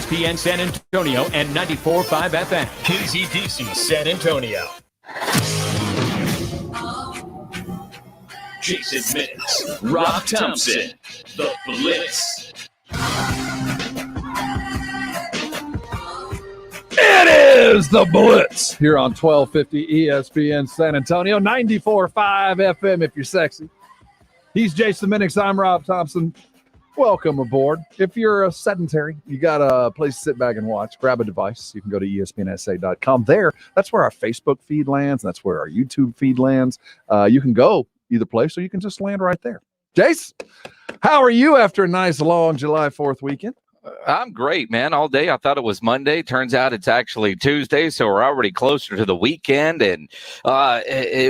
ESPN San Antonio and 94.5 FM. KZDC San Antonio. Jason Minix, Rob Thompson, The Blitz. It is The Blitz here on 1250 ESPN San Antonio, 94.5 FM if you're sexy. He's Jason Minix. I'm Rob Thompson. Welcome aboard. If you're a sedentary, you got a place to sit back and watch, grab a device. You can go to ESPNSA.com. That's where our Facebook feed lands. That's where our YouTube feed lands. You can go either place, or you can just land right there. Jace, how are you after a nice long July 4th weekend? I'm great, man. All day I thought it was Monday. Turns out it's actually Tuesday, so we're already closer to the weekend. And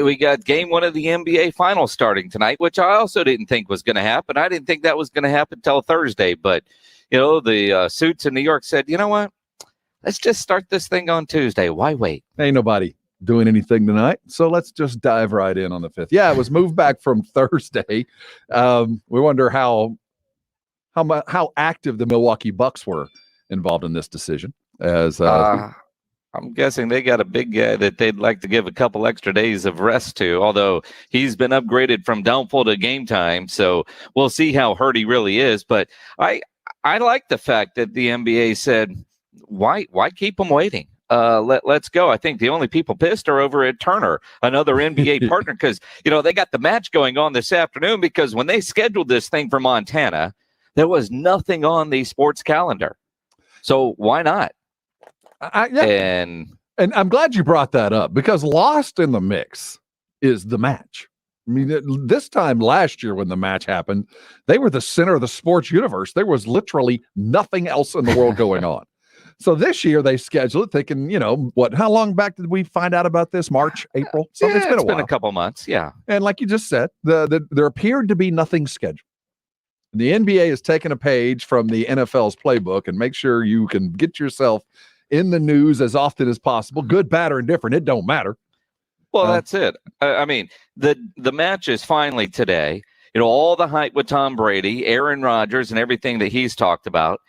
we got game one of the NBA Finals starting tonight, which I also didn't think was going to happen. I didn't think that was going to happen until Thursday. But, you know, the suits in New York said, you know what? Let's just start this thing on Tuesday. Why wait? Ain't nobody doing anything tonight, so let's just dive right in on the 5th. Yeah, it was moved back from Thursday. We wonder how active the Milwaukee Bucks were involved in this decision. As I'm guessing they got a big guy that they'd like to give a couple extra days of rest to, although he's been upgraded from doubtful to game time, so we'll see how hurt he really is. But I like the fact that the NBA said, why keep him waiting? Let's go. I think the only people pissed are over at Turner, another NBA partner, because, you know, they got the match going on this afternoon because when they scheduled this thing for Montana, there was nothing on the sports calendar. So why not? And I'm glad you brought that up, because lost in the mix is the match. I mean, this time last year when the match happened, they were the center of the sports universe. There was literally nothing else in the world going on. So this year they scheduled it thinking, you know, how long back did we find out about this? March, April? So yeah, it's been a while. Been a couple months, yeah. And like you just said, there appeared to be nothing scheduled. The NBA has taken a page from the NFL's playbook and make sure you can get yourself in the news as often as possible. Good, bad, or indifferent, it don't matter. Well, that's it. I mean, the match is finally today. You know, all the hype with Tom Brady, Aaron Rodgers, and everything that he's talked about.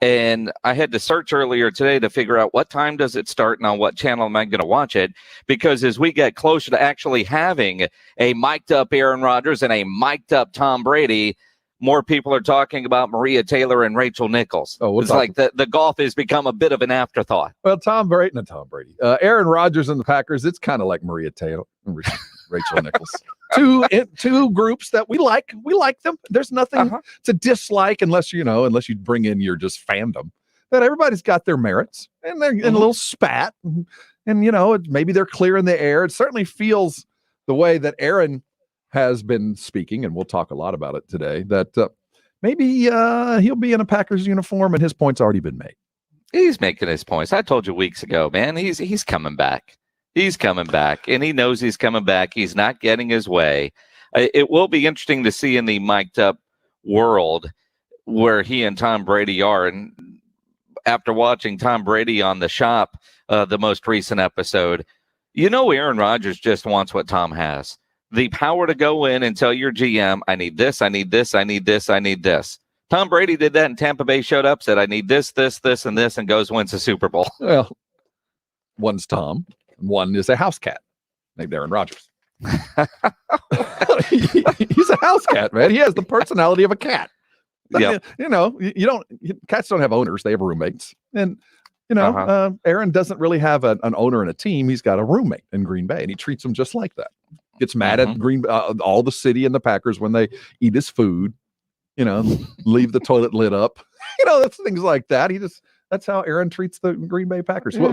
And I had to search earlier today to figure out what time does it start and on what channel am I going to watch it, because as we get closer to actually having a mic'd up Aaron Rodgers and a mic'd up Tom Brady, more people are talking about Maria Taylor and Rachel Nichols. It's like the golf has become a bit of an afterthought. Well, Aaron Rodgers and the Packers, it's kind of like Maria Taylor and Rachel Nichols. Two groups that we like. We like them. There's nothing to dislike unless you bring in your just fandom. That everybody's got their merits, and they're in a little spat, and you know, maybe they're clear in the air. It certainly feels the way that Aaron has been speaking, and we'll talk a lot about it today, that maybe he'll be in a Packers uniform and his point's already been made. He's making his points. I told you weeks ago, man, he's coming back. He's coming back, and he knows he's coming back. He's not getting his way. It will be interesting to see in the mic'd up world where he and Tom Brady are. And after watching Tom Brady on The Shop, the most recent episode, you know Aaron Rodgers just wants what Tom has. The power to go in and tell your GM, I need this, I need this, I need this, I need this. Tom Brady did that in Tampa Bay, showed up, said, I need this, this, this, and this, and goes wins the Super Bowl. Well, one's Tom, and one is a house cat named Aaron Rodgers. He's a house cat, man. He has the personality of a cat. Yep. You know, cats don't have owners, they have roommates. And, you know, Aaron doesn't really have an owner and a team. He's got a roommate in Green Bay, and he treats them just like that. Gets mad at all the city and the Packers when they eat his food, you know, leave the toilet lit up, you know, that's things like that. That's how Aaron treats the Green Bay Packers. Yeah,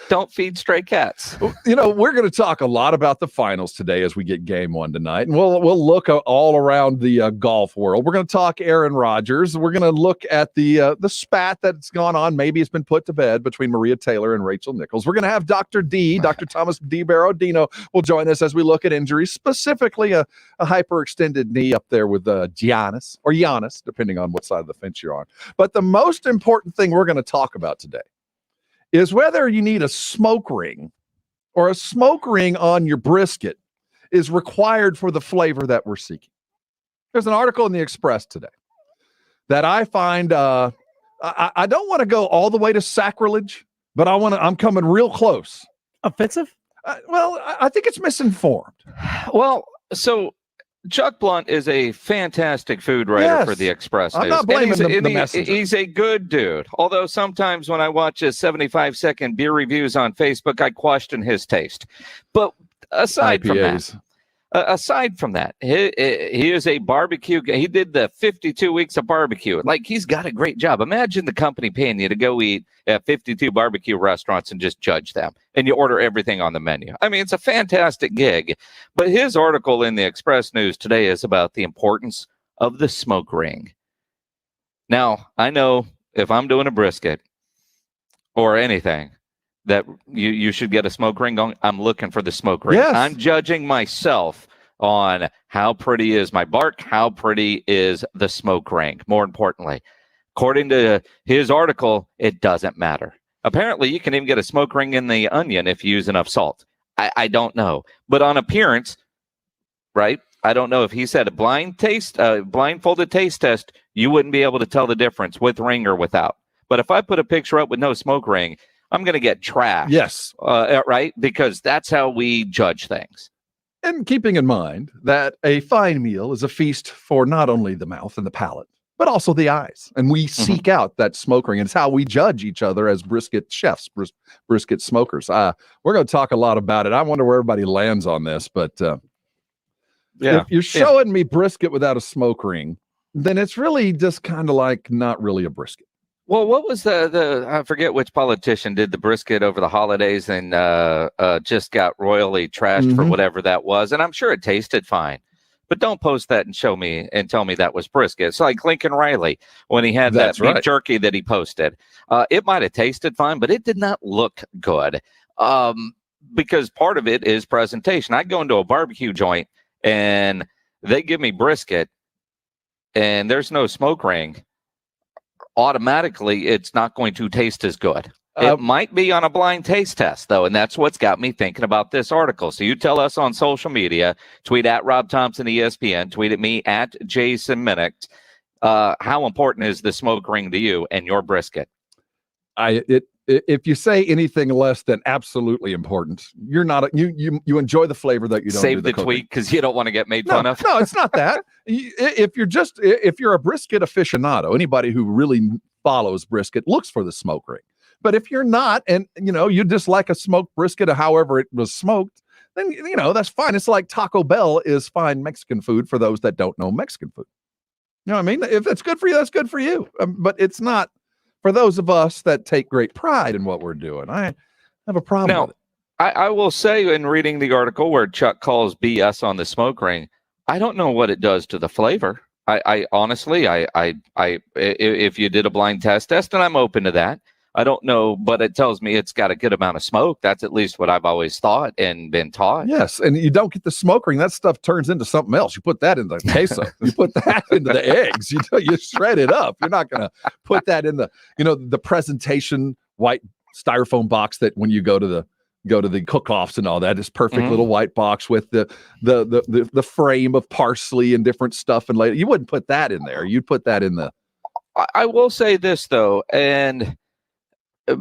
don't feed stray cats. You know, we're going to talk a lot about the finals today as we get game one tonight. And we'll look all around the golf world. We're going to talk Aaron Rodgers. We're going to look at the spat that's gone on. Maybe it's been put to bed between Maria Taylor and Rachel Nichols. We're going to have Dr. Thomas D. Barodino will join us as we look at injuries, specifically a hyperextended knee up there with Giannis, depending on what side of the fence you're on. But the most important thing we're going to talk about today is whether you need a smoke ring or a smoke ring on your brisket is required for the flavor that we're seeking. There's an article in the Express today that I find I don't want to go all the way to sacrilege, but I'm coming real close. Offensive? I think it's misinformed. Well, so Chuck Blunt is a fantastic food writer for the Express News. I'm not blaming the messenger. He's a good dude. Although sometimes when I watch his 75-second beer reviews on Facebook, I question his taste. But aside from that, he is a barbecue guy. He did the 52 weeks of barbecue. Like, he's got a great job. Imagine the company paying you to go eat at 52 barbecue restaurants and just judge them. And you order everything on the menu. I mean, it's a fantastic gig. But his article in the Express News today is about the importance of the smoke ring. Now, I know if I'm doing a brisket or anything, that you should get a smoke ring going. I'm looking for the smoke ring. Yes. I'm judging myself on how pretty is my bark, how pretty is the smoke ring. More importantly, according to his article, it doesn't matter. Apparently, you can even get a smoke ring in the onion if you use enough salt. I don't know. But on appearance, right? I don't know if he said a blindfolded taste test, you wouldn't be able to tell the difference with ring or without. But if I put a picture up with no smoke ring, I'm going to get trashed. Yes. Right? Because that's how we judge things. And keeping in mind that a fine meal is a feast for not only the mouth and the palate, but also the eyes. And we seek out that smoke ring. And it's how we judge each other as brisket chefs, brisket smokers. We're going to talk a lot about it. I wonder where everybody lands on this. But if you're showing me brisket without a smoke ring, then it's really just kind of like not really a brisket. Well, what was the I forget which politician did the brisket over the holidays and just got royally trashed for whatever that was. And I'm sure it tasted fine. But don't post that and show me and tell me that was brisket. It's like Lincoln Riley when he had that beef jerky that he posted. It might have tasted fine, but it did not look good because part of it is presentation. I go into a barbecue joint and they give me brisket and there's no smoke ring. Automatically, it's not going to taste as good. It might be on a blind taste test, though, and that's what's got me thinking about this article. So you tell us on social media, tweet at Rob Thompson ESPN, tweet at me at Jason Minnick. How important is the smoke ring to you and your brisket? If you say anything less than absolutely important, you're not you enjoy the flavor that you don't save the tweet because you don't want to get made fun of. No, it's not that. If you're a brisket aficionado, anybody who really follows brisket looks for the smoke ring. But if you're not, and you just like a smoked brisket, or however it was smoked, then that's fine. It's like Taco Bell is fine Mexican food for those that don't know Mexican food. You know what I mean? If it's good for you, that's good for you. But it's not for those of us that take great pride in what we're doing. I have a problem with it. I will say in reading the article where Chuck calls BS on the smoke ring, I don't know what it does to the flavor. I honestly, if you did a blind test, and I'm open to that. I don't know, but it tells me it's got a good amount of smoke. That's at least what I've always thought and been taught. Yes, and you don't get the smoke ring. That stuff turns into something else. You put that in the queso. You put that into the eggs. You shred it up. You're not going to put that in the presentation white styrofoam box that when you go to the cook-offs and all that, this perfect little white box with the frame of parsley and different stuff. And later, you wouldn't put that in there. You'd put that in the. I will say this though, and. The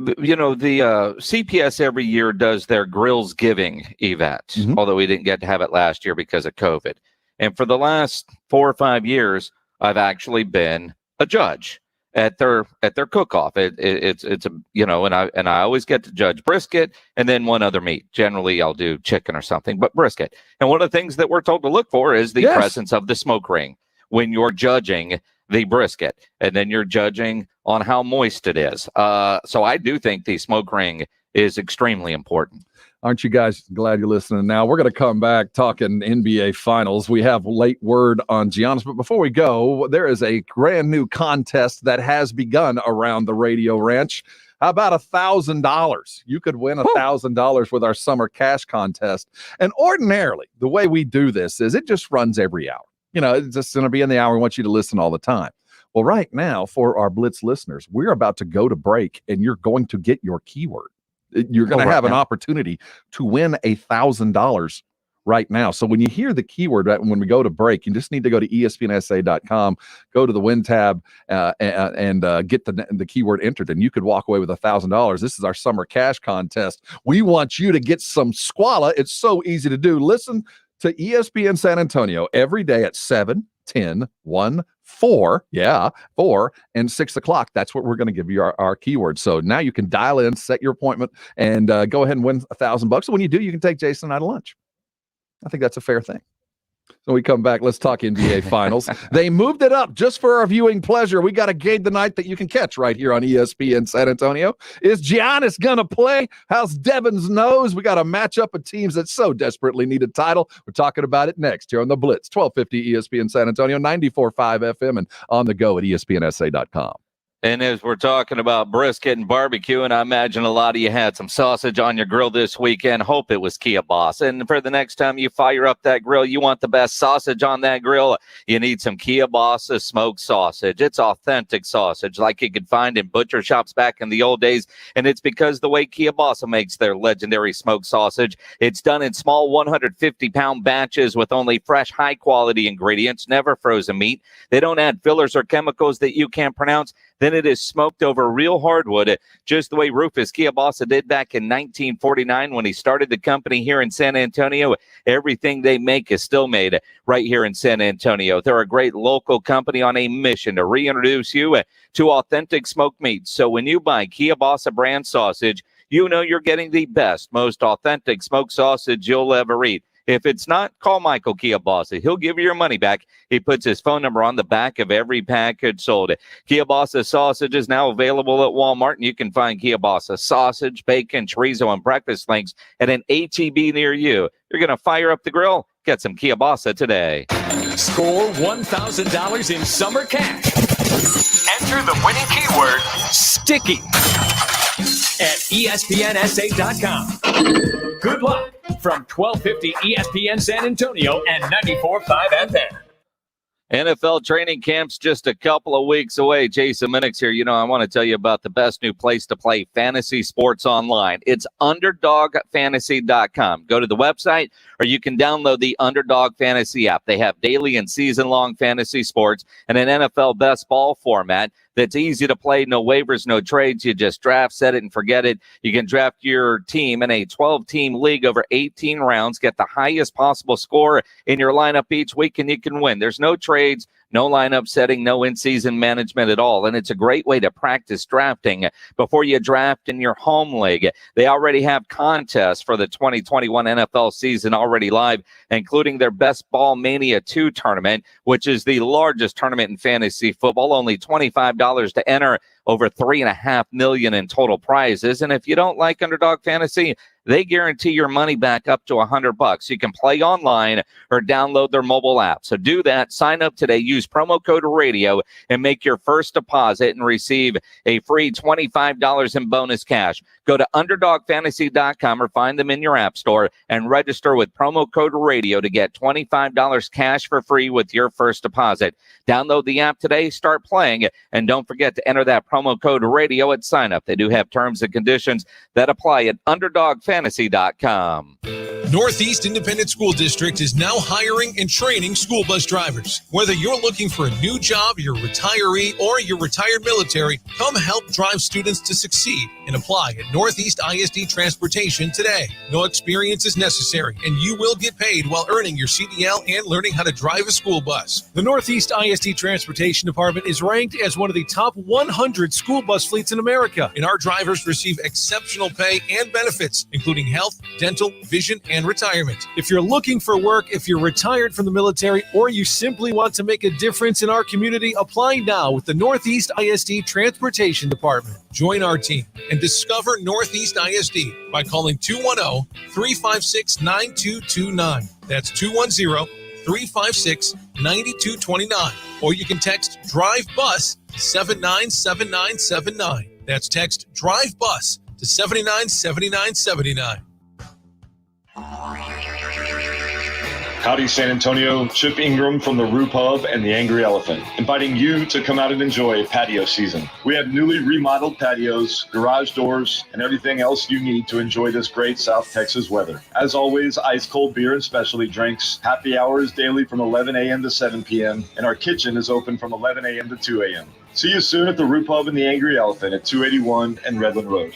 CPS every year does their Grills Giving event, although we didn't get to have it last year because of COVID. And for the last 4 or 5 years, I've actually been a judge at their cook-off. It's and I always get to judge brisket and then one other meat. Generally, I'll do chicken or something, but brisket. And one of the things that we're told to look for is the presence of the smoke ring when you're judging the brisket, and then you're judging on how moist it is. So I do think the smoke ring is extremely important. Aren't you guys glad you're listening now? We're going to come back talking NBA Finals. We have late word on Giannis, but before we go, there is a brand new contest that has begun around the Radio Ranch. How about $1,000? You could win $1,000 with our summer cash contest. And ordinarily, the way we do this is it just runs every hour. It's just going to be in the hour. We want you to listen all the time. Well, right now, for our Blitz listeners, we're about to go to break, and you're going to get your keyword. You're going to have an opportunity to win $1,000 right now. So when you hear the keyword, when we go to break, you just need to go to ESPNSA.com, go to the win tab, and get the keyword entered, and you could walk away with $1,000. This is our summer cash contest. We want you to get some squala. It's so easy to do. Listen to ESPN San Antonio every day at 7, 10, 1, 4, 4, and 6 o'clock. That's what we're going to give you our keyword. So now you can dial in, set your appointment, and go ahead and win $1,000. So when you do, you can take Jason and I to lunch. I think that's a fair thing. So we come back, let's talk NBA Finals. They moved it up just for our viewing pleasure. We got a game tonight that you can catch right here on ESPN San Antonio. Is Giannis going to play? How's Devin's nose? We got a matchup of teams that so desperately need a title. We're talking about it next here on the Blitz, 1250 ESPN San Antonio, 94.5 FM, and on the go at ESPNSA.com. And as we're talking about brisket and barbecue, and I imagine a lot of you had some sausage on your grill this weekend. Hope it was Kia Boss. And for the next time you fire up that grill, you want the best sausage on that grill, you need some Kia Boss smoked sausage. It's authentic sausage like you could find in butcher shops back in the old days. And it's because the way Kia Boss makes their legendary smoked sausage, it's done in small 150-pound batches with only fresh, high-quality ingredients, never frozen meat. They don't add fillers or chemicals that you can't pronounce. Then it is smoked over real hardwood, just the way Rufus Kiabasa did back in 1949 when he started the company here in San Antonio. Everything they make is still made right here in San Antonio. They're a great local company on a mission to reintroduce you to authentic smoked meats. So when you buy Kiabasa brand sausage, you know you're getting the best, most authentic smoked sausage you'll ever eat. If it's not, call Michael Kiabasa. He'll give you your money back. He puts his phone number on the back of every package sold. Kiabasa sausage is now available at Walmart, and you can find Kiabasa sausage, bacon, chorizo, and breakfast links at an H-E-B near you. You're going to fire up the grill? Get some Kiabasa today. Score $1,000 in summer cash. Enter the winning keyword, sticky, at ESPNSA.com. Good luck from 1250 ESPN San Antonio and 94.5 FM. NFL training camp's just a couple of weeks away. Jason Minix here. You know, I want to tell you about the best new place to play fantasy sports online. It's UnderdogFantasy.com. Go to the website, or you can download the Underdog Fantasy app. They have daily and season-long fantasy sports and an NFL best ball format that's easy to play. No waivers, no trades. You just draft, set it, and forget it. You can draft your team in a 12-team league over 18 rounds, get the highest possible score in your lineup each week, and you can win. There's no trades, no lineup setting, no in-season management at all. And it's a great way to practice drafting before you draft in your home league. They already have contests for the 2021 NFL season already live, including their Best Ball Mania 2 tournament, which is the largest tournament in fantasy football. Only $25 to enter, over $3.5 million in total prizes. And if you don't like Underdog Fantasy, they guarantee your money back up to $100. You can play online or download their mobile app. So do that. Sign up today. Use promo code RADIO and make your first deposit and receive a free $25 in bonus cash. Go to UnderdogFantasy.com or find them in your app store and register with promo code RADIO to get $25 cash for free with your first deposit. Download the app today, start playing, and don't forget to enter that promo code RADIO at sign up. They do have terms and conditions that apply at UnderdogFantasy.com. Northeast Independent School District is now hiring and training school bus drivers. Whether you're looking for a new job, you're a retiree, or you're retired military, come help drive students to succeed and apply at Northeast ISD Transportation today. No experience is necessary, and you will get paid while earning your CDL and learning how to drive a school bus. The Northeast ISD Transportation Department is ranked as one of the top 100 school bus fleets in America, and our drivers receive exceptional pay and benefits, including health, dental, vision, and retirement. If you're looking for work, if you're retired from the military, or you simply want to make a difference in our community, apply now with the Northeast ISD Transportation Department. Join our team and discover Northeast ISD by calling 210-356-9229. That's 210-356-9229. Or you can text Drive Bus to 797979. That's text Drive Bus to 797979. Howdy, San Antonio. Chip Ingram from the Roo Pub and the Angry Elephant, inviting you to come out and enjoy patio season. We have newly remodeled patios, garage doors, and everything else you need to enjoy this great South Texas weather. As always, ice cold beer and specialty drinks. Happy hours daily from 11 a.m. to 7 p.m. And our kitchen is open from 11 a.m. to 2 a.m. See you soon at the Roo Pub and the Angry Elephant at 281 and Redland Road.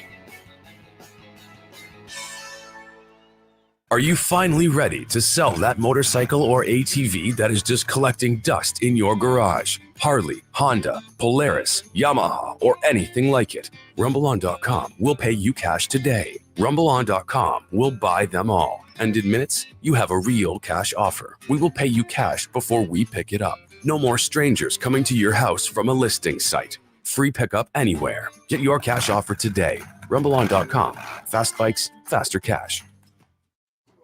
Are you finally ready to sell that motorcycle or ATV that is just collecting dust in your garage? Harley, Honda, Polaris, Yamaha, or anything like it. RumbleOn.com will pay you cash today. RumbleOn.com will buy them all. And in minutes, you have a real cash offer. We will pay you cash before we pick it up. No more strangers coming to your house from a listing site. Free pickup anywhere. Get your cash offer today. RumbleOn.com. Fast bikes, faster cash.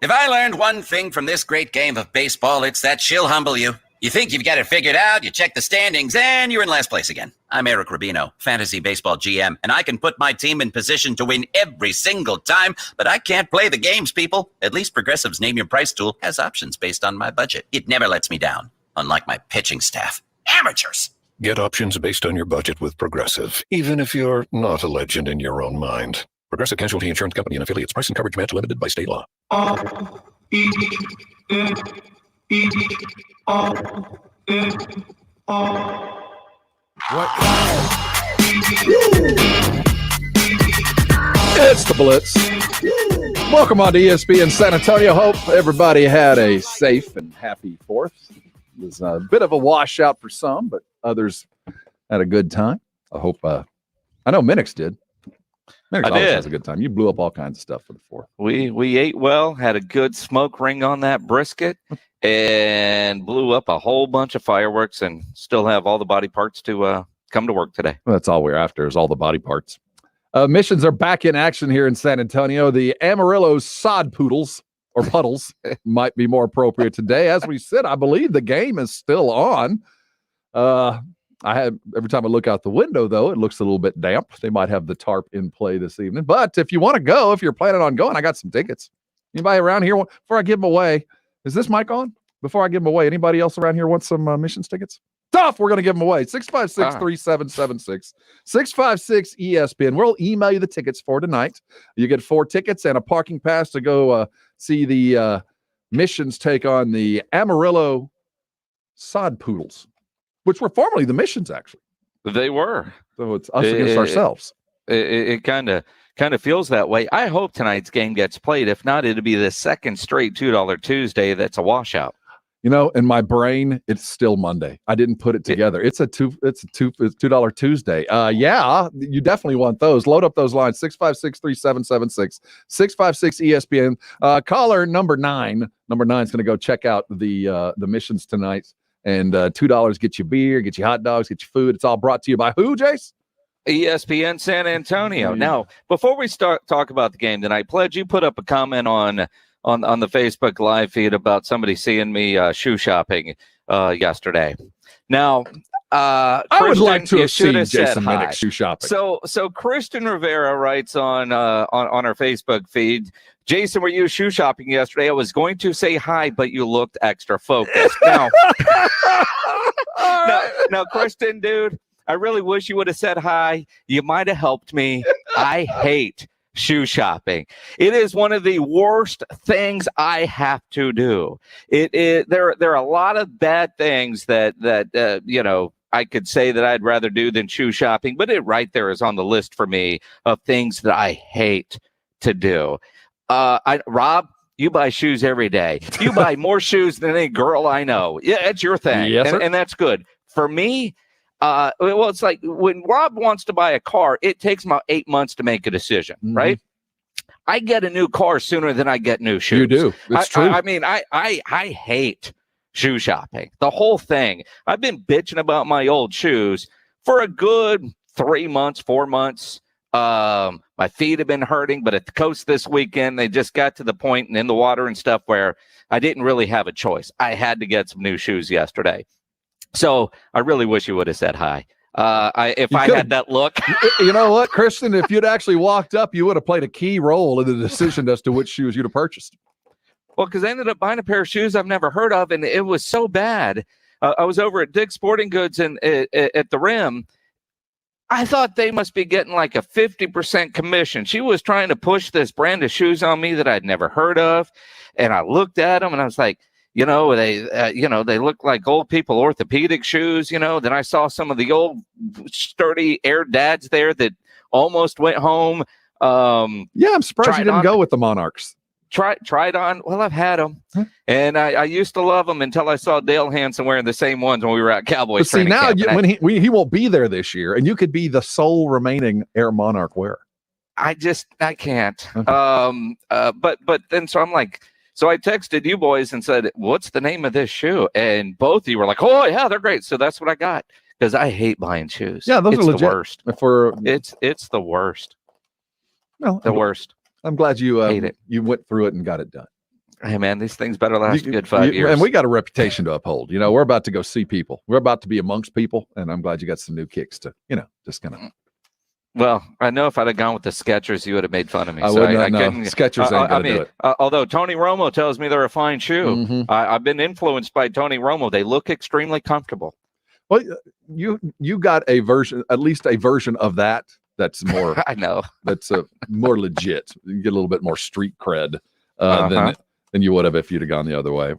If I learned one thing from this great game of baseball, it's that she'll humble you. You think you've got it figured out, you check the standings, and you're in last place again. I'm Eric Rubino, Fantasy Baseball GM, and I can put my team in position to win every single time, but I can't play the games, people. At least Progressive's Name Your Price tool has options based on my budget. It never lets me down, unlike my pitching staff. Amateurs! Get options based on your budget with Progressive, even if you're not a legend in your own mind. Progressive Casualty Insurance Company and affiliates. Price and coverage match limited by state law. It's the Blitz. Welcome on to ESPN San Antonio. Hope everybody had a safe and happy 4th. It was a bit of a washout for some, but others had a good time. I hope, I know Minix did. Minix always has a good time. You blew up all kinds of stuff for the 4th. We ate well, had a good smoke ring on that brisket, and blew up a whole bunch of fireworks, and still have all the body parts to come to work today. Well, that's all we're after is all the body parts. Missions are back in action here in San Antonio. The Amarillo Sod Poodles, or Puddles, might be more appropriate today. As we said, I believe the game is still on. Every time I look out the window, though, it looks a little bit damp. They might have the tarp in play this evening. But if you want to go, if you're planning on going, I got some tickets. Anybody around here, before I give them away, is this mic on? Before I give them away, anybody else around here want some Missions tickets? Tough, we're going to give them away. 656-3776. 656-ESPN. We'll email you the tickets for tonight. You get 4 tickets and a parking pass to go see the Missions take on the Amarillo Sod Poodles, which were formerly the Missions, actually. They were. So it's us against ourselves. It kind of feels that way. I hope tonight's game gets played. If not, it'll be the second straight $2 Tuesday that's a washout. You know, in my brain, it's still Monday. I didn't put it together. It's $2 Tuesday. Yeah, you definitely want those. Load up those lines. 656-3776. 656-ESPN. Caller number 9. Number 9 is going to go check out the Missions tonight. And $2 get you beer, get you hot dogs, get you food. It's all brought to you by who, Jace? ESPN San Antonio. Now, before we talk about the game tonight, Pledge, you put up a comment on the Facebook live feed about somebody seeing me shoe shopping yesterday. Now, I would like to have seen Jason Minnick shoe shopping. So Kristen Rivera writes on our Facebook feed, Jason, were you shoe shopping yesterday? I was going to say hi, but you looked extra focused. Now, Kristen, dude, I really wish you would have said hi. You might have helped me. I hate shoe shopping. It is one of the worst things I have to do. There are a lot of bad things that I could say that I'd rather do than shoe shopping, but it right there is on the list for me of things that I hate to do. Rob, you buy shoes every day. You buy more shoes than any girl I know. Yeah, it's your thing. Yes, and that's good. For me, it's like when Rob wants to buy a car, it takes about 8 months to make a decision, right? I get a new car sooner than I get new shoes. You do. It's true. I hate shoe shopping. The whole thing. I've been bitching about my old shoes for a good 3 months, 4 months. My feet have been hurting, but at the coast this weekend, they just got to the point and in the water and stuff where I didn't really have a choice. I had to get some new shoes yesterday. So I really wish you would have said hi. If I had that look. You know what, Kristen, if you'd actually walked up, you would have played a key role in the decision as to which shoes you'd have purchased. Well, because I ended up buying a pair of shoes I've never heard of, and it was so bad. I was over at Dick's Sporting Goods and at the Rim. I thought they must be getting like a 50% commission. She was trying to push this brand of shoes on me that I'd never heard of, and I looked at them and I was like, they look like old people orthopedic shoes. Then I saw some of the old sturdy Air Dads there that almost went home. I'm surprised you didn't go with the Monarchs. Tried on. Well, I've had them, and I used to love them until I saw Dale Hansen wearing the same ones when we were at Cowboys. But see, now when he won't be there this year, and you could be the sole remaining Air Monarch wearer. I can't. Okay. But then so I'm like. So I texted you boys and said, what's the name of this shoe? And both of you were like, oh, yeah, they're great. So that's what I got because I hate buying shoes. Yeah, those are legit. The worst. It's the worst. Well, the worst. I'm glad you hate it. You went through it and got it done. Hey, man, these things better last a good 5 years. And we got a reputation to uphold. We're about to go see people. We're about to be amongst people. And I'm glad you got some new kicks to, just kind of. Well, I know if I'd have gone with the Skechers, you would have made fun of me. I couldn't. Skechers ain't going to do it. Although Tony Romo tells me they're a fine shoe, Mm-hmm. I've been influenced by Tony Romo. They look extremely comfortable. Well, you got at least a version of that. That's more. I know. That's more legit. You get a little bit more street cred than you would have if you'd have gone the other way.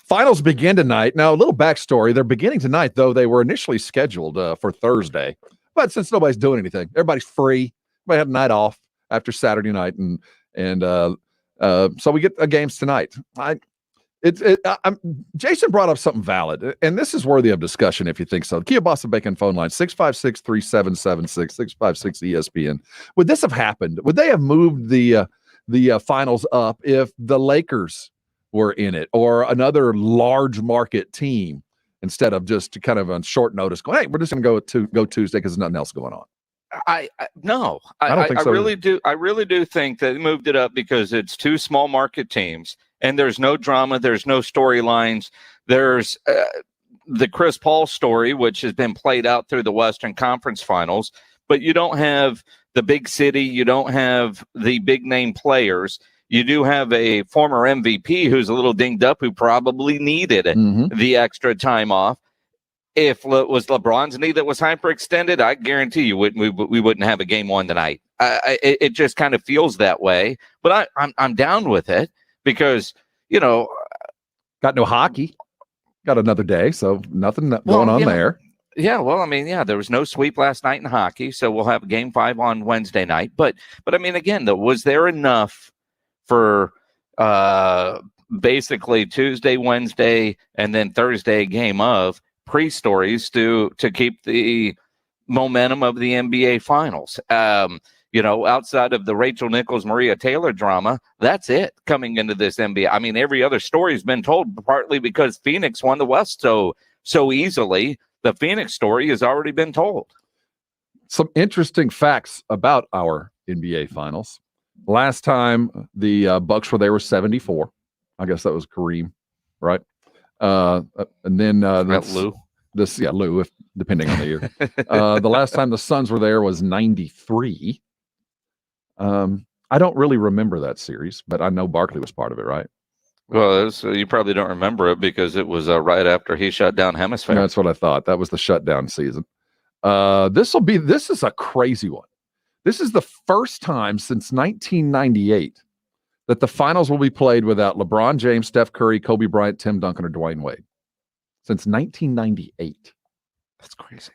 Finals begin tonight. Now, a little backstory. They're beginning tonight, though. They were initially scheduled for Thursday. But since nobody's doing anything, everybody's free. Everybody had a night off after Saturday night, and so we get games tonight. Jason brought up something valid, and this is worthy of discussion if you think so. Kia Boston Bacon phone line 656-3776 656-ESPN. Would this have happened? Would they have moved the finals up if the Lakers were in it or another large market team? Instead of just kind of on short notice going, hey, we're just going to go Tuesday because there's nothing else going on. I don't think so. I really do think that they moved it up because it's two small market teams and there's no drama. There's no storylines. There's the Chris Paul story, which has been played out through the Western Conference Finals, but you don't have the big city. You don't have the big name players. You do have a former MVP who's a little dinged up, who probably needed the extra time off. If it was LeBron's knee that was hyperextended, I guarantee you we wouldn't have a game one tonight. It just kind of feels that way. But I'm down with it because, got no hockey. Got another day, so nothing going on there. Yeah, well, there was no sweep last night in hockey, so we'll have game 5 on Wednesday night. But again, was there enough for basically Tuesday, Wednesday, and then Thursday game of pre-stories to keep the momentum of the NBA Finals? Outside of the Rachel Nichols, Maria Taylor drama, that's it coming into this NBA. Every other story has been told partly because Phoenix won the West so easily. The Phoenix story has already been told. Some interesting facts about our NBA Finals. Last time the Bucks were there was 74. I guess that was Kareem, right? And then Lou. Lou, depending on the year. The last time the Suns were there was 93. I don't really remember that series, but I know Barkley was part of it, right? Well, you probably don't remember it because it was right after he shut down Hemisphere. That's what I thought. That was the shutdown season. This is a crazy one. This is the first time since 1998 that the finals will be played without LeBron James, Steph Curry, Kobe Bryant, Tim Duncan, or Dwayne Wade. Since 1998. That's crazy.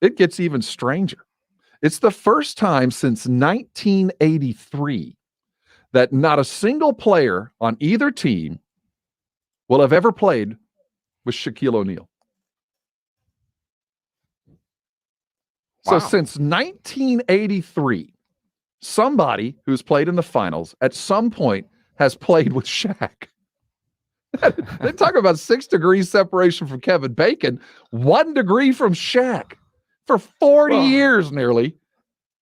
It gets even stranger. It's the first time since 1983 that not a single player on either team will have ever played with Shaquille O'Neal. Wow. So since 1983, somebody who's played in the finals at some point has played with Shaq. They talk about 6 degrees separation from Kevin Bacon, 1 degree from Shaq. For 40 years nearly,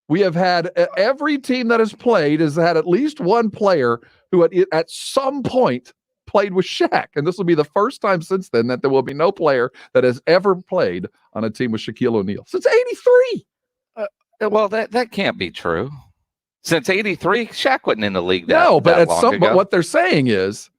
we have had every team that has played has had at least one player who at some point played with Shaq. And this will be the first time since then that there will be no player that has ever played on a team with Shaquille O'Neal since 83. Well, that can't be true. Since 83, Shaq wasn't in the league. But what they're saying is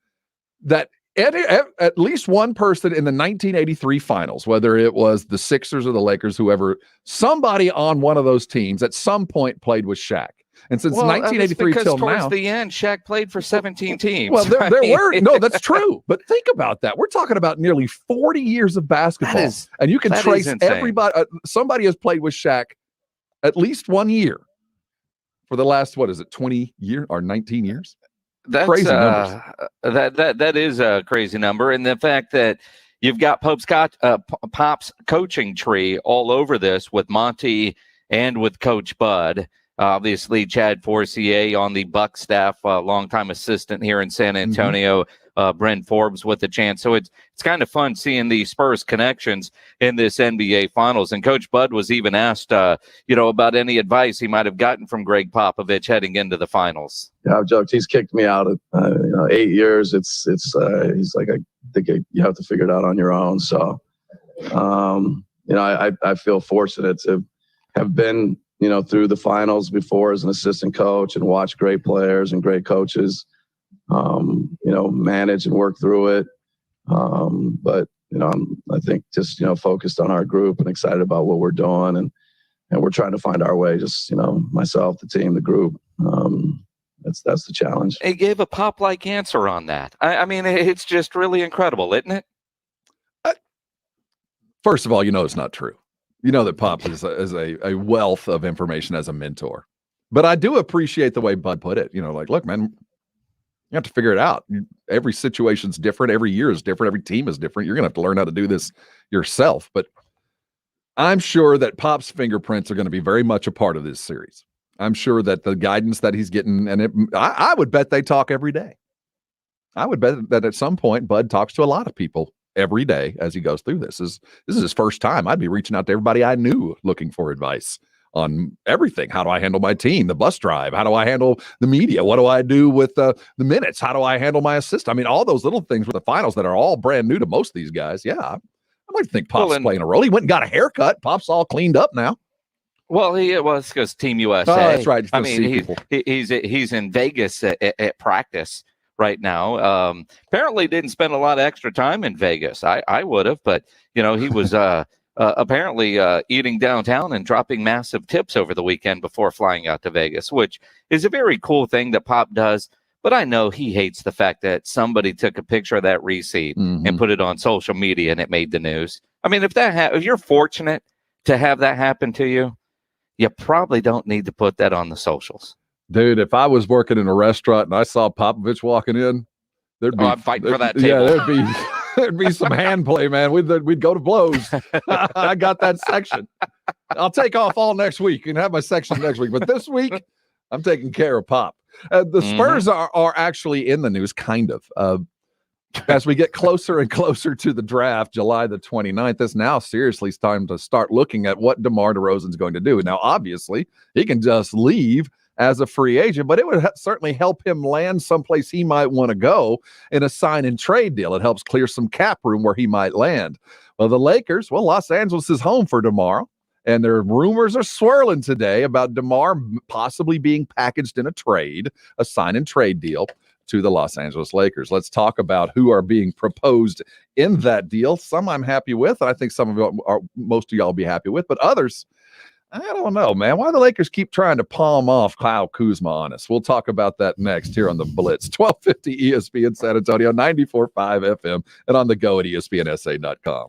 that at least one person in the 1983 finals, whether it was the Sixers or the Lakers, whoever, somebody on one of those teams at some point played with Shaq. And since 1983 till towards now, the end, Shaq played for 17 teams. well, there were no, that's true. But think about that. We're talking about nearly 40 years of basketball, and you can trace everybody. Somebody has played with Shaq at least 1 year for the last 20 years or 19 years. That's crazy numbers. That is a crazy number, and the fact that you've got Pop's coaching tree all over this with Monty and with Coach Bud. Obviously, Chad Forcier on the Buck staff, longtime assistant here in San Antonio. Brent Forbes with a chance. So it's kind of fun seeing the Spurs connections in this NBA Finals. And Coach Bud was even asked, about any advice he might have gotten from Greg Popovich heading into the Finals. Yeah, I've joked. He's kicked me out of 8 years. It's he's like, I think you have to figure it out on your own. So, I feel fortunate to have been, through the finals before as an assistant coach and watch great players and great coaches, manage and work through it. But I think just, focused on our group and excited about what we're doing. And we're trying to find our way, just, myself, the team, the group. That's the challenge. He gave a Pop-like answer on that. I mean, it's just really incredible, isn't it? First of all, it's not true. You know that Pop is a wealth of information as a mentor. But I do appreciate the way Bud put it. Look, man, you have to figure it out. Every situation's different. Every year is different. Every team is different. You're going to have to learn how to do this yourself. But I'm sure that Pop's fingerprints are going to be very much a part of this series. I'm sure that the guidance that he's getting, and I would bet they talk every day. I would bet that at some point Bud talks to a lot of people every day as he goes through this. This is his first time. I'd be reaching out to everybody I knew looking for advice on everything. How do I handle my team, the bus drive? How do I handle the media? What do I do with the minutes? How do I handle my assist? I mean, all those little things with the finals that are all brand new to most of these guys. Yeah, I might think Pop's playing a role. He went and got a haircut. Pop's all cleaned up now. Well, it's because Team USA. Oh, that's right. I mean, he's in Vegas at practice right now. Apparently didn't spend a lot of extra time in Vegas. I would have, but he was apparently eating downtown and dropping massive tips over the weekend before flying out to Vegas, which is a very cool thing that Pop does. But I know he hates the fact that somebody took a picture of that receipt and put it on social media and it made the news. I mean, if you're fortunate to have that happen to you, you probably don't need to put that on the socials. Dude, if I was working in a restaurant and I saw Popovich walking in, I'm fighting for that table. Yeah, there'd be some hand play, man. We'd go to blows. I got that section. I'll take off all next week and have my section next week. But this week, I'm taking care of Pop. The Spurs are actually in the news, kind of. As we get closer and closer to the draft, July the 29th, it's now seriously time to start looking at what DeMar DeRozan's going to do. Now, obviously, he can just leave as a free agent, but it would certainly help him land someplace he might want to go in a sign and trade deal. It helps clear some cap room where he might land. Well, the Lakers, Los Angeles is home for DeMar, and their rumors are swirling today about DeMar possibly being packaged in a sign and trade deal to the Los Angeles Lakers. Let's talk about who are being proposed in that deal. Some I'm happy with, and I think most of y'all will be happy with, but others, I don't know, man. Why the Lakers keep trying to palm off Kyle Kuzma on us? We'll talk about that next here on the Blitz. 1250 ESPN San Antonio, 94.5 FM, and on the go at ESPNSA.com.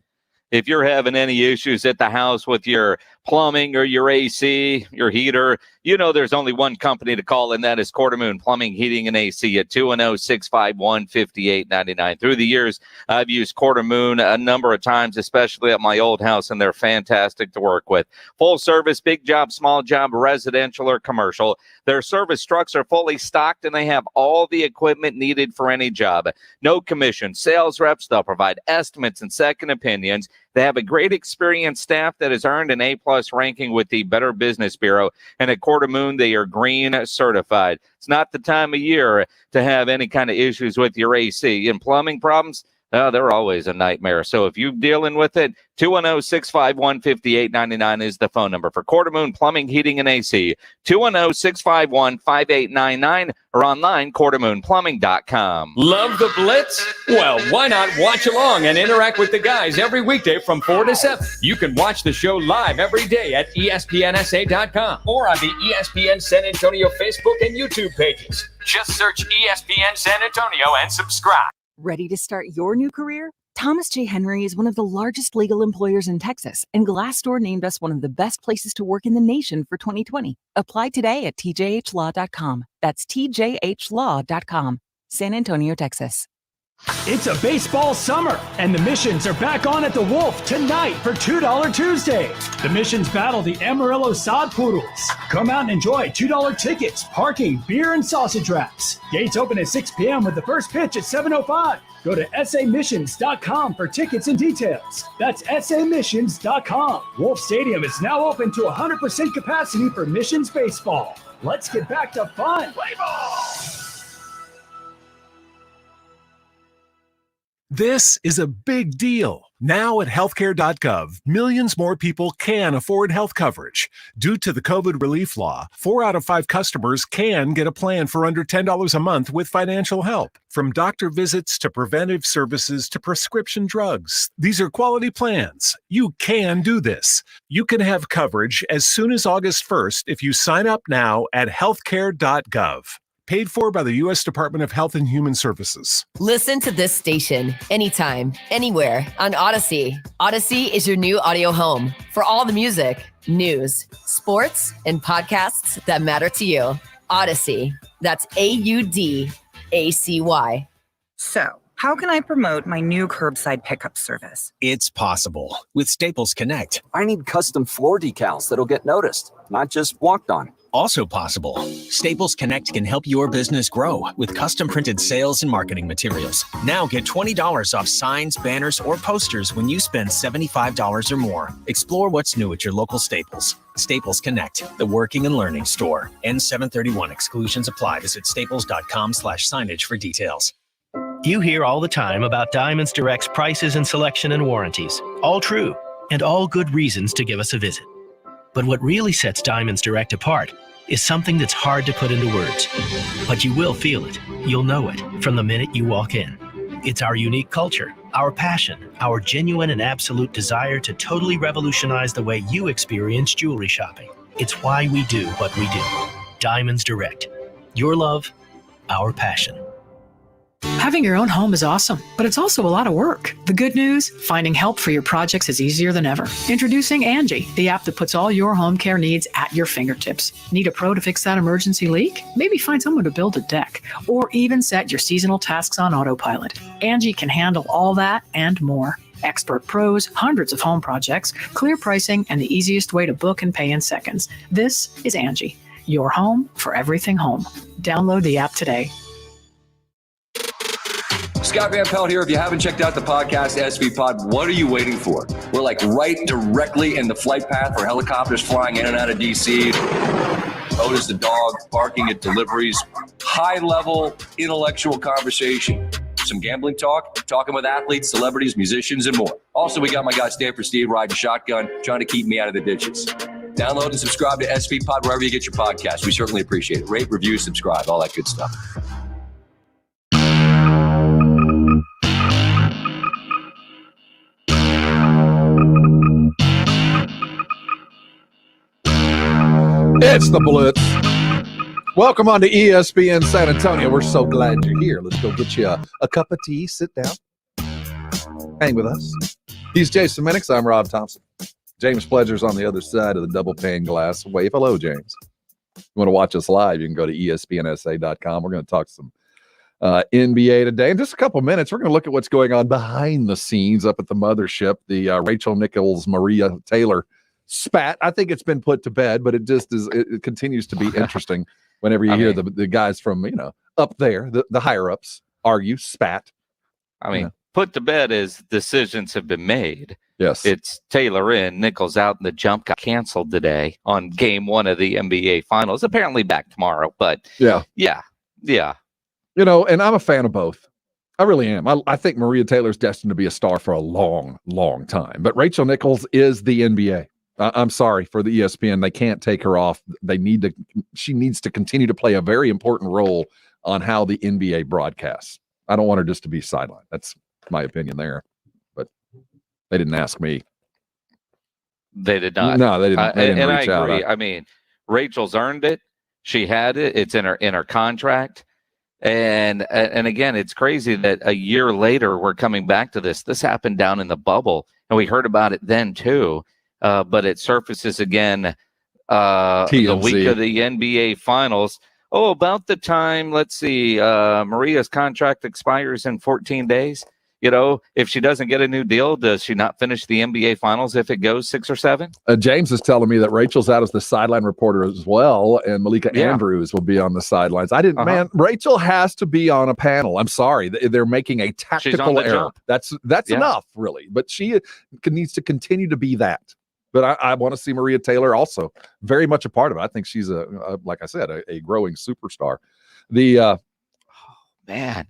If you're having any issues at the house with your plumbing or your AC, your heater, there's only one company to call, and that is Quartermoon Plumbing, Heating, and AC at 210-651-5899. Through the years, I've used Quartermoon a number of times, especially at my old house, and they're fantastic to work with. Full service, big job, small job, residential or commercial. Their service trucks are fully stocked, and they have all the equipment needed for any job. No commission. Sales reps, they'll provide estimates and second opinions. They have a great experienced staff that has earned an A-plus ranking with the Better Business Bureau. And at Quartermoon, they are green certified. It's not the time of year to have any kind of issues with your AC. And plumbing problems, They're always a nightmare. So if you're dealing with it, 210-651-5899 is the phone number for Quarter Moon Plumbing, Heating, and AC. 210-651-5899 or online, quartermoonplumbing.com. Love the Blitz? Well, why not watch along and interact with the guys every weekday from 4 to 7? You can watch the show live every day at ESPNSA.com or on the ESPN San Antonio Facebook and YouTube pages. Just search ESPN San Antonio and subscribe. Ready to start your new career? Thomas J. Henry is one of the largest legal employers in Texas, and Glassdoor named us one of the best places to work in the nation for 2020. Apply today at tjhlaw.com. That's tjhlaw.com. San Antonio, Texas. It's a baseball summer, and the Missions are back on at the Wolf tonight for $2 Tuesday. The Missions battle the Amarillo Sod Poodles. Come out and enjoy $2 tickets, parking, beer, and sausage wraps. Gates open at 6 p.m. with the first pitch at 7:05. Go to samissions.com for tickets and details. That's samissions.com. Wolf Stadium is now open to 100% capacity for Missions baseball. Let's get back to fun. Play ball! This is a big deal. Now at healthcare.gov, millions more people can afford health coverage. Due to the COVID relief law, 4 out of 5 customers can get a plan for under $10 a month with financial help. From doctor visits to preventive services to prescription drugs. These are quality plans. You can do this. You can have coverage as soon as August 1st if you sign up now at healthcare.gov. Paid for by the U.S. Department of Health and Human Services. Listen to this station anytime, anywhere on Odyssey. Odyssey is your new audio home for all the music, news, sports, and podcasts that matter to you. Odyssey. That's AUDACY. So, how can I promote my new curbside pickup service? It's possible with Staples Connect. I need custom floor decals that'll get noticed, not just walked on. Also possible. Staples Connect can help your business grow with custom printed sales and marketing materials. Now get $20 off signs, banners, or posters when you spend $75 or more. Explore what's new at your local Staples. Staples Connect, the working and learning store. N731 exclusions apply. Visit staples.com/signage for details. You hear all the time about Diamonds Direct's prices and selection and warranties. All true, and all good reasons to give us a visit. But what really sets Diamonds Direct apart is something that's hard to put into words. But you will feel it. You'll know it from the minute you walk in. It's our unique culture, our passion, our genuine and absolute desire to totally revolutionize the way you experience jewelry shopping. It's why we do what we do. Diamonds Direct. Your love, our passion. Having your own home is awesome, but it's also a lot of work. The good news, finding help for your projects is easier than ever. Introducing Angie, the app that puts all your home care needs at your fingertips. Need a pro to fix that emergency leak? Maybe find someone to build a deck, or even set your seasonal tasks on autopilot. Angie can handle all that and more. Expert pros, hundreds of home projects, clear pricing, and the easiest way to book and pay in seconds. This is Angie, your home for everything home. Download the app today. Scott Van Pelt here. If you haven't checked out the podcast, SV Pod, what are you waiting for? We're like right directly in the flight path for helicopters flying in and out of DC. Otis the dog, barking at deliveries. High-level intellectual conversation. Some gambling talk, talking with athletes, celebrities, musicians, and more. Also, we got my guy Stanford Steve riding shotgun, trying to keep me out of the ditches. Download and subscribe to SV Pod wherever you get your podcast. We certainly appreciate it. Rate, review, subscribe, all that good stuff. It's the Blitz. Welcome on to ESPN San Antonio. We're so glad you're here. Let's go get you a cup of tea. Sit down. Hang with us. He's Jason Minix. I'm Rob Thompson. James Pledger's on the other side of the double pane glass. Wave hello, James. If you want to watch us live, you can go to ESPNSA.com. We're going to talk some NBA today. In just a couple minutes, we're going to look at what's going on behind the scenes up at the mothership, the Rachel Nichols, Maria Taylor spat. I think it's been put to bed, but it just is. It continues to be interesting whenever you hear the guys from up there, the higher ups argue spat. I mean, put to bed is decisions have been made. Yes, it's Taylor in, Nichols out, and the jump got canceled today on game 1 of the NBA Finals. Apparently back tomorrow, but yeah. And I'm a fan of both. I really am. I think Maria Taylor's destined to be a star for a long, long time. But Rachel Nichols is the NBA. I'm sorry for the ESPN. They can't take her off. She needs to continue to play a very important role on how the NBA broadcasts. I don't want her just to be sidelined. That's my opinion there. But they didn't ask me. They did not. No, they didn't. They didn't and reach I agree. out. I mean, Rachel's earned it. She had it. It's in her contract. And again, it's crazy that a year later we're coming back to this. This happened down in the bubble, and we heard about it then too. But it surfaces again the week of the NBA Finals. Oh, about the time, let's see, Maria's contract expires in 14 days. You know, if she doesn't get a new deal, does she not finish the NBA Finals if it goes 6 or 7? James is telling me that Rachel's out as the sideline reporter as well, and Malika Andrews will be on the sidelines. I didn't, man. Rachel has to be on a panel. I'm sorry, they're making a tactical error. Jump. That's enough, really. But she needs to continue to be that. But I want to see Maria Taylor also very much a part of it. I think she's like I said, a growing superstar. Man.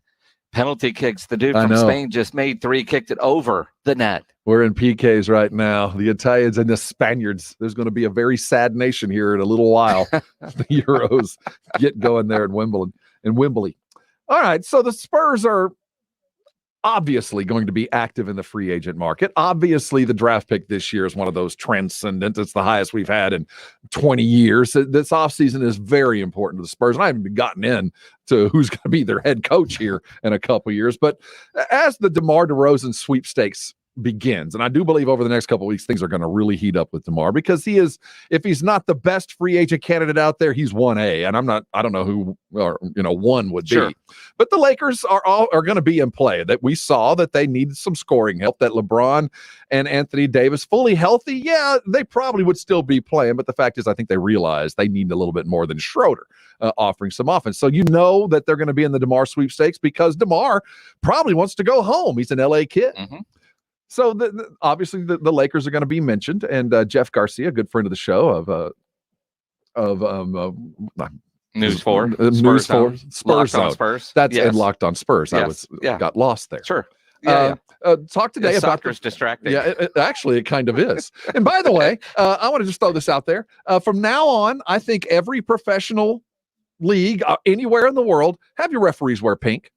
Penalty kicks. The dude from Spain just made 3, kicked it over the net. We're in PKs right now. The Italians and the Spaniards. There's going to be a very sad nation here in a little while. The Euros get going there in Wembley. All right, so the Spurs are obviously going to be active in the free agent market. Obviously, the draft pick this year is one of those transcendent. It's the highest we've had in 20 years. This offseason is very important to the Spurs. And I haven't even gotten in to who's going to be their head coach here in a couple years. But as the DeMar DeRozan sweepstakes begins, and I do believe over the next couple of weeks things are going to really heat up with DeMar, because he is, if he's not the best free agent candidate out there, he's 1A, and I don't know who one would be. But the Lakers are going to be in play. That we saw that they needed some scoring help, that LeBron and Anthony Davis fully healthy, they probably would still be playing, but the fact is I think they realize they need a little bit more than Schroeder offering some offense. So you know that they're going to be in the DeMar sweepstakes because DeMar probably wants to go home. He's an LA kid. So obviously the Lakers are going to be mentioned, and Jeff Garcia, a good friend of the show of News 4, News 4, Spurs on Spurs. That's and Locked on Spurs. Yes. I got lost there. Sure. Talk today about soccer's distracting. Yeah, actually, it kind of is. And by the way, I want to just throw this out there. From now on, I think every professional league anywhere in the world, have your referees wear pink.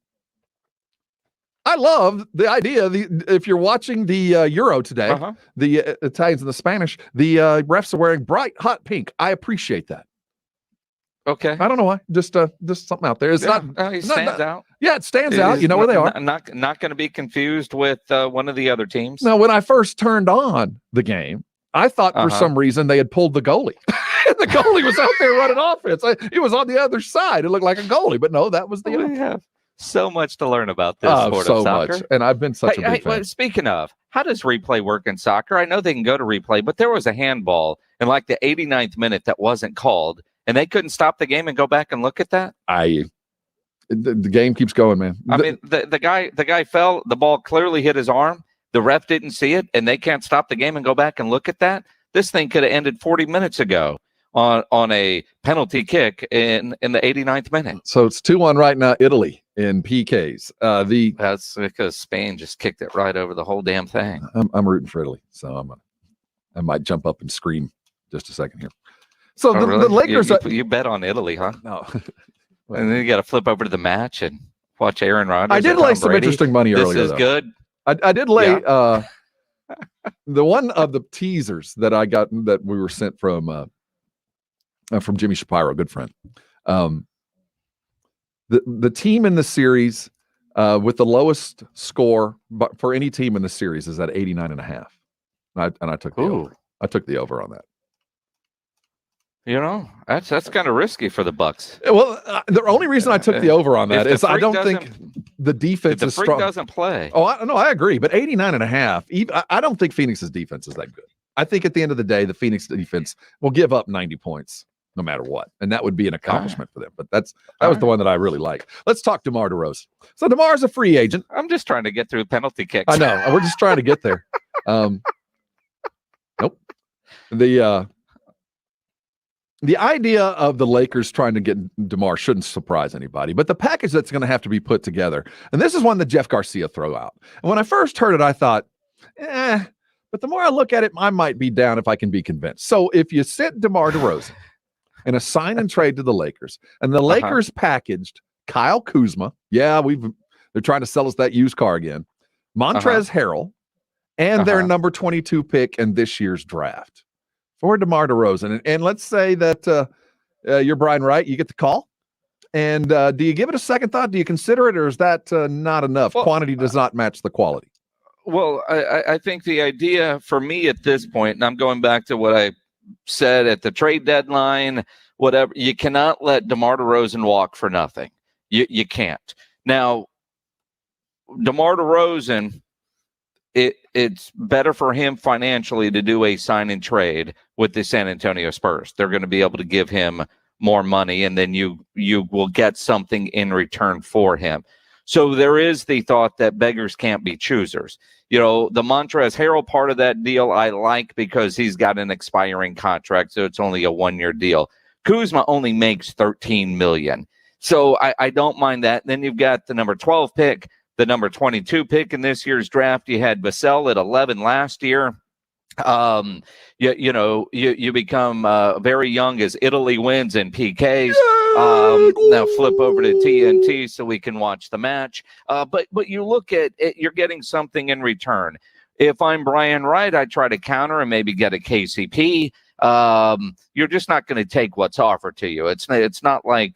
I love the idea. If you're watching the Euro today, the Italians and the Spanish, the refs are wearing bright, hot pink. I appreciate that. Okay. I don't know why. Just something out there. It's not. It stands out. Yeah, it stands out. You know where they are. Not going to be confused with one of the other teams. Now, when I first turned on the game, I thought for some reason they had pulled the goalie. And the goalie was out there running offense. It was on the other side. It looked like a goalie, but no, that was the. We have so much to learn about this sport of soccer. Much. And I've been such a big fan. Well, speaking of, how does replay work in soccer? I know they can go to replay, but there was a handball in like the 89th minute that wasn't called, and they couldn't stop the game and go back and look at that? The game keeps going, man. I mean, the guy fell, the ball clearly hit his arm, the ref didn't see it, and they can't stop the game and go back and look at that? This thing could have ended 40 minutes ago on a penalty kick in the 89th minute. So it's 2-1 right now, Italy in PKs. That's because Spain just kicked it right over the whole damn thing. I'm rooting for Italy, so I might jump up and scream just a second here. So the Lakers, you bet on Italy, huh? No. And then you got to flip over to the match and watch Aaron Rodgers. I did lay some interesting money earlier. This is good. I did lay the one of the teasers that I got that we were sent from Jimmy Shapiro, a good friend. The team in the series with the lowest score for any team in the series is at 89.5. And I took the over. I took the over on that. You know, that's kind of risky for the Bucks. Well, the only reason I took the over on that is I don't think the defense is strong. Doesn't play. Oh, I agree. But 89.5, I don't think Phoenix's defense is that good. I think at the end of the day, the Phoenix defense will give up 90 points no matter what. And that would be an accomplishment for them. But that was the one that I really like. Let's talk DeMar DeRozan. So DeMar's a free agent. I'm just trying to get through penalty kicks. I know. We're just trying to get there. Nope. the idea of the Lakers trying to get DeMar shouldn't surprise anybody, but the package that's going to have to be put together, and this is one that Jeff Garcia threw out. And when I first heard it, I thought, but the more I look at it, I might be down if I can be convinced. So if you sent DeMar DeRozan and a sign and trade to the Lakers, and the Lakers packaged Kyle Kuzma, they're trying to sell us that used car again, Montrezl Harrell, and their number 22 pick in this year's draft for DeMar DeRozan. And let's say that you're Brian Wright, you get the call. And do you give it a second thought? Do you consider it, or is that not enough? Quantity does not match the quality. Well, I think the idea for me at this point, and I'm going back to what I said at the trade deadline, whatever, you cannot let DeMar DeRozan walk for nothing. You can't. Now, DeMar DeRozan, it's better for him financially to do a sign and trade with the San Antonio Spurs. They're going to be able to give him more money, and then you will get something in return for him. So there is the thought that beggars can't be choosers. The Montrezl Harrell part of that deal I like because he's got an expiring contract, so it's only a 1-year deal. Kuzma only makes $13 million. So I don't mind that. Then you've got the number 12 pick, the number 22 pick in this year's draft. You had Vassell at 11 last year. You become very young as Italy wins in PKs. Now flip over to TNT so we can watch the match. But you look at it, you're getting something in return. If I'm Brian Wright, I try to counter and maybe get a KCP. You're just not going to take what's offered to you. It's not like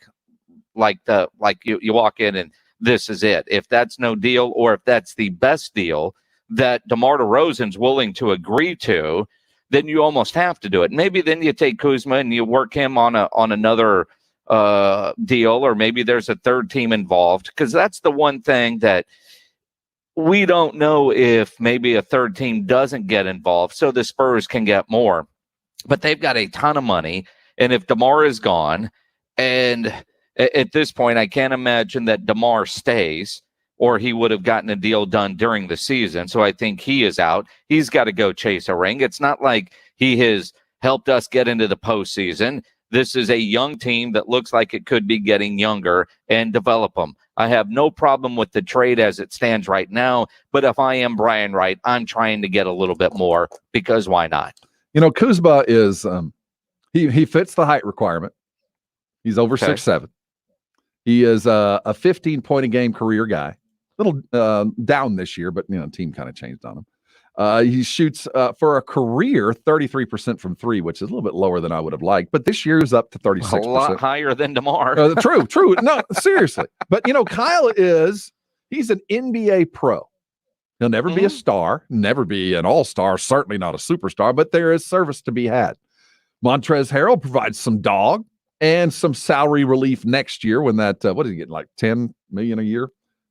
you walk in and this is it. If that's no deal, or if that's the best deal that DeMar DeRozan's willing to agree to, then you almost have to do it. Maybe then you take Kuzma and you work him on another deal, or maybe there's a third team involved, because that's the one thing that we don't know, if maybe a third team doesn't get involved so the Spurs can get more. But they've got a ton of money, and if DeMar is gone, and at this point I can't imagine that DeMar stays, or he would have gotten a deal done during the season. So I think he is out. He's got to go chase a ring. It's not like he has helped us get into the postseason. This is a young team that looks like it could be getting younger, and develop them. I have no problem with the trade as it stands right now, but if I am Brian Wright, I'm trying to get a little bit more, because why not? Kuzma is he fits the height requirement. He's over 6'7". He is a 15-point-a-game career guy. Little down this year, but team kind of changed on him. He shoots for a career 33% from three, which is a little bit lower than I would have liked. But this year is up to 36%. A lot higher than DeMar. True. No, seriously. But Kyle he's an NBA pro. He'll never be a star, never be an all-star, certainly not a superstar, but there is service to be had. Montrezl Harrell provides some dog and some salary relief next year when that, what is he getting, like $10 million a year?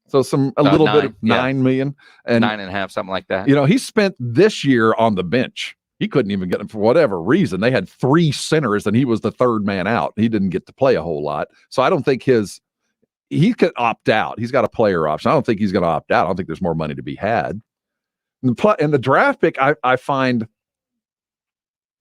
So a little bit of $9 million. And 9.5, something like that. He spent this year on the bench. He couldn't even get him for whatever reason. They had 3 centers and he was the third man out. He didn't get to play a whole lot. So I don't think he could opt out. He's got a player option. I don't think he's going to opt out. I don't think there's more money to be had. And the draft pick I find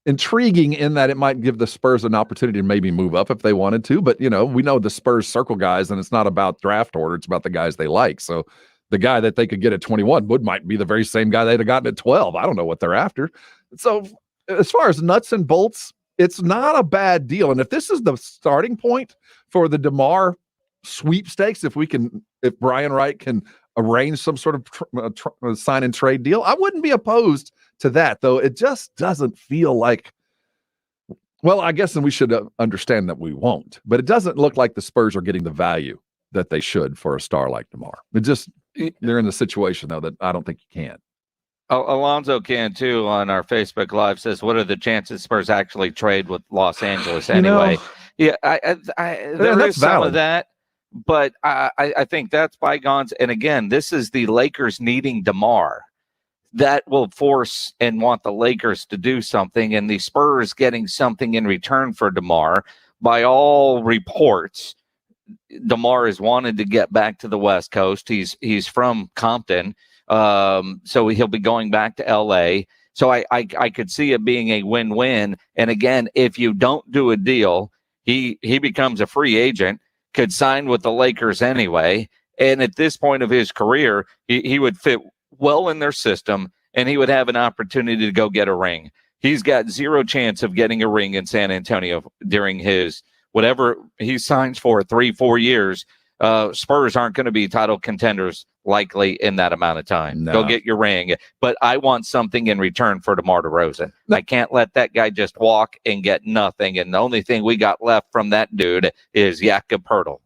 intriguing in that it might give the Spurs an opportunity to maybe move up if they wanted to. But, we know the Spurs circle guys, and it's not about draft order. It's about the guys they like. So the guy that they could get at 21 might be the very same guy they'd have gotten at 12. I don't know what they're after. So as far as nuts and bolts, it's not a bad deal. And if this is the starting point for the DeMar sweepstakes, if Brian Wright can arrange some sort of sign and trade deal, I wouldn't be opposed to that, though it just doesn't feel like, well, I guess, and we should understand that we won't, but it doesn't look like the Spurs are getting the value that they should for a star like DeMar. They're in the situation, though, that I don't think you can. Alonzo can too on our Facebook Live says, what are the chances Spurs actually trade with Los Angeles anyway? There is some of that, but I think that's bygones. And again, this is the Lakers needing DeMar. That will force and want the Lakers to do something, and the Spurs getting something in return for DeMar. By all reports, DeMar has wanted to get back to the West Coast. He's from Compton, so he'll be going back to LA. So I could see it being a win-win. And again, if you don't do a deal, he becomes a free agent, could sign with the Lakers anyway. And at this point of his career, he would fit well in their system, and he would have an opportunity to go get a ring. He's got zero chance of getting a ring in San Antonio during his whatever he signs for 3-4 years. Spurs aren't going to be title contenders likely in that amount of time. No. Go get your ring. But I want something in return for DeMar DeRozan. I can't let that guy just walk and get nothing. And the only thing we got left from that dude is Jakob Poeltl.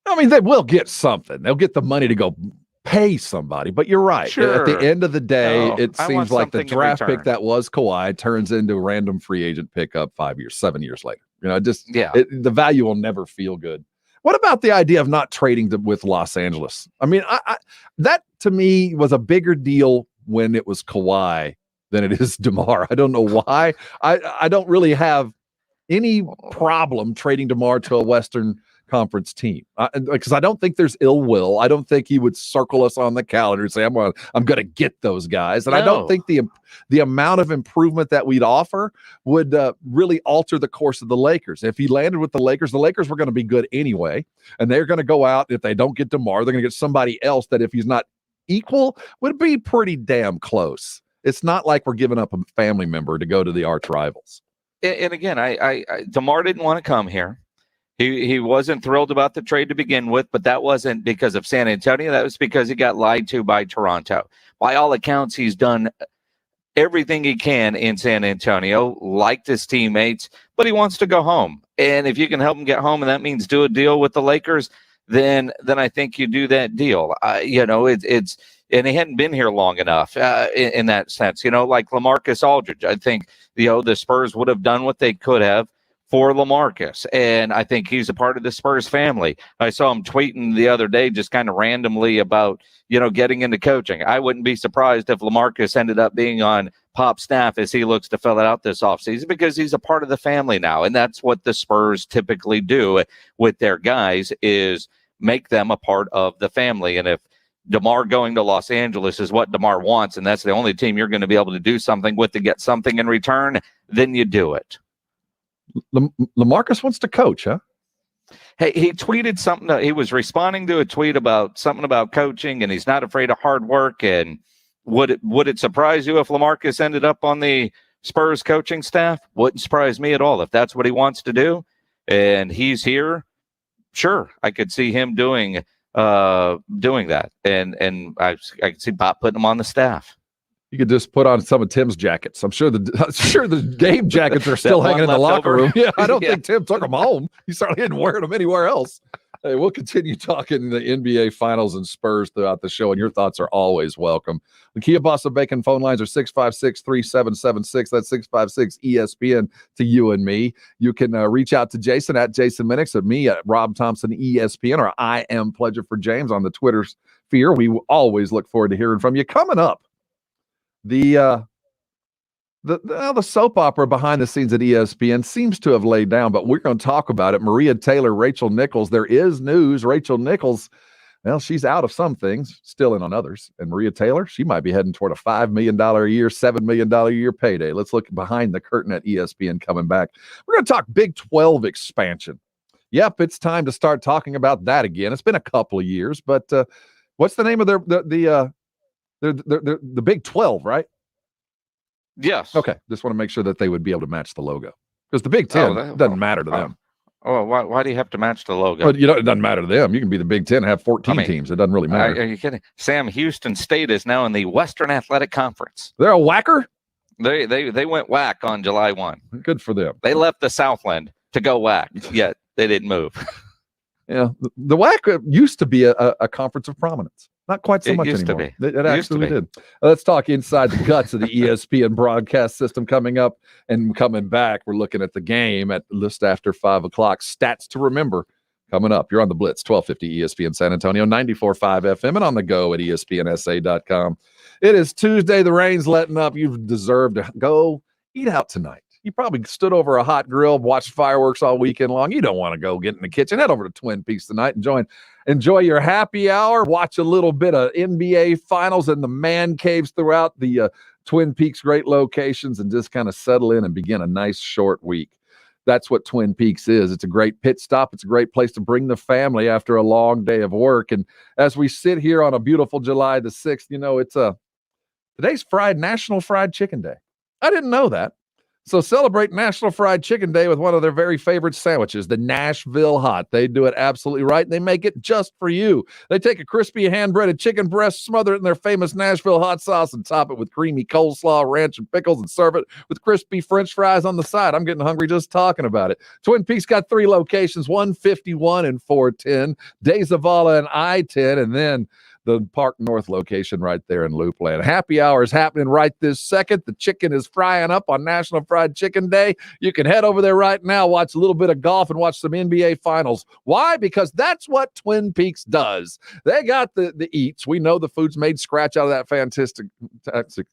I mean, they will get something. They'll get the money to go pay somebody. But you're right. Sure. At the end of the day, it seems like the something in draft pick return. that was Kawhi turns into a random free agent pickup 7 years later. The value will never feel good. What about the idea of not trading with Los Angeles? I mean, that to me was a bigger deal when it was Kawhi than it is DeMar. I don't know why. I don't really have any problem trading DeMar to a Western Conference team because I don't think there's ill will. I don't think he would circle us on the calendar and say, I'm going to get those guys. And I don't think the amount of improvement that we'd offer would really alter the course of the Lakers. If he landed with the Lakers were going to be good anyway. And they're going to go out. If they don't get DeMar, they're going to get somebody else that if he's not equal would be pretty damn close. It's not like we're giving up a family member to go to the arch rivals. And again, DeMar didn't want to come here. He wasn't thrilled about the trade to begin with, but that wasn't because of San Antonio. That was because he got lied to by Toronto. By all accounts, he's done everything he can in San Antonio, liked his teammates, but he wants to go home. And if you can help him get home, and that means do a deal with the Lakers, then I think you do that deal. It's and he hadn't been here long enough in that sense. Like LaMarcus Aldridge, I think the Spurs would have done what they could have for LaMarcus, and I think he's a part of the Spurs family. I saw him tweeting the other day just kind of randomly about, getting into coaching. I wouldn't be surprised if LaMarcus ended up being on Pop's staff as he looks to fill it out this offseason because he's a part of the family now, and that's what the Spurs typically do with their guys is make them a part of the family. And if DeMar going to Los Angeles is what DeMar wants, and that's the only team you're going to be able to do something with to get something in return, then you do it. LaMarcus wants to coach, huh? Hey, he tweeted something. He was responding to a tweet about something about coaching, and he's not afraid of hard work. And would it surprise you if LaMarcus ended up on the Spurs coaching staff? Wouldn't surprise me at all if that's what he wants to do. And he's here. Sure, I could see him doing that, and I could see Pop putting him on the staff. You could just put on some of Tim's jackets. I'm sure the game jackets are still hanging in the locker room. Yeah, I don't think Tim took them home. He certainly didn't wear them anywhere else. Hey, we'll continue talking the NBA Finals and Spurs throughout the show, and your thoughts are always welcome. The Kia Bossa Bacon phone lines are 656-3776. That's 656-ESPN to you and me. You can reach out to Jason at Jason Minix, at me at Rob Thompson ESPN, or I am Pledger for James on the Twitter sphere. We always look forward to hearing from you. Coming up, the soap opera behind the scenes at ESPN seems to have laid down, but we're going to talk about it. Maria Taylor, Rachel Nichols. There is news. Rachel Nichols, well, she's out of some things, still in on others. And Maria Taylor, she might be heading toward a $5 million a year, $7 million a year payday. Let's look behind the curtain at ESPN coming back. We're going to talk Big 12 expansion. Yep, it's time to start talking about that again. It's been a couple of years, but what's the name of the Big 12, right? Yes. Okay. Just want to make sure that they would be able to match the logo because the Big 10 doesn't matter to them. Oh, why do you have to match the logo? But it doesn't matter to them. You can be the Big 10 and have 14 teams. It doesn't really matter. Are you kidding? Sam, Houston State is now in the Western Athletic Conference. They're a whacker? They went whack on July 1. Good for them. They left the Southland to go whack, yet they didn't move. Yeah, the WAC used to be a conference of prominence. Not quite so much used anymore. To be. It actually did. Let's talk inside the guts of the ESPN broadcast system coming up and coming back. We're looking at the game at just after 5 o'clock. Stats to remember coming up. You're on the Blitz, 1250 ESPN San Antonio, 94.5 FM, and on the go at ESPNSA.com. It is Tuesday. The rain's letting up. You deserve to go eat out tonight. You probably stood over a hot grill, watched fireworks all weekend long. You don't want to go get in the kitchen. Head over to Twin Peaks tonight and enjoy your happy hour. Watch a little bit of NBA Finals and the man caves throughout the Twin Peaks, great locations, and just kind of settle in and begin a nice short week. That's what Twin Peaks is. It's a great pit stop. It's a great place to bring the family after a long day of work. And as we sit here on a beautiful July the 6th, today's National Fried Chicken Day. I didn't know that. So celebrate National Fried Chicken Day with one of their very favorite sandwiches, the Nashville Hot. They do it absolutely right, and they make it just for you. They take a crispy hand-breaded chicken breast, smother it in their famous Nashville hot sauce, and top it with creamy coleslaw, ranch, and pickles, and serve it with crispy French fries on the side. I'm getting hungry just talking about it. Twin Peaks got 3 locations, 151 and 410, De Zavala and I-10, and then the Park North location right there in Loopland. Happy hour is happening right this second. The chicken is frying up on National Fried Chicken Day. You can head over there right now, watch a little bit of golf, and watch some NBA Finals. Why? Because that's what Twin Peaks does. They got the eats. We know the food's made scratch out of that fantastic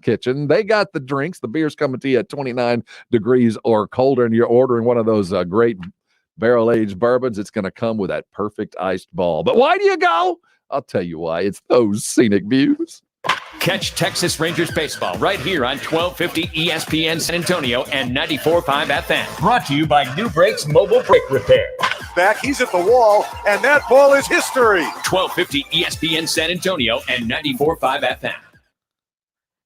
kitchen. They got the drinks. The beer's coming to you at 29 degrees or colder, and you're ordering one of those great barrel-aged bourbons. It's going to come with that perfect iced ball. But why do you go? I'll tell you why. It's those scenic views. Catch Texas Rangers baseball right here on 1250 ESPN San Antonio and 94.5 FM. Brought to you by New Brakes Mobile Brake Repair. Back, he's at the wall, and that ball is history. 1250 ESPN San Antonio and 94.5 FM.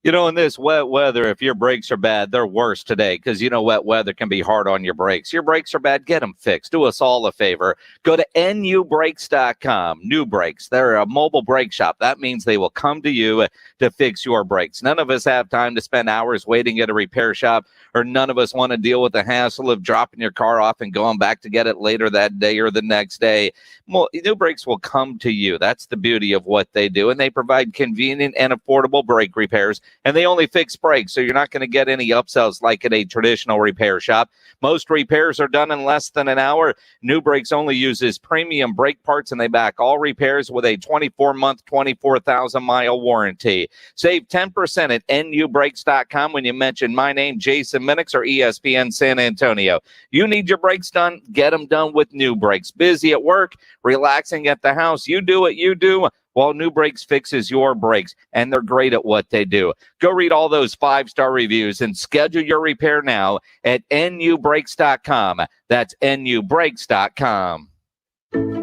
In this wet weather, if your brakes are bad, they're worse today because, wet weather can be hard on your brakes. Your brakes are bad, get them fixed. Do us all a favor. Go to nubrakes.com. New Brakes. They're a mobile brake shop. That means they will come to you to fix your brakes. None of us have time to spend hours waiting at a repair shop, or none of us want to deal with the hassle of dropping your car off and going back to get it later that day or the next day. Well, New Brakes will come to you. That's the beauty of what they do, and they provide convenient and affordable brake repairs. And they only fix brakes, so you're not going to get any upsells like at a traditional repair shop. Most repairs are done in less than an hour. New Brakes only uses premium brake parts, and they back all repairs with a 24-month, 24,000-mile warranty. Save 10% at nubrakes.com when you mention my name, Jason Minix, or ESPN San Antonio. You need your brakes done? Get them done with New Brakes. Busy at work, relaxing at the house, you do what you do. Well, New Brakes fixes your brakes, and they're great at what they do. Go read all those 5-star reviews and schedule your repair now at nubrakes.com. That's nubrakes.com.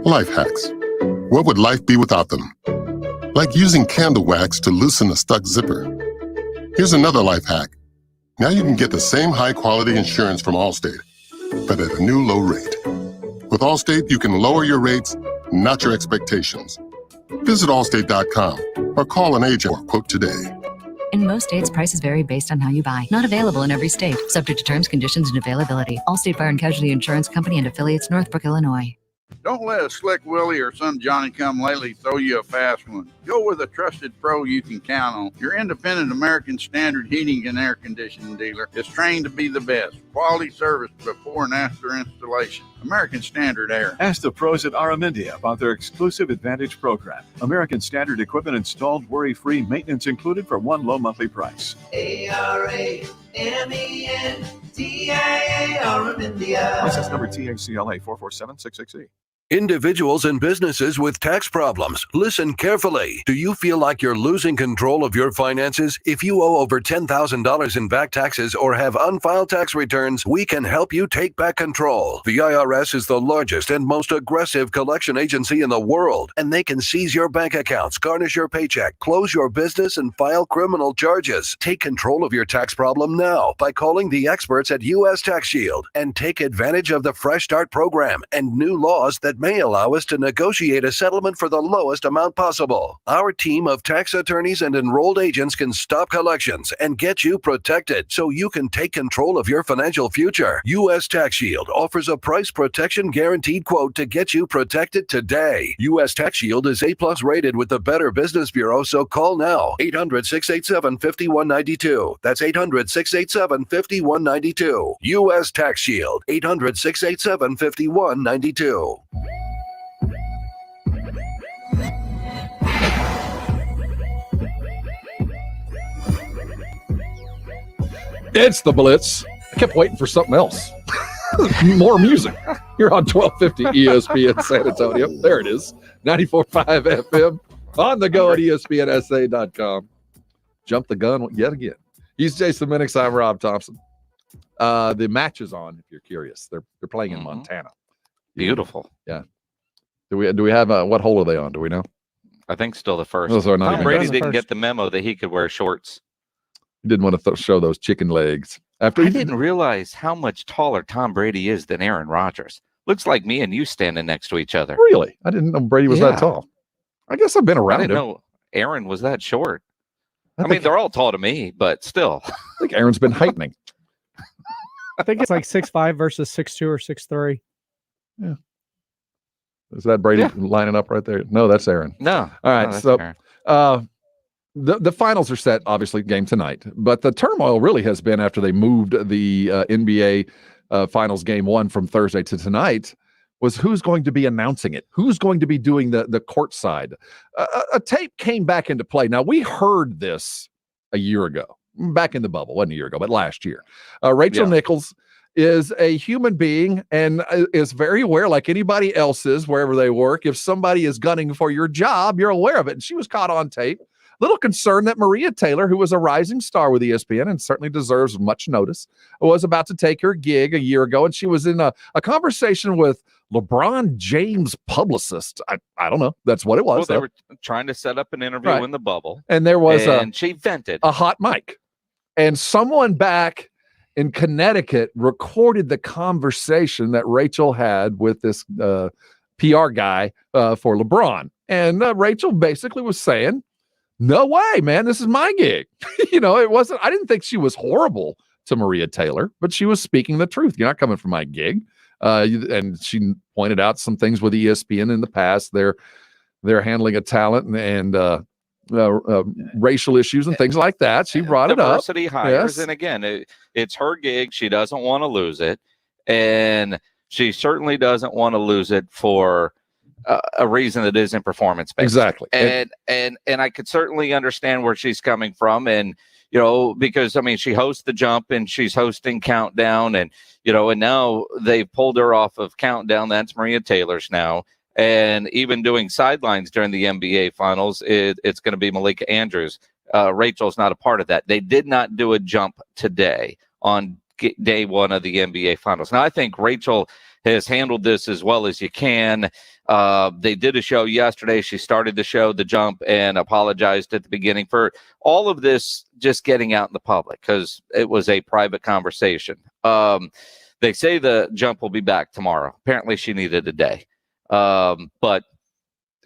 Life hacks. What would life be without them? Like using candle wax to loosen a stuck zipper. Here's another life hack. Now you can get the same high-quality insurance from Allstate, but at a new low rate. With Allstate, you can lower your rates, not your expectations. Visit Allstate.com or call an agent or quote today. In most states, prices vary based on how you buy. Not available in every state. Subject to terms, conditions, and availability. Allstate Fire and Casualty Insurance Company and affiliates, Northbrook, Illinois. Don't let a slick Willie or some Johnny-come-lately throw you a fast one. Go with a trusted pro you can count on. Your independent American Standard heating and air conditioning dealer is trained to be the best. Quality service before and after installation. American Standard Air. Ask the pros at Aramindia about their exclusive Advantage program. American Standard equipment installed, worry-free, maintenance included for one low monthly price. ARAMENDIA, Aramindia. License number THCLA 447668. Individuals and businesses with tax problems, listen carefully. Do you feel like you're losing control of your finances? If you owe over $10,000 in back taxes or have unfiled tax returns, we can help you take back control. The IRS is the largest and most aggressive collection agency in the world, and they can seize your bank accounts, garnish your paycheck, close your business, and file criminal charges. Take control of your tax problem now by calling the experts at U.S. Tax Shield and take advantage of the Fresh Start program and new laws that may allow us to negotiate a settlement for the lowest amount possible. Our team of tax attorneys and enrolled agents can stop collections and get you protected so you can take control of your financial future. U.S. Tax Shield offers a price protection guaranteed quote to get you protected today. U.S. Tax Shield is A+ rated with the Better Business Bureau, so call now. 800-687-5192. That's 800-687-5192. U.S. Tax Shield. 800-687-5192. It's the Blitz. I kept waiting for something else. More music. You're on 1250 ESPN San Antonio. There it is. 94.5 FM. On the go at ESPNSA.com. Jump the gun yet again. He's Jason Minix. I'm Rob Thompson. The match is on, if you're curious. They're playing in Montana. Beautiful. Yeah. Do we have what hole are they on? Do we know? I think still the first. Oh, so Tom Brady didn't get the memo that he could wear shorts. He didn't want to show those chicken legs. I didn't realize how much taller Tom Brady is than Aaron Rodgers. Looks like me and you standing next to each other. Really? I didn't know Brady was that tall. I guess I've been around I didn't him. know Aaron was that short. I mean, they're all tall to me, but still. I think Aaron's been heightening. I think it's like 6'5" versus 6'2" or 6'3". Yeah. Is that Brady lining up right there? No, that's Aaron. No. All right. No, So Aaron. the finals are set, obviously, game tonight. But the turmoil really has been after they moved the NBA finals game 1 from Thursday to tonight was who's going to be announcing it? Who's going to be doing the court side? A tape came back into play. Now, we heard this a year ago, back in the bubble. Wasn't a year ago, but last year. Rachel Nichols is a human being and is very aware, like anybody else is, wherever they work. If somebody is gunning for your job, you're aware of it. And she was caught on tape. Little concerned that Maria Taylor, who was a rising star with ESPN and certainly deserves much notice, was about to take her gig a year ago. And she was in a conversation with LeBron James' publicist. I don't know. That's what it was. Well, they were trying to set up an interview in the bubble. And there was she vented a hot mic. And someone back in Connecticut recorded the conversation that Rachel had with this PR guy for LeBron. And Rachel basically was saying, no way, man, this is my gig. It wasn't, I didn't think she was horrible to Maria Taylor, but she was speaking the truth. You're not coming for my gig. And she pointed out some things with ESPN in the past. They're handling a talent and racial issues and things like that. She brought it up. Diversity hires, and again, it's her gig. She doesn't want to lose it, and she certainly doesn't want to lose it for a reason that isn't performance based. Exactly. And I could certainly understand where she's coming from, and because I mean, she hosts The Jump and she's hosting Countdown, and and now they've pulled her off of Countdown. That's Maria Taylor's now. And even doing sidelines during the NBA finals, it's going to be Malika Andrews. Rachel's not a part of that. They did not do a jump today on day 1 of the NBA finals. Now, I think Rachel has handled this as well as you can. They did a show yesterday. She started the show, The Jump, and apologized at the beginning for all of this just getting out in the public because it was a private conversation. They say The Jump will be back tomorrow. Apparently, she needed a day. But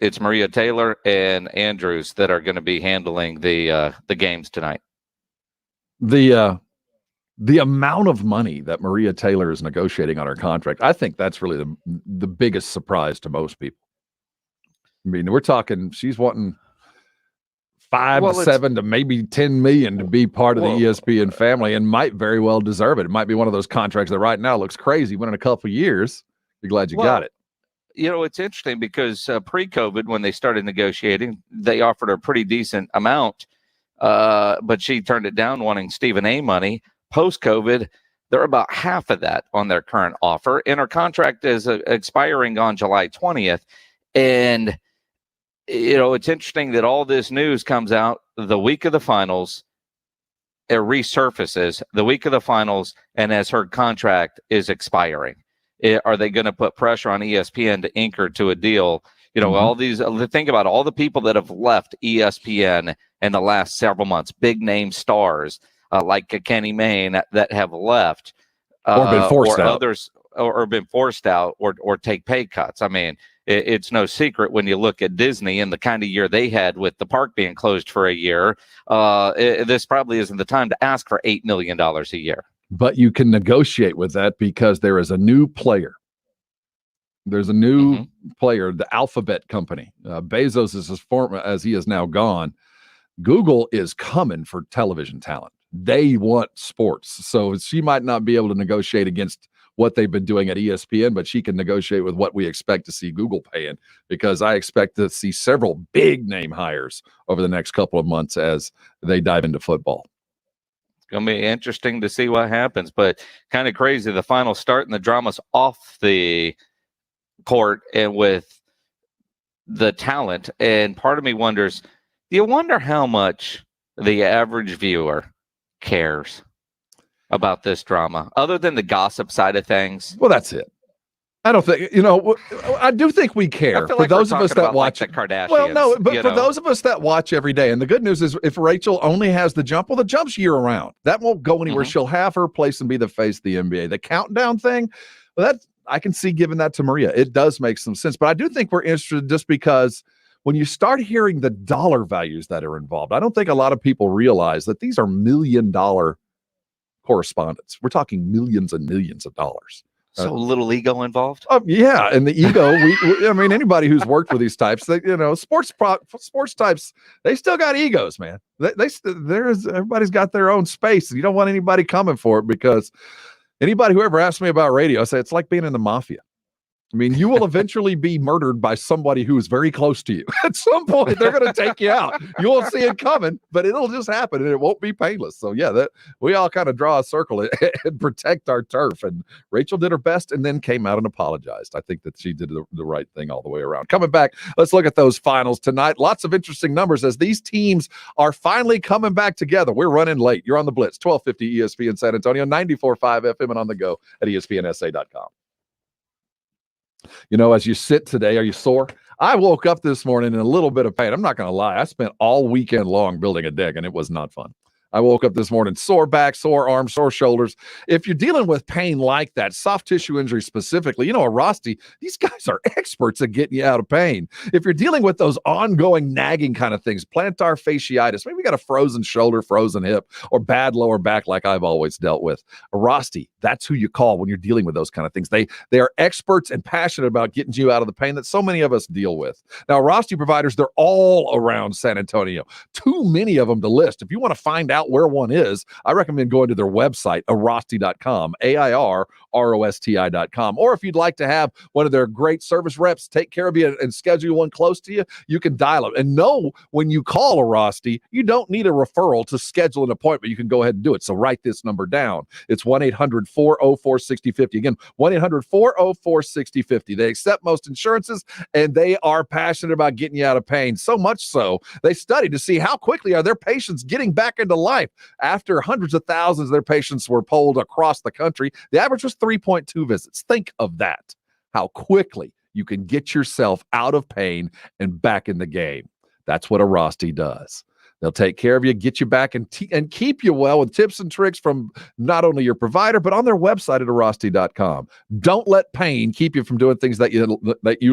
it's Maria Taylor and Andrews that are going to be handling the games tonight. The amount of money that Maria Taylor is negotiating on her contract, I think that's really the biggest surprise to most people. I mean, we're talking she's wanting 5 to 7 to maybe 10 million to be part of the ESPN family, and might very well deserve it. It might be one of those contracts that right now looks crazy, but in a couple of years, you're glad you got it. It's interesting because pre-COVID, when they started negotiating, they offered her a pretty decent amount, but she turned it down wanting Stephen A money. Post-COVID, they're about half of that on their current offer, and her contract is expiring on July 20th. And, it's interesting that all this news comes out the week of the finals. It resurfaces the week of the finals, and as her contract is expiring. Are they going to put pressure on ESPN to anchor to a deal? All these, think about all the people that have left ESPN in the last several months, big name stars like Kenny Mayne that have left or been forced out. Others or been forced out or take pay cuts. I mean, it's no secret when you look at Disney and the kind of year they had with the park being closed for a year, this probably isn't the time to ask for $8 million a year. But you can negotiate with that because there is a new player. There's a new player, the Alphabet company. Bezos is as he is now gone. Google is coming for television talent. They want sports. So she might not be able to negotiate against what they've been doing at ESPN, but she can negotiate with what we expect to see Google paying, because I expect to see several big name hires over the next couple of months as they dive into football. Going to be interesting to see what happens, but kind of crazy. The final start and the drama's off the court and with the talent. And part of me wonders, do you wonder how much the average viewer cares about this drama other than the gossip side of things? Well, that's it. I don't think, I do think we care. For like those of us that about, watch like, the Kardashians. Well, no, but for those of us that watch every day, and the good news is if Rachel only has the jump, well, the jump's year round. That won't go anywhere. She'll have her place and be the face of the NBA. The countdown thing, well, I can see giving that to Maria. It does make some sense. But I do think we're interested just because when you start hearing the dollar values that are involved, I don't think a lot of people realize that these are $1 million correspondence. We're talking millions and millions of dollars. So little ego involved. Yeah, and the ego. I mean, anybody who's worked with these types, sports types, they still got egos, man. Everybody's got their own space, and you don't want anybody coming for it because anybody who ever asked me about radio, I say it's like being in the mafia. I mean, you will eventually be murdered by somebody who is very close to you. At some point, they're going to take you out. You won't see it coming, but it'll just happen, and it won't be painless. So, yeah, that we all kind of draw a circle and protect our turf. And Rachel did her best and then came out and apologized. I think that she did the right thing all the way around. Coming back, let's look at those finals tonight. Lots of interesting numbers as these teams are finally coming back together. We're running late. You're on the Blitz, 1250 ESPN San Antonio, 94.5 FM, and on the go at ESPNSA.com. As you sit today, are you sore? I woke up this morning in a little bit of pain. I'm not going to lie. I spent all weekend long building a deck, and it was not fun. I woke up this morning sore back, sore arms, sore shoulders. If you're dealing with pain like that, soft tissue injury specifically, a Rosti, these guys are experts at getting you out of pain. If you're dealing with those ongoing nagging kind of things, plantar fasciitis, maybe you got a frozen shoulder, frozen hip, or bad lower back like I've always dealt with, a Rosti, that's who you call when you're dealing with those kind of things. They are experts and passionate about getting you out of the pain that so many of us deal with. Now, Rosti providers, they're all around San Antonio. Too many of them to list. If you want to find out where one is, I recommend going to their website, arosti.com, AIRROSTI.com. Or if you'd like to have one of their great service reps take care of you and schedule one close to you, you can dial it. And know when you call a Rosti, you don't need a referral to schedule an appointment. You can go ahead and do it. So write this number down. It's 1-800-404-6050. Again, 1-800-404-6050. They accept most insurances, and they are passionate about getting you out of pain. So much so, they studied to see how quickly are their patients getting back into life. After hundreds of thousands of their patients were polled across the country, the average was 3.2 visits. Think of that, how quickly you can get yourself out of pain and back in the game. That's what a Rosti does. They'll take care of you, get you back, and keep you well with tips and tricks from not only your provider, but on their website at arosti.com. Don't let pain keep you from doing things that you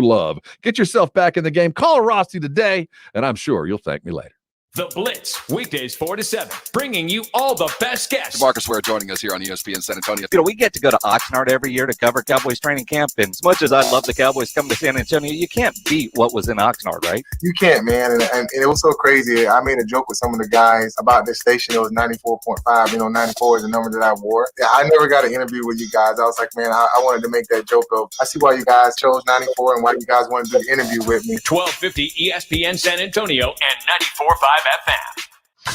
love. Get yourself back in the game. Call a Rosti today, and I'm sure you'll thank me later. The Blitz, weekdays 4 to 7, bringing you all the best guests. Marcus Ware joining us here on ESPN San Antonio. We get to go to Oxnard every year to cover Cowboys training camp, and as much as I love the Cowboys coming to San Antonio, you can't beat what was in Oxnard, right? You can't, man, and it was so crazy. I made a joke with some of the guys about this station. It was 94.5. 94 is the number that I wore. Yeah, I never got an interview with you guys. I was like, man, I wanted to make that joke of, I see why you guys chose 94 and why you guys wanted to do the interview with me. 1250 ESPN San Antonio and 94.5 FM.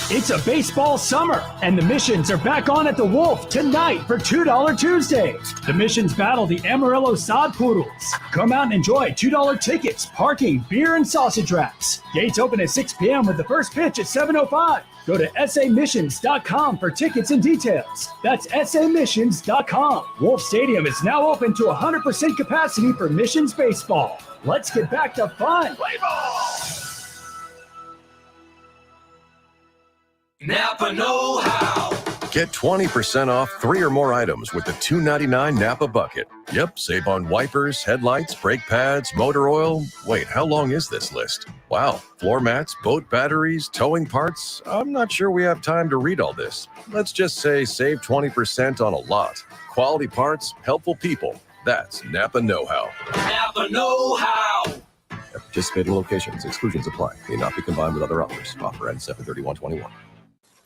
It's a baseball summer, and the Missions are back on at the Wolf tonight for $2 Tuesday. The Missions battle the Amarillo Sod Poodles. Come out and enjoy $2 tickets, parking, beer, and sausage wraps. Gates open at 6 p.m. with the first pitch at 7:05. Go to samissions.com for tickets and details. That's samissions.com. Wolf Stadium is now open to 100% capacity for Missions baseball. Let's get back to fun. Play ball! Napa know-how. Get 20% off 3 or more items with the $2.99 Napa Bucket. Yep, save on wipers, headlights, brake pads, motor oil. Wait, how long is this list? Wow, floor mats, boat batteries, towing parts. I'm not sure we have time to read all this. Let's just say save 20% on a lot. Quality parts, helpful people. That's Napa know-how. Napa know-how. At participating locations, exclusions apply. May not be combined with other offers. Offer ends 7/31/21.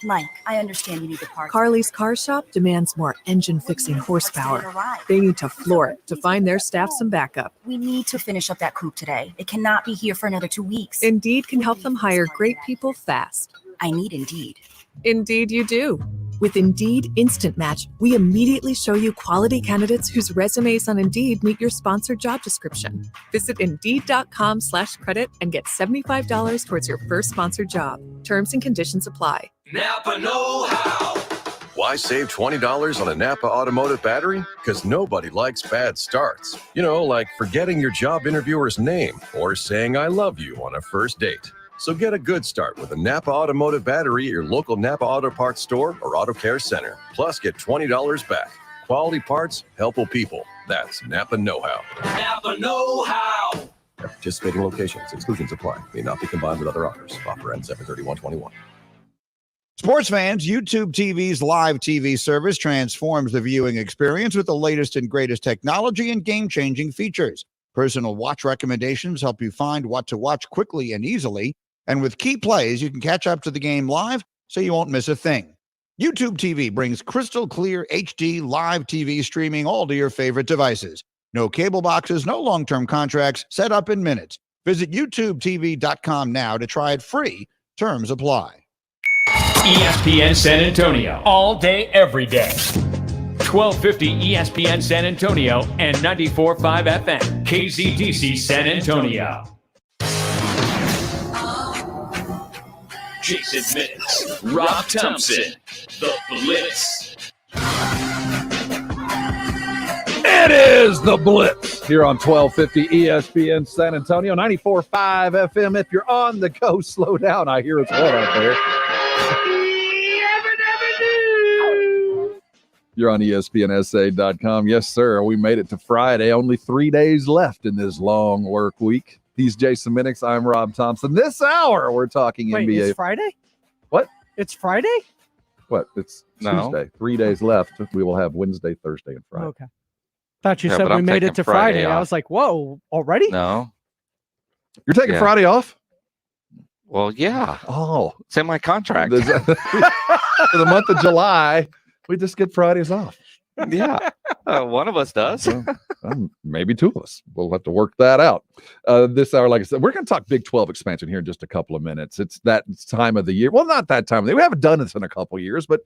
Mike, I understand you need the parts. Carly's Car Shop demands more engine-fixing horsepower. They need to floor it to find their staff some backup. We need to finish up that coupe today. It cannot be here for another 2 weeks. Indeed can help them hire great people fast. I need Indeed. Indeed you do. With Indeed Instant Match, we immediately show you quality candidates whose resumes on Indeed meet your sponsored job description. Visit Indeed.com/credit and get $75 towards your first sponsored job. Terms and conditions apply. Napa know-how. Why save $20 on a Napa automotive battery? Because nobody likes bad starts. You know, like forgetting your job interviewer's name or saying I love you on a first date. So get a good start with a Napa automotive battery at your local Napa Auto Parts store or Auto Care Center. Plus, get $20 back. Quality parts, helpful people. That's Napa know-how. Napa know-how. At participating locations, exclusions apply. May not be combined with other offers. Offer ends 7/31/21. Sports fans, YouTube TV's live TV service transforms the viewing experience with the latest and greatest technology and game-changing features. Personal watch recommendations help you find what to watch quickly and easily. And with key plays, you can catch up to the game live so you won't miss a thing. YouTube TV brings crystal clear HD live TV streaming all to your favorite devices. No cable boxes, no long-term contracts, set up in minutes. Visit YouTubeTV.com now to try it free. Terms apply. ESPN San Antonio, all day, every day. 1250 ESPN San Antonio and 94.5 FM, KZDC San Antonio. Jason Minix, Rob Thompson, the Blitz. It is the Blitz here on 1250 ESPN San Antonio, 94.5 FM. If you're on the go, slow down. I hear it's hot out there. You're on ESPNSA.com. Yes, sir. We made it to Friday. Only 3 days left in this long work week. He's Jason Minix. I'm Rob Thompson. This hour, we're talking Wait, NBA. It's Friday? What? It's Friday? What? It's Tuesday. 3 days left. We will have Wednesday, Thursday, and Friday. Okay. Thought you Yeah, said but we I'm made it taking to Friday Friday. I off. was like, whoa, already? No. You're taking Yeah. Friday off? Well, yeah. Oh. It's in my contract. For the month of July, we just get Fridays off. Yeah. One of us does. Maybe two of us. We'll have to work that out. This hour, like I said, we're going to talk Big 12 expansion here in just a couple of minutes. It's that time of the year. Well, not that time of the year. We haven't done this in a couple of years, but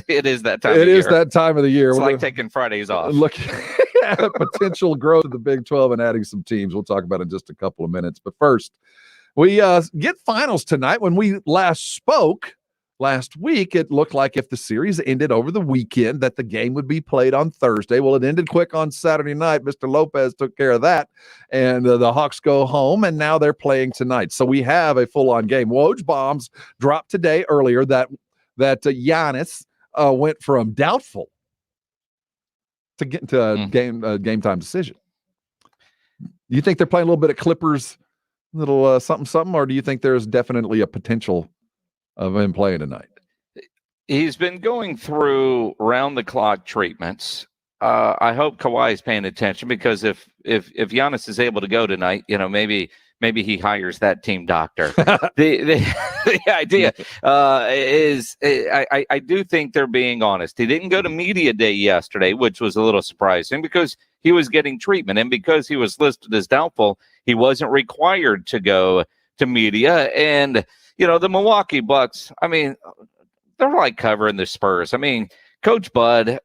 It is that time it of year. is that time of the year. It's We're like taking Fridays off. Look at potential growth of the Big 12 and adding some teams. We'll talk about it in just a couple of minutes. But first, we get finals tonight. When we last spoke last week, it looked like if the series ended over the weekend that the game would be played on Thursday. Well, it ended quick on Saturday night. Mr. Lopez took care of that, and the Hawks go home, and now they're playing tonight. So we have a full-on game. Woj bombs dropped today earlier that Giannis went from doubtful to get into a game time decision. You think they're playing a little bit of Clippers, little something, or do you think there's definitely a potential of him playing tonight? He's been going through round-the-clock treatments. I hope Kawhi's paying attention, because if Giannis is able to go tonight, maybe he hires that team doctor. The idea is I do think they're being honest. He didn't go to media day yesterday, which was a little surprising because he was getting treatment, and because he was listed as doubtful, he wasn't required to go to media. And the Milwaukee Bucks, I mean, they're like covering the Spurs. I mean, Coach Bud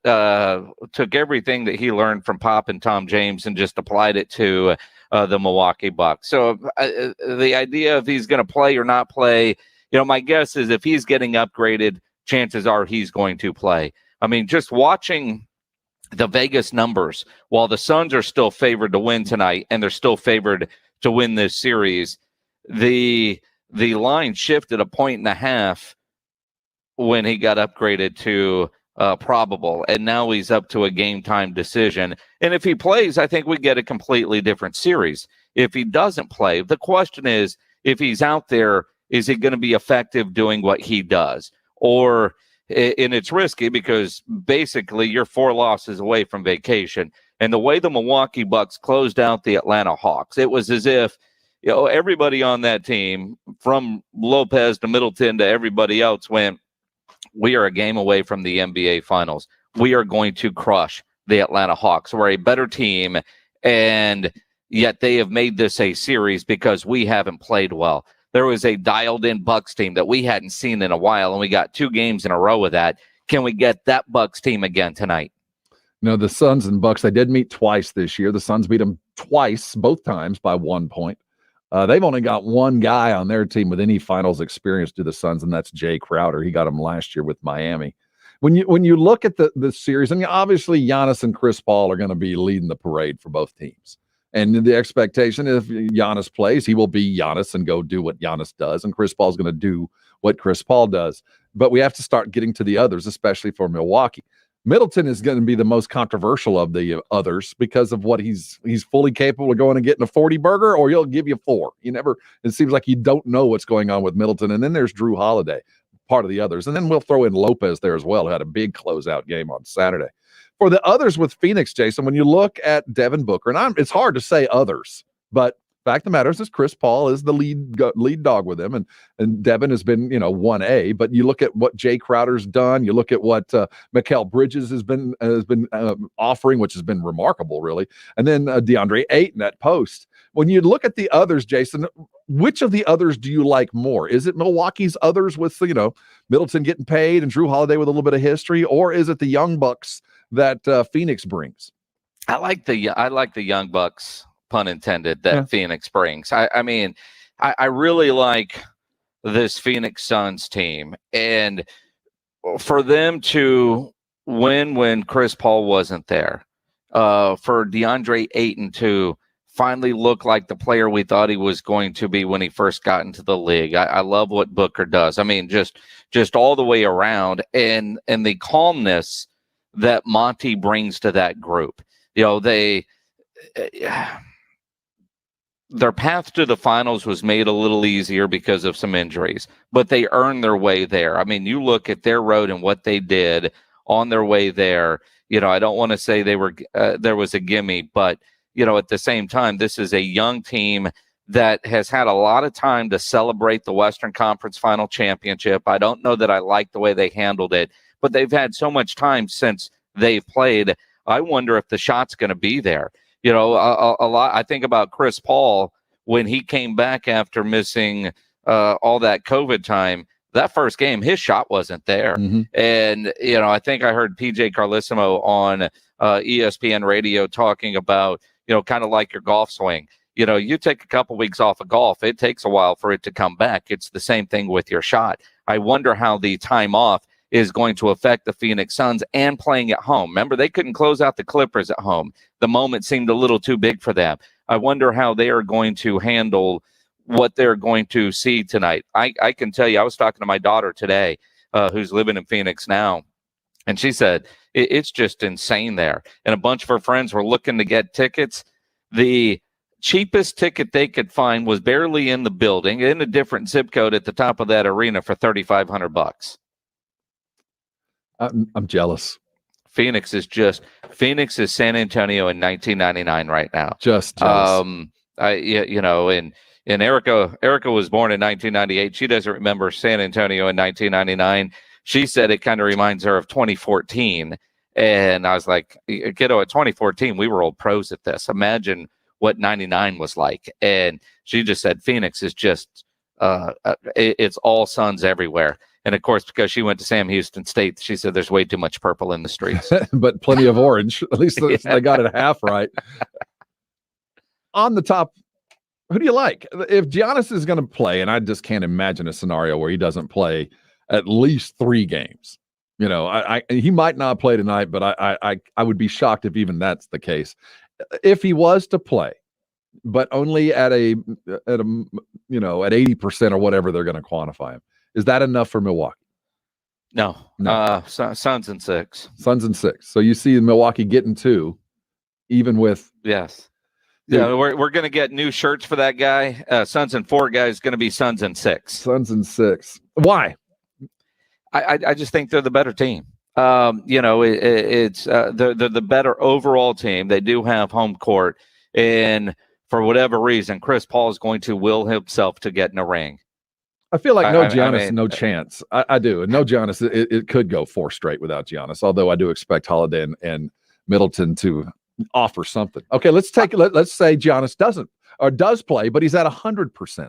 took everything that he learned from Pop and Tom James and just applied it to the Milwaukee Bucks. So the idea of he's going to play or not play, my guess is if he's getting upgraded, chances are he's going to play. I mean, just watching the Vegas numbers, while the Suns are still favored to win tonight and they're still favored to win this series, the line shifted 1.5 points when he got upgraded to probable, and now he's up to a game time decision. And if he plays, I think we get a completely different series. If he doesn't play, the question is, if he's out there, is he going to be effective doing what he does? And it's risky because basically you're 4 losses away from vacation. And the way the Milwaukee Bucks closed out the Atlanta Hawks, it was as if everybody on that team, from Lopez to Middleton to everybody else, went, we are a game away from the NBA Finals. We are going to crush the Atlanta Hawks. We're a better team, and yet they have made this a series because we haven't played well. there was a dialed-in Bucks team that we hadn't seen in a while, and we got 2 games in a row of that. Can we get that Bucks team again tonight? No, the Suns and Bucks, they did meet twice this year. The Suns beat them twice, both times by 1 point. They've only got one guy on their team with any finals experience to the Suns, and that's Jay Crowder. He got him last year with Miami. When you look at the series, and obviously Giannis and Chris Paul are going to be leading the parade for both teams. And the expectation, if Giannis plays, he will be Giannis and go do what Giannis does, and Chris Paul's going to do what Chris Paul does. But we have to start getting to the others, especially for Milwaukee. Middleton is going to be the most controversial of the others because of what he's fully capable of going and getting a 40 burger, or he'll give you 4. It seems like you don't know what's going on with Middleton. And then there's Drew Holiday, part of the others. And then we'll throw in Lopez there as well, who had a big closeout game on Saturday. For the others with Phoenix, Jason, when you look at Devin Booker, and it's hard to say others, but fact of the matter is Chris Paul is the lead dog with him, and Devin has been 1A. But you look at what Jay Crowder's done, you look at what Mikal Bridges has been offering, which has been remarkable, really, and then DeAndre Ayton at post. When you look at the others, Jason, which of the others do you like more? Is it Milwaukee's others with Middleton getting paid and Drew Holiday with a little bit of history, or is it the Young Bucks that Phoenix brings? I like the Young Bucks, pun intended, that Phoenix brings. I really like this Phoenix Suns team, and for them to win when Chris Paul wasn't there, for DeAndre Ayton to finally look like the player we thought he was going to be when he first got into the league. I love what Booker does. Just all the way around, and the calmness that Monty brings to that group. Their path to the finals was made a little easier because of some injuries, but they earned their way there. You look at their road and what they did on their way there. I don't want to say there was a gimme, but at the same time, this is a young team that has had a lot of time to celebrate the Western Conference Final Championship. I don't know that I like the way they handled it, but they've had so much time since they've played. I wonder if the shot's going to be there. A lot. I think about Chris Paul when he came back after missing all that COVID time. That first game, his shot wasn't there. Mm-hmm. And, I think I heard PJ Carlissimo on ESPN radio talking about, kind of like your golf swing. You take a couple weeks off of golf, it takes a while for it to come back. It's the same thing with your shot. I wonder how the time off is going to affect the Phoenix Suns and playing at home. Remember, they couldn't close out the Clippers at home. The moment seemed a little too big for them. I wonder how they are going to handle what they're going to see tonight. I can tell you, I was talking to my daughter today, who's living in Phoenix now, and she said it's just insane there. And a bunch of her friends were looking to get tickets. The cheapest ticket they could find was barely in the building, in a different zip code at the top of that arena for $3,500. I'm jealous. Phoenix is San Antonio in 1999 right now. Just jealous. And Erica was born in 1998. She doesn't remember San Antonio in 1999. She said it kind of reminds her of 2014. And I was like, kiddo, at 2014, we were old pros at this. Imagine what 99 was like. And she just said Phoenix is just it's all Suns everywhere. And of course, because she went to Sam Houston State, she said there's way too much purple in the streets. But plenty of orange. At least they got it half right. On the top, who do you like? If Giannis is going to play, and I just can't imagine a scenario where he doesn't play at least 3 games. He might not play tonight, but I would be shocked if even that's the case. If he was to play, but only at 80% or whatever they're going to quantify him. Is that enough for Milwaukee? No. Suns in 6. Suns in 6. So you see Milwaukee getting 2, even with yes. Yeah, we're going to get new shirts for that guy. Suns in 4 guys going to be Suns in 6. Suns in 6. Why? I just think they're the better team. They're the better overall team. They do have home court, and for whatever reason, Chris Paul is going to will himself to get in a ring. I feel like Giannis, no chance. I do. And no Giannis, it could go 4 straight without Giannis, although I do expect Holiday and Middleton to offer something. Okay, let's say Giannis does play, but he's at 100%.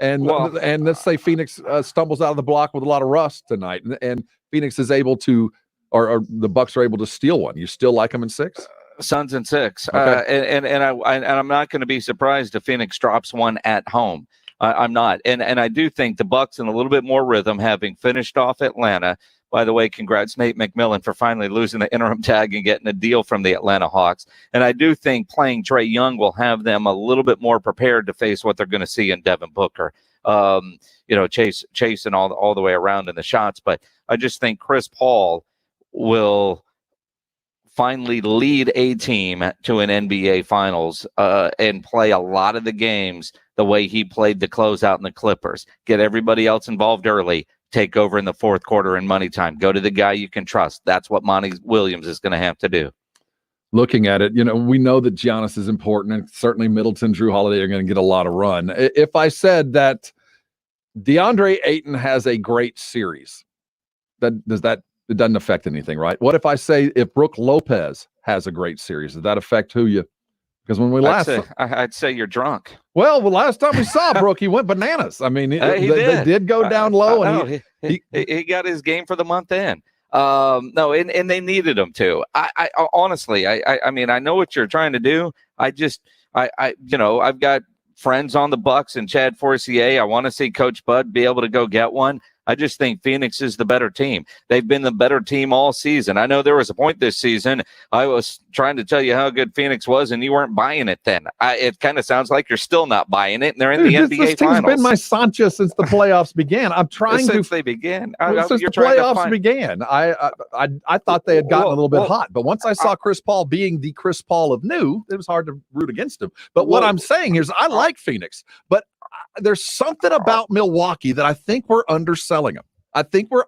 And let's say Phoenix stumbles out of the block with a lot of rust tonight, and Phoenix is able to, or the Bucks are able to steal one. You still like them in 6? Suns in 6. Okay. And I'm not going to be surprised if Phoenix drops one at home. I'm not. And I do think the Bucks in a little bit more rhythm, having finished off Atlanta. By the way, congrats Nate McMillan for finally losing the interim tag and getting a deal from the Atlanta Hawks. And I do think playing Trae Young will have them a little bit more prepared to face what they're going to see in Devin Booker. Chasing all the way around in the shots. But I just think Chris Paul will finally lead a team to an NBA Finals and play a lot of the games the way he played the closeout in the Clippers. Get everybody else involved early. Take over in the fourth quarter in money time. Go to the guy you can trust. That's what Monty Williams is going to have to do. Looking at it, we know that Giannis is important, and certainly Middleton, Drew Holiday are going to get a lot of run. If I said that DeAndre Ayton has a great series, it doesn't affect anything, right? What if I say if Brook Lopez has a great series, does that affect who you? Because when we I'd say you're drunk. Well, the last time we saw Brook, he went bananas. I mean, they did go down low, and he got his game for the month in. No, and they needed him to. I honestly, I mean, I know what you're trying to do. I've got friends on the Bucks and Chad Forcier. I want to see Coach Bud be able to go get one. I just think Phoenix is the better team. They've been the better team all season. I know there was a point this season I was trying to tell you how good Phoenix was, and you weren't buying it then. It kind of sounds like you're still not buying it, and they're in the NBA this Finals. It's been my Sancha since the playoffs began. I'm trying since they began. Since the playoffs began, I thought they had gotten a little bit hot, but once I saw Chris Paul being the Chris Paul of new, it was hard to root against him. But what I'm saying is I like Phoenix, but there's something about Milwaukee that I think we're underselling them. I think that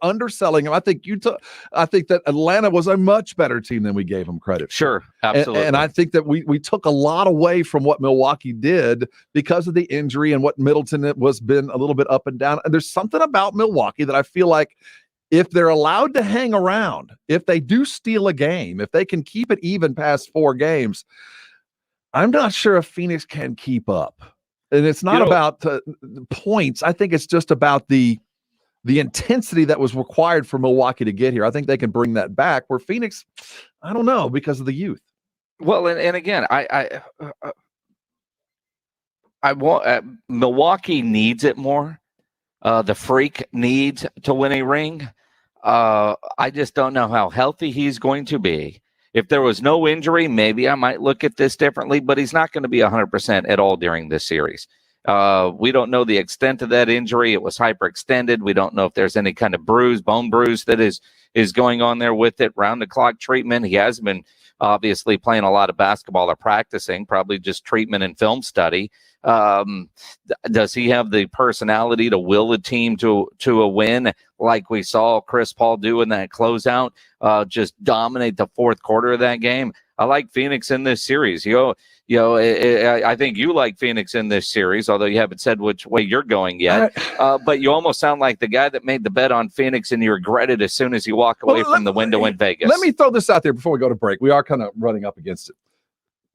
Atlanta was a much better team than we gave them credit for. Sure, absolutely. And I think that we took a lot away from what Milwaukee did because of the injury and what Middleton was been a little bit up and down. And there's something about Milwaukee that I feel like if they're allowed to hang around, if they do steal a game, if they can keep it even past 4 games, I'm not sure if Phoenix can keep up. And it's not about points. I think it's just about the intensity that was required for Milwaukee to get here. I think they can bring that back. Where Phoenix, I don't know, because of the youth. Well, and again, I want Milwaukee needs it more. The Freak needs to win a ring. I just don't know how healthy he's going to be. If there was no injury, maybe I might look at this differently, but he's not going to be 100% at all during this series. We don't know the extent of that injury. It was hyperextended. We don't know if there's any kind of bone bruise that is going on there with it. Round the clock treatment. He has been obviously playing a lot of basketball or practicing, probably just treatment and film study. Does he have the personality to will a team to a win like we saw Chris Paul do in that closeout, just dominate the fourth quarter of that game? I like Phoenix in this series. I think you like Phoenix in this series, although you haven't said which way you're going yet. But you almost sound like the guy that made the bet on Phoenix and you regret it as soon as you walk away from the window in Vegas. Let me throw this out there before we go to break. We are kind of running up against it.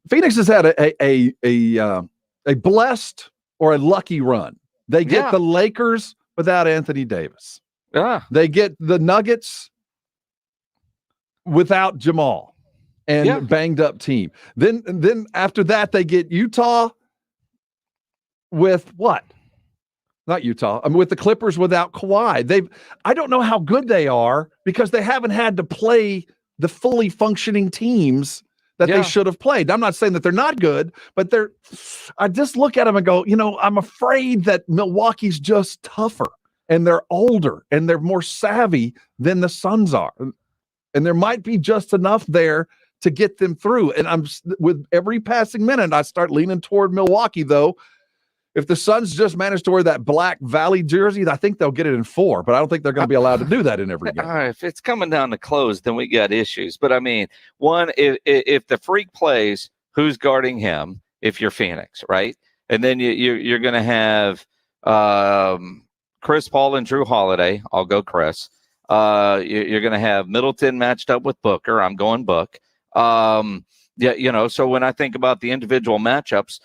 Phoenix has had a blessed or a lucky run. They get the Lakers without Anthony Davis. They get the Nuggets without Jamal and banged up team. Then after that, they get Utah with what? Not Utah. I mean, with the Clippers without Kawhi. I don't know how good they are because they haven't had to play the fully functioning teams that they should have played. I'm not saying that they're not good, but I just look at them and go, I'm afraid that Milwaukee's just tougher and they're older and they're more savvy than the Suns are. And there might be just enough there to get them through. And with every passing minute, I start leaning toward Milwaukee, though. If the Suns just manage to wear that Black Valley jersey, I think they'll get it in 4, but I don't think they're going to be allowed to do that in every game. If it's coming down to close, then we got issues. But I mean, one, if the Freak plays, who's guarding him if you're Phoenix, right? And then you're going to have Chris Paul and Drew Holiday. I'll go Chris. You're going to have Middleton matched up with Booker. I'm going Book. So when I think about the individual matchups,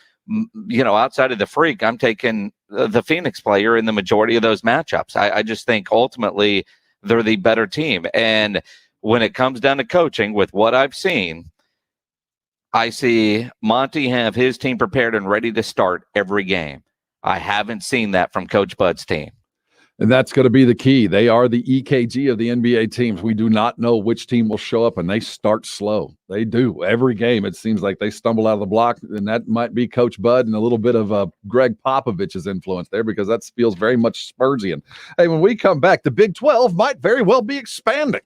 outside of the Freak, I'm taking the Phoenix player in the majority of those matchups. I just think ultimately they're the better team. And when it comes down to coaching, with what I've seen, I see Monty have his team prepared and ready to start every game. I haven't seen that from Coach Bud's team. And that's going to be the key. They are the EKG of the NBA teams. We do not know which team will show up, and they start slow. They do. Every game, it seems like they stumble out of the block, and that might be Coach Bud and a little bit of Greg Popovich's influence there, because that feels very much Spursian. Hey, when we come back, the Big 12 might very well be expanding.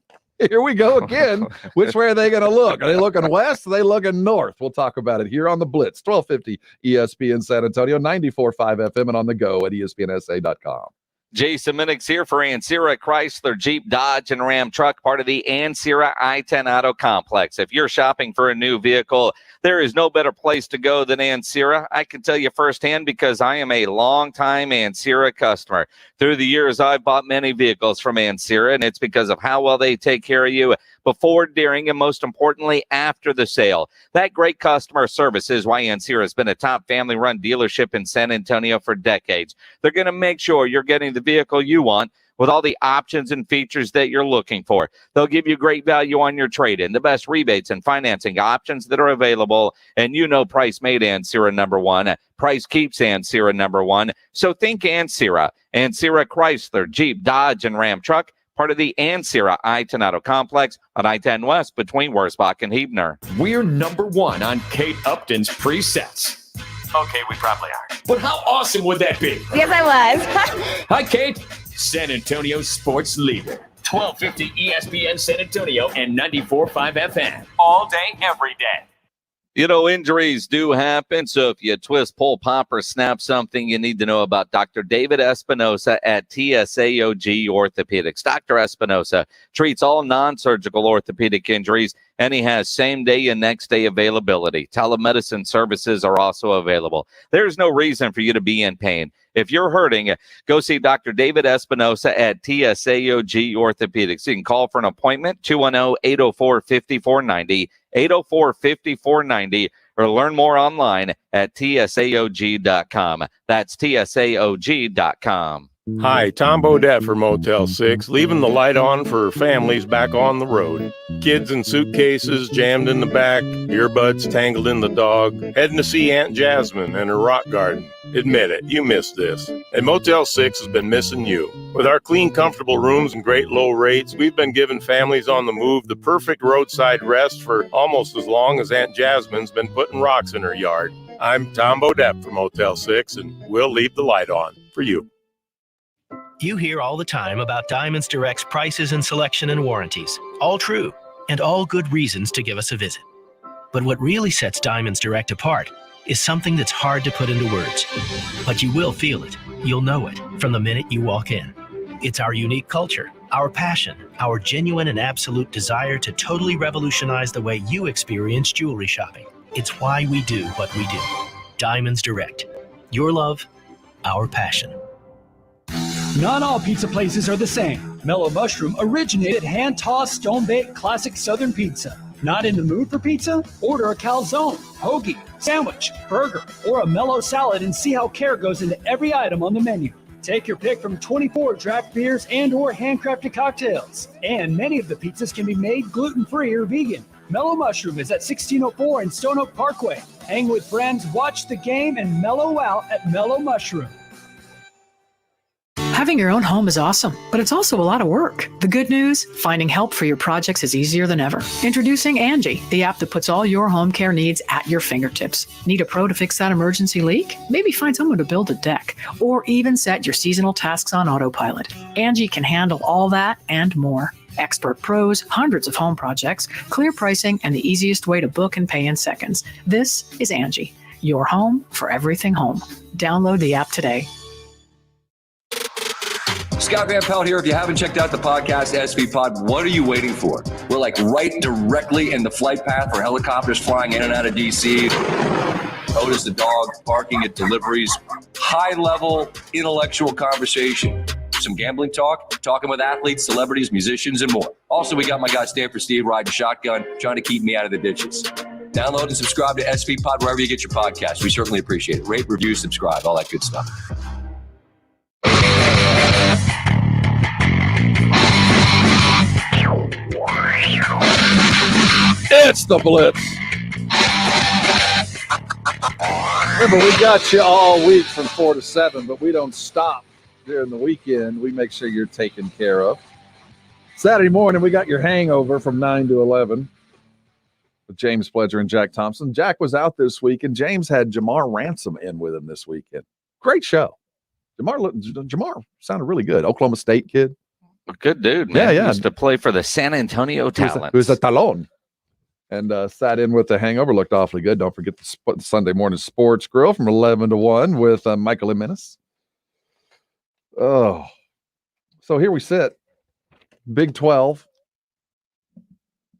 Here we go again. Which way are they going to look? Are they looking west? Are they looking north? We'll talk about it here on the Blitz, 1250 ESPN San Antonio, 94.5 FM, and on the go at ESPNSA.com. Jason Minix here for Ancira Chrysler, Jeep, Dodge, and Ram Truck, part of the Ancira I-10 Auto Complex. If you're shopping for a new vehicle, there is no better place to go than Ancira. I can tell you firsthand because I am a longtime Ancira customer. Through the years, I've bought many vehicles from Ancira, and it's because of how well they take care of you before, during, and most importantly, after the sale. That great customer service is why Ancira has been a top family-run dealership in San Antonio for decades. They're going to make sure you're getting the vehicle you want with all the options and features that you're looking for. They'll give you great value on your trade-in, the best rebates and financing options that are available, and you know price made Ancira number one. Price keeps Ancira number one. So think Ancira. Ancira Chrysler, Jeep, Dodge, and Ram Truck, part of the Ancira I-10 Auto Complex on I-10 West between Wurzbach and Huebner. We're number one on Kate Upton's presets. Okay, we probably are. But how awesome would that be? Yes, I was. Hi, Kate. San Antonio sports leader. 1250 ESPN San Antonio and 94.5 FM. All day, every day. You know, injuries do happen, so if you twist, pull, pop, or snap something, you need to know about Dr. David Espinosa at TSAOG Orthopedics. Dr. Espinosa treats all non-surgical orthopedic injuries, and he has same-day and next-day availability. Telemedicine services are also available. There's no reason for you to be in pain. If you're hurting, go see Dr. David Espinosa at TSAOG Orthopedics. You can call for an appointment, 210-804-5490, 804-5490, or learn more online at tsaog.com. That's tsaog.com. Hi, Tom Bodette for Motel 6, leaving the light on for families back on the road. Kids in suitcases jammed in the back, earbuds tangled in the dog, heading to see Aunt Jasmine and her rock garden. Admit it, you missed this. And Motel 6 has been missing you. With our clean, comfortable rooms and great low rates, we've been giving families on the move the perfect roadside rest for almost as long as Aunt Jasmine's been putting rocks in her yard. I'm Tom Bodette for Motel 6, and we'll leave the light on for you. You hear all the time about Diamonds Direct's prices and selection and warranties. All true, and all good reasons to give us a visit. But what really sets Diamonds Direct apart is something that's hard to put into words. But you will feel it. You'll know it from the minute you walk in. It's our unique culture, our passion, our genuine and absolute desire to totally revolutionize the way you experience jewelry shopping. It's why we do what we do. Diamonds Direct. Your love, our passion. Not all pizza places are the same. Mellow Mushroom originated hand-tossed, stone-baked, classic Southern pizza. Not in the mood for pizza? Order a calzone, hoagie, sandwich, burger, or a mellow salad and see how care goes into every item on the menu. Take your pick from 24 draft beers and or handcrafted cocktails. And many of the pizzas can be made gluten-free or vegan. Mellow Mushroom is at 1604 in Stone Oak Parkway. Hang with friends, watch the game, and mellow out at Mellow Mushroom. Having your own home is awesome, but it's also a lot of work. The good news, finding help for your projects is easier than ever. Introducing Angie, the app that puts all your home care needs at your fingertips. Need a pro to fix that emergency leak? Maybe find someone to build a deck, or even set your seasonal tasks on autopilot. Angie can handle all that and more. Expert pros, hundreds of home projects, clear pricing, and the easiest way to book and pay in seconds. This is Angie, your home for everything home. Download the app today. Scott Van Pelt here. If you haven't checked out the podcast, SV Pod, what are you waiting for? We're like right directly in the flight path for helicopters flying in and out of D.C. Otis the dog, barking at deliveries. High-level intellectual conversation. Some gambling talk, talking with athletes, celebrities, musicians, and more. Also, we got my guy Stanford Steve riding shotgun, trying to keep me out of the ditches. Download and subscribe to SV Pod wherever you get your podcasts. We certainly appreciate it. Rate, review, subscribe, all that good stuff. It's the Blitz. Remember, we got you all week from 4 to 7, but we don't stop during the weekend. We make sure you're taken care of. Saturday morning, we got your hangover from 9 to 11 with James Pledger and Jack Thompson. Jack was out this week, and James had DeMar Ransom in with him this weekend. Great show. DeMar sounded really good. Oklahoma State kid. A good dude, man. Yeah. He used to play for the San Antonio Talents. Who's a Talon. And sat in with the hangover. Looked awfully good. Don't forget the Sunday morning sports grill from 11 to 1 with Michael Jimenez. Oh, so here we sit. Big 12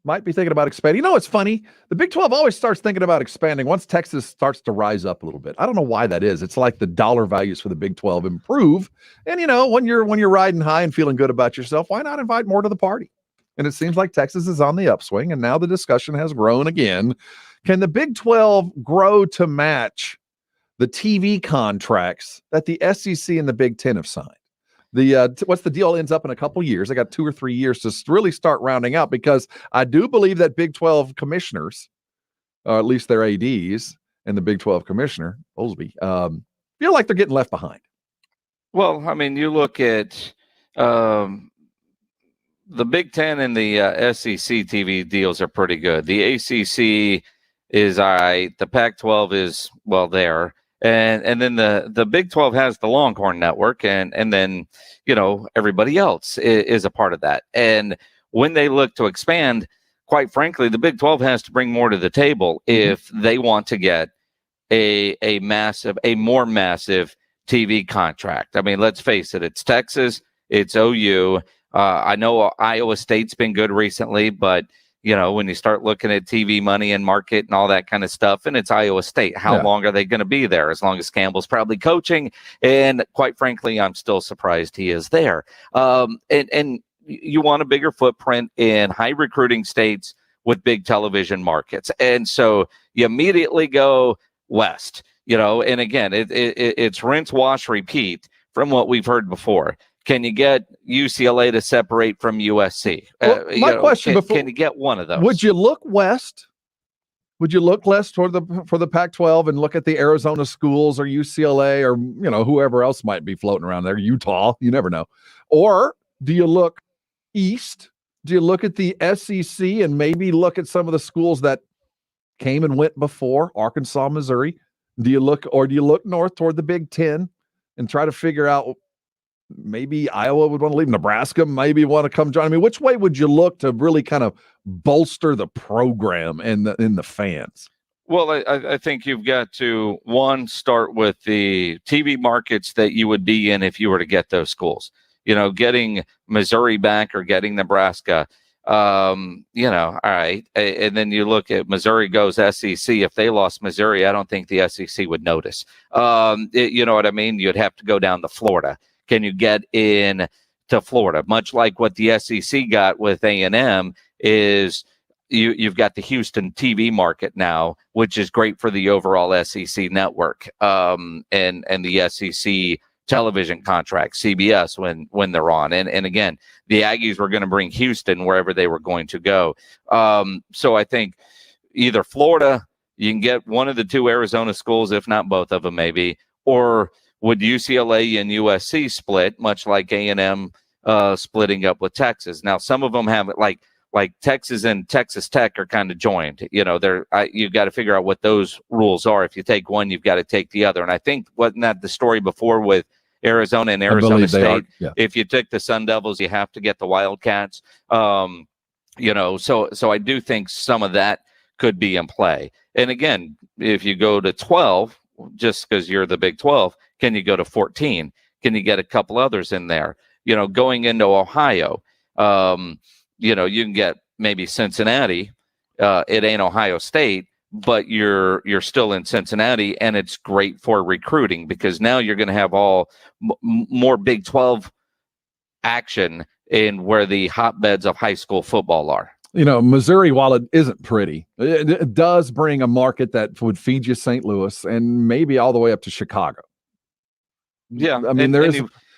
might be thinking about expanding. You know, it's funny. The Big 12 always starts thinking about expanding once Texas starts to rise up a little bit. I don't know why that is. It's like the dollar values for the Big 12 improve. And, you know, when you're riding high and feeling good about yourself, why not invite more to the party? And it seems like Texas is on the upswing, and now the discussion has grown again. Can the Big 12 grow to match the TV contracts that the SEC and the Big 10 have signed? What's the deal ends up in a couple years. I got 2 or 3 years to really start rounding out, because I do believe that Big 12 commissioners, or at least their ADs and the Big 12 commissioner, Olsby, feel like they're getting left behind. Well, I mean, you look at the Big 10 and the SEC TV deals are pretty good. The ACC is all right. The Pac-12 is, well, there. And then the Big 12 has the Longhorn Network, and then, you know, everybody else is a part of that. And when they look to expand, quite frankly, the Big 12 has to bring more to the table if they want to get a more massive TV contract. I mean, let's face it, it's Texas, it's OU. I know Iowa State's been good recently, but, you know, when you start looking at TV money and market and all that kind of stuff, and it's Iowa State, how long are they going to be there? As long as Campbell's probably coaching. And quite frankly, I'm still surprised he is there. And you want a bigger footprint in high recruiting states with big television markets. And so you immediately go west, you know, and again, it's rinse, wash, repeat from what we've heard before. Can you get UCLA to separate from USC? My question before, can you get one of those? Would you look west? Would you look less for the Pac-12 and look at the Arizona schools or UCLA or, you know, whoever else might be floating around there, Utah, you never know. Or do you look east? Do you look at the SEC and maybe look at some of the schools that came and went before, Arkansas, Missouri? Do you look north toward the Big 10 and try to figure out, maybe Iowa would want to leave, Nebraska maybe want to come join? I mean, which way would you look to really kind of bolster the program and the fans? Well, I think you've got to, one, start with the TV markets that you would be in if you were to get those schools. You know, getting Missouri back or getting Nebraska, you know, all right. And then you look at Missouri goes SEC. If they lost Missouri, I don't think the SEC would notice. You know what I mean? You'd have to go down to Florida. Can you get in to Florida? Much like what the SEC got with A&M is you've got the Houston TV market now, which is great for the overall SEC network and the SEC television contract, CBS, when they're on. And again, the Aggies were going to bring Houston wherever they were going to go. So I think either Florida, you can get one of the two Arizona schools, if not both of them maybe, or would UCLA and USC split, much like A&M splitting up with Texas? Now, some of them have it like Texas and Texas Tech are kind of joined. You know, you've got to figure out what those rules are. If you take one, you've got to take the other. And I think wasn't that the story before with Arizona and Arizona State? Yeah. If you took the Sun Devils, you have to get the Wildcats. You know, so I do think some of that could be in play. And again, if you go to 12, just because you're the Big 12, can you go to 14? Can you get a couple others in there? You know, going into Ohio, you know, you can get maybe Cincinnati. It ain't Ohio State, but you're still in Cincinnati, and it's great for recruiting because now you're going to have more Big 12 action in where the hotbeds of high school football are. You know, Missouri, while it isn't pretty, it does bring a market that would feed you St. Louis and maybe all the way up to Chicago. Yeah, I mean,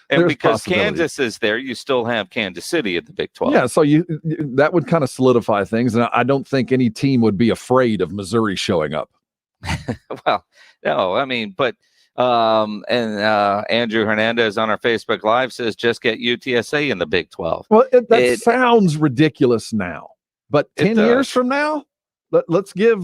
And there's because possibility. Kansas is there, you still have Kansas City at the Big 12. Yeah, so that would kind of solidify things, and I don't think any team would be afraid of Missouri showing up. Well, no, I mean, but Andrew Hernandez on our Facebook Live says just get UTSA in the Big 12. Well, that sounds ridiculous now, but 10 years from now, let's get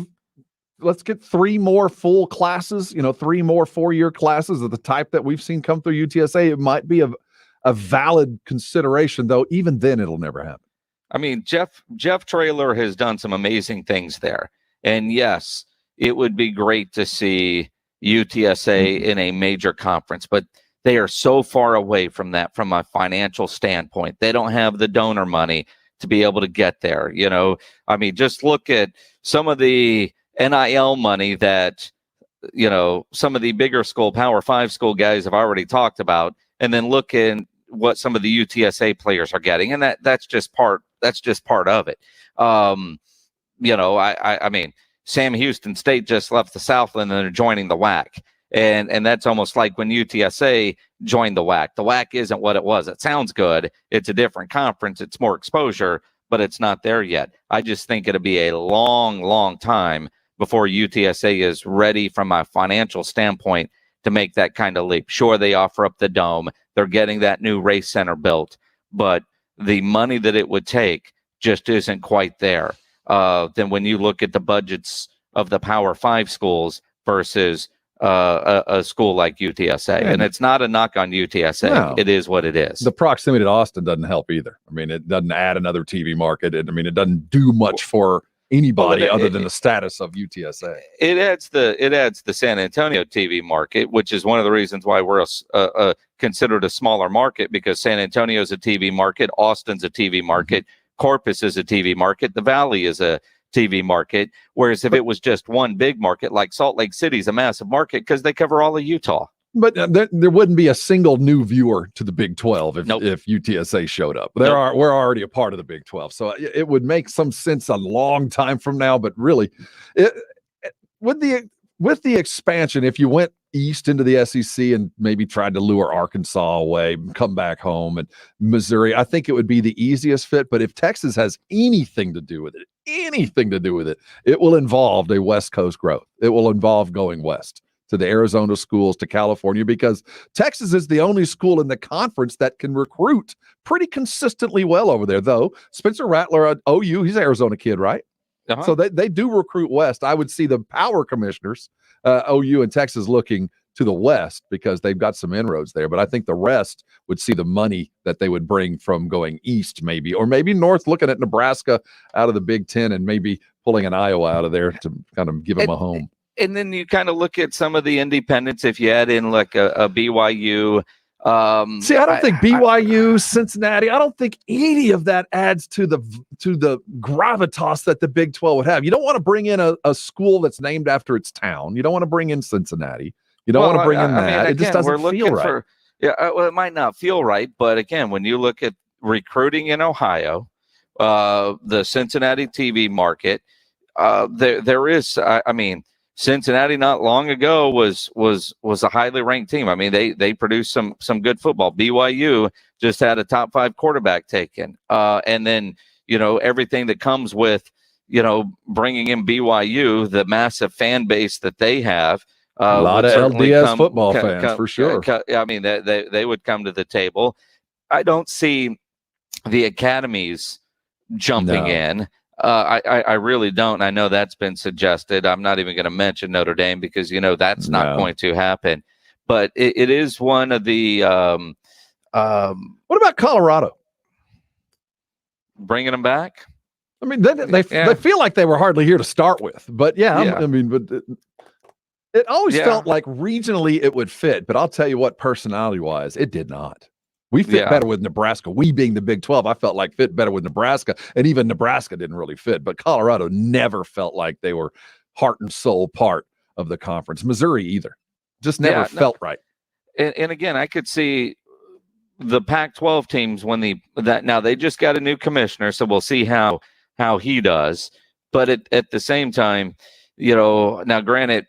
3 more full classes, 3 more 4-year classes of the type that we've seen come through UTSA. It might be a valid consideration, though. Even then, it'll never happen. I mean, Jeff Traylor has done some amazing things there. And yes, it would be great to see UTSA in a major conference, but they are so far away from that from a financial standpoint. They don't have the donor money to be able to get there. I mean, just look at some of the NIL money that, some of the bigger school, Power 5 school guys have already talked about, and then look at what some of the UTSA players are getting. And that's just part of it. I mean, Sam Houston State just left the Southland and they're joining the WAC. And that's almost like when UTSA joined the WAC. The WAC isn't what it was. It sounds good. It's a different conference. It's more exposure, but it's not there yet. I just think it'll be a long, long time before UTSA is ready from a financial standpoint to make that kind of leap. Sure, they offer up the dome. They're getting that new race center built, but the money that it would take just isn't quite there. Then when you look at the budgets of the Power 5 schools versus a school like UTSA, and it's not a knock on UTSA. No. It is what it is. The proximity to Austin doesn't help either. I mean, it doesn't add another TV market. It doesn't do much for anybody other than the status of UTSA. It adds the San Antonio TV market, which is one of the reasons why we're considered a smaller market, because San Antonio is a TV market, Austin's a TV market, Corpus is a TV market, the Valley is a TV market. Whereas if it was just one big market, like Salt Lake City is a massive market because they cover all of Utah. But there wouldn't be a single new viewer to the Big 12 if UTSA showed up. We're already a part of the Big 12, so it would make some sense a long time from now. But really, with the expansion, if you went east into the SEC and maybe tried to lure Arkansas away, come back home, and Missouri, I think it would be the easiest fit. But if Texas has anything to do with it, it will involve a West Coast growth. It will involve going west to the Arizona schools, to California, because Texas is the only school in the conference that can recruit pretty consistently well over there. Though Spencer Rattler at OU, he's an Arizona kid, right? Uh-huh. So they do recruit west. I would see the power commissioners, OU and Texas, looking to the west because they've got some inroads there. But I think the rest would see the money that they would bring from going east, maybe, or maybe north, looking at Nebraska out of the Big Ten and maybe pulling an Iowa out of there to kind of give them a home. And then you kind of look at some of the independents. If you add in like a BYU, see, I don't think BYU, Cincinnati, I don't think any of that adds to the gravitas that the Big 12 would have. You don't want to bring in a school that's named after its town. You don't want to bring in Cincinnati. You don't want to bring in that. Again, it just doesn't feel right. Well, it might not feel right, but again, when you look at recruiting in Ohio, the Cincinnati TV market, there is, Cincinnati not long ago was a highly ranked team. I mean, they produced some good football. BYU just had a top 5 quarterback taken. And then, everything that comes with, bringing in BYU, the massive fan base that they have. A lot of LDS football fans, for sure. They would come to the table. I don't see the academies jumping in. I really don't. I know that's been suggested. I'm not even going to mention Notre Dame because, that's not going to happen. But it is one of the what about Colorado? Bringing them back? I mean, they feel like they were hardly here to start with. But, but it always felt like regionally it would fit. But I'll tell you what, personality-wise, it did not. We fit better with Nebraska. We being the Big 12, I felt like fit better with Nebraska. And even Nebraska didn't really fit. But Colorado never felt like they were heart and soul part of the conference. Missouri either. Just never felt right. And again, I could see the Pac-12 teams now they just got a new commissioner, so we'll see how he does. But at the same time, now granted,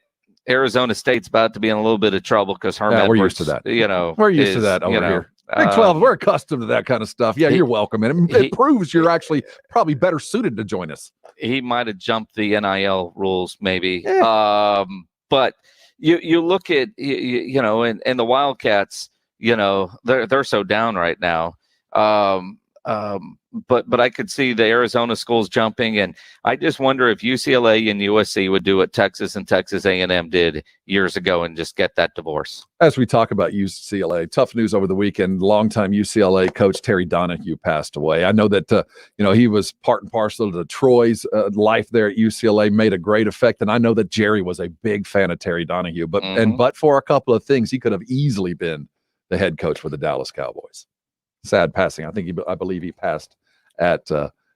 Arizona State's about to be in a little bit of trouble because Herm Edwards, we're used to that. We're used to that over here. Big 12, we're accustomed to that kind of stuff. Yeah, you're welcome. And it proves you're actually probably better suited to join us. He might have jumped the NIL rules, maybe. Yeah. But you look at, and the Wildcats, they're so down right now. But I could see the Arizona schools jumping, and I just wonder if UCLA and USC would do what Texas and Texas A&M did years ago and just get that divorce. As we talk about UCLA, tough news over the weekend. Longtime UCLA coach Terry Donahue passed away. I know that he was part and parcel to Troy's life there at UCLA, made a great effect, and I know that Jerry was a big fan of Terry Donahue. But for a couple of things, he could have easily been the head coach for the Dallas Cowboys. Sad passing. I believe he passed at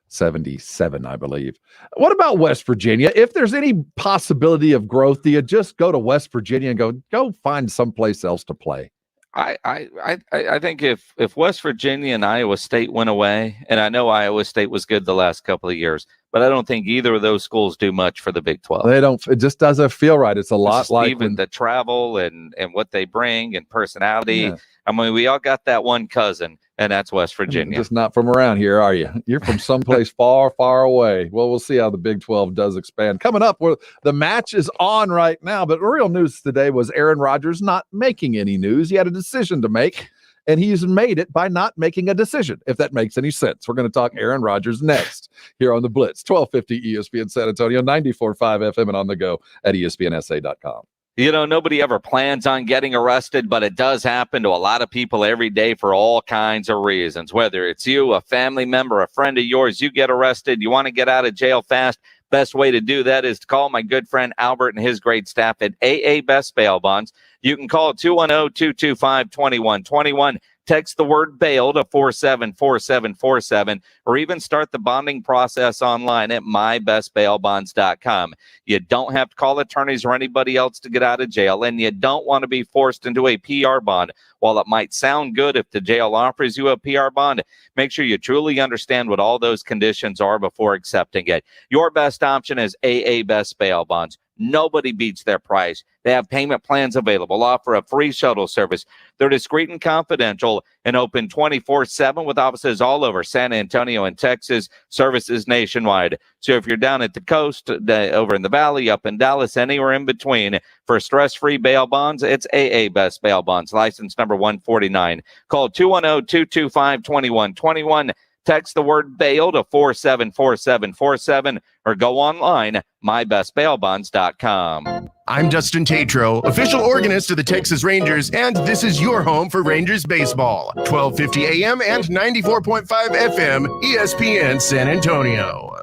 77, I believe. What about West Virginia? If there's any possibility of growth, do you just go to West Virginia and go find someplace else to play? I think if West Virginia and Iowa State went away, and I know Iowa State was good the last couple of years, but I don't think either of those schools do much for the Big 12. They don't. It just doesn't feel right. It's a lot like even the travel and what they bring and personality. Yeah. I mean, we all got that one cousin, and that's West Virginia. Just not from around here, are you? You're from someplace far, far away. Well, we'll see how the Big 12 does expand. Coming up, the match is on right now, but real news today was Aaron Rodgers not making any news. He had a decision to make, and he's made it by not making a decision, if that makes any sense. We're going to talk Aaron Rodgers next here on the Blitz, 1250 ESPN San Antonio, 94.5 FM, and on the go at ESPNSA.com. Nobody ever plans on getting arrested, but it does happen to a lot of people every day for all kinds of reasons. Whether it's you, a family member, a friend of yours, you get arrested, you want to get out of jail fast. Best way to do that is to call my good friend Albert and his great staff at AA Best Bail Bonds. You can call 210-225-2121. Text the word bail to 474747, or even start the bonding process online at mybestbailbonds.com. You don't have to call attorneys or anybody else to get out of jail, and you don't want to be forced into a PR bond. While it might sound good if the jail offers you a PR bond, make sure you truly understand what all those conditions are before accepting it. Your best option is AA Best Bail Bonds. Nobody beats their price. They have payment plans available, offer a free shuttle service. They're discreet and confidential and open 24/7 with offices all over San Antonio and Texas, services nationwide. So if you're down at the coast, over in the valley, up in Dallas, anywhere in between, for stress-free bail bonds, it's AA Best Bail Bonds, license number 149. Call 210-225-2121. Text the word bail to 474747 or go online, mybestbailbonds.com. I'm Dustin Tatro, official organist of the Texas Rangers, and this is your home for Rangers baseball. 1250 AM and 94.5 FM, ESPN San Antonio.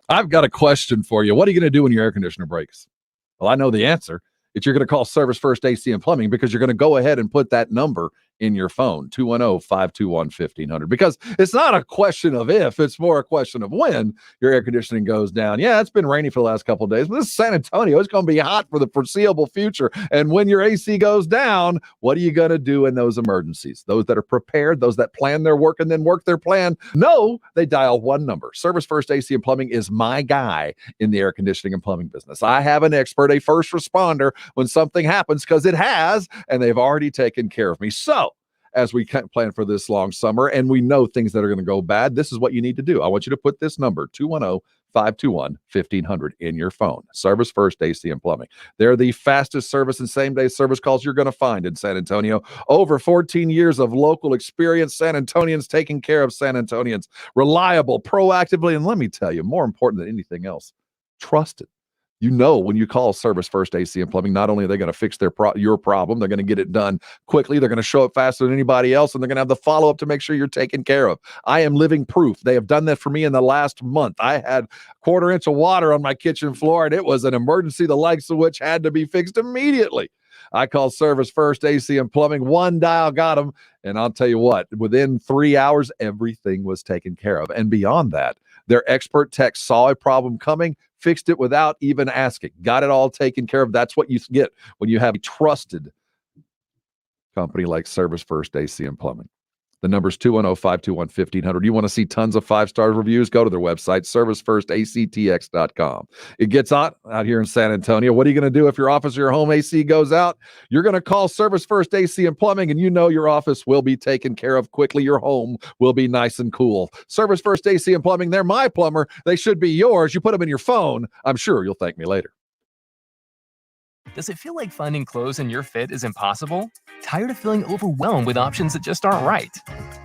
I've got a question for you. What are you going to do when your air conditioner breaks? Well, I know the answer. You're going to call Service First AC and Plumbing, because you're going to go ahead and put that number in your phone, 210-521-1500, because it's not a question of if, it's more a question of when your air conditioning goes down. Yeah, it's been rainy for the last couple of days, but this is San Antonio. It's going to be hot for the foreseeable future. And when your AC goes down, what are you going to do in those emergencies? Those that are prepared, those that plan their work and then work their plan, no, they dial one number. Service First AC and Plumbing is my guy in the air conditioning and plumbing business. I have an expert, a first responder when something happens, because it has, and they've already taken care of me. So, as we plan for this long summer and we know things that are going to go bad, this is what you need to do. I want you to put this number, 210-521-1500, in your phone. Service First AC and Plumbing. They're the fastest service and same-day service calls you're going to find in San Antonio. Over 14 years of local experience, San Antonians taking care of San Antonians. Reliable, proactively, and let me tell you, more important than anything else, trusted. You know, when you call Service First AC and Plumbing, not only are they going to fix your problem, they're going to get it done quickly. They're going to show up faster than anybody else, and they're going to have the follow-up to make sure you're taken care of. I am living proof. They have done that for me in the last month. I had a quarter-inch of water on my kitchen floor, and it was an emergency, the likes of which had to be fixed immediately. I called Service First AC and Plumbing. One dial got them, and I'll tell you what, within 3 hours, everything was taken care of. And beyond that, their expert tech saw a problem coming, fixed it without even asking, got it all taken care of. That's what you get when you have a trusted company like Service First AC and Plumbing. The number's 210-521-1500. You want to see tons of 5-star reviews? Go to their website, servicefirstactx.com. It gets hot out here in San Antonio. What are you going to do if your office or your home AC goes out? You're going to call Service First AC and Plumbing, and you know your office will be taken care of quickly. Your home will be nice and cool. Service First AC and Plumbing, they're my plumber. They should be yours. You put them in your phone. I'm sure you'll thank me later. Does it feel like finding clothes in your fit is impossible? Tired of feeling overwhelmed with options that just aren't right?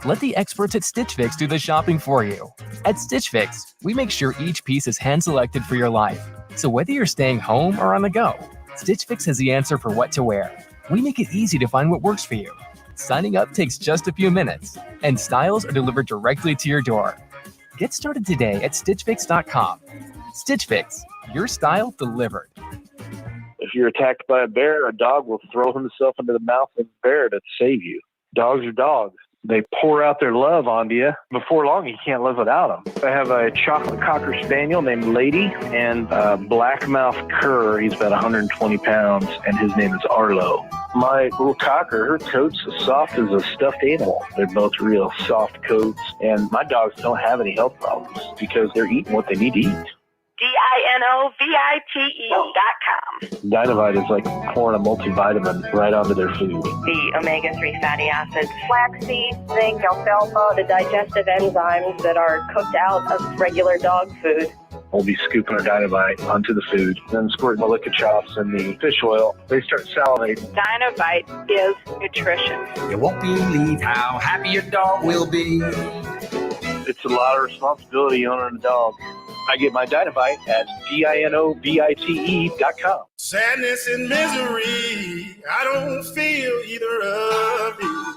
Let the experts at Stitch Fix do the shopping for you. At Stitch Fix, we make sure each piece is hand-selected for your life. So whether you're staying home or on the go, Stitch Fix has the answer for what to wear. We make it easy to find what works for you. Signing up takes just a few minutes, and styles are delivered directly to your door. Get started today at StitchFix.com. Stitch Fix, your style delivered. If you're attacked by a bear, a dog will throw himself into the mouth of the bear to save you. Dogs are dogs. They pour out their love onto you. Before long, you can't live without them. I have a chocolate cocker spaniel named Lady and a blackmouth cur. He's about 120 pounds, and his name is Arlo. My little cocker, her coat's as soft as a stuffed animal. They're both real soft coats, and my dogs don't have any health problems because they're eating what they need to eat. DINOVITE.com. Dynamite is like pouring a multivitamin right onto their food. The omega-3 fatty acids, flaxseed, zinc, alfalfa, the digestive enzymes that are cooked out of regular dog food. We'll be scooping our Dynamite onto the food, then squirting the liquor chops and the fish oil. They start salivating. Dynamite is nutrition. You won't believe how happy your dog will be. It's a lot of responsibility owning a dog. I get my Dynamite at DINOVITE.com. Sadness and misery, I don't feel either of these.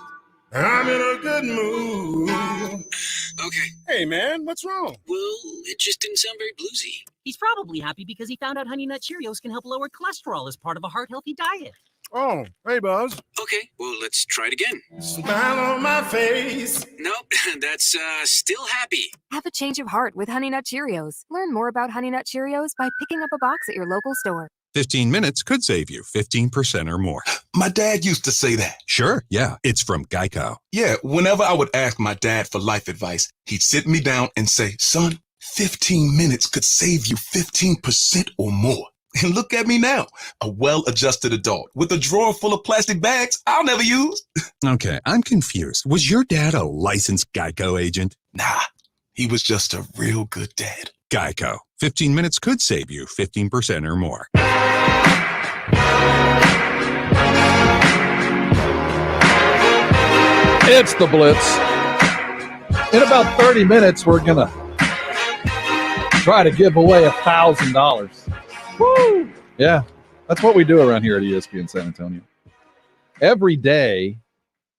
I'm in a good mood. Okay. Hey, man, what's wrong? Well, it just didn't sound very bluesy. He's probably happy because he found out Honey Nut Cheerios can help lower cholesterol as part of a heart-healthy diet. Oh, hey, Buzz. Okay, well, let's try it again. Smile on my face. Nope, that's still happy. Have a change of heart with Honey Nut Cheerios. Learn more about Honey Nut Cheerios by picking up a box at your local store. 15 minutes could save you 15% or more. My dad used to say that. Sure, yeah, it's from Geico. Yeah, whenever I would ask my dad for life advice, he'd sit me down and say, son, 15 minutes could save you 15% or more. And look at me now, a well-adjusted adult with a drawer full of plastic bags I'll never use. Okay, I'm confused. Was your dad a licensed Geico agent? Nah, he was just a real good dad. Geico. 15 minutes could save you 15% or more. It's the Blitz. In about 30 minutes, we're going to try to give away $1,000. Woo! Yeah, that's what we do around here at ESPN San Antonio. Every day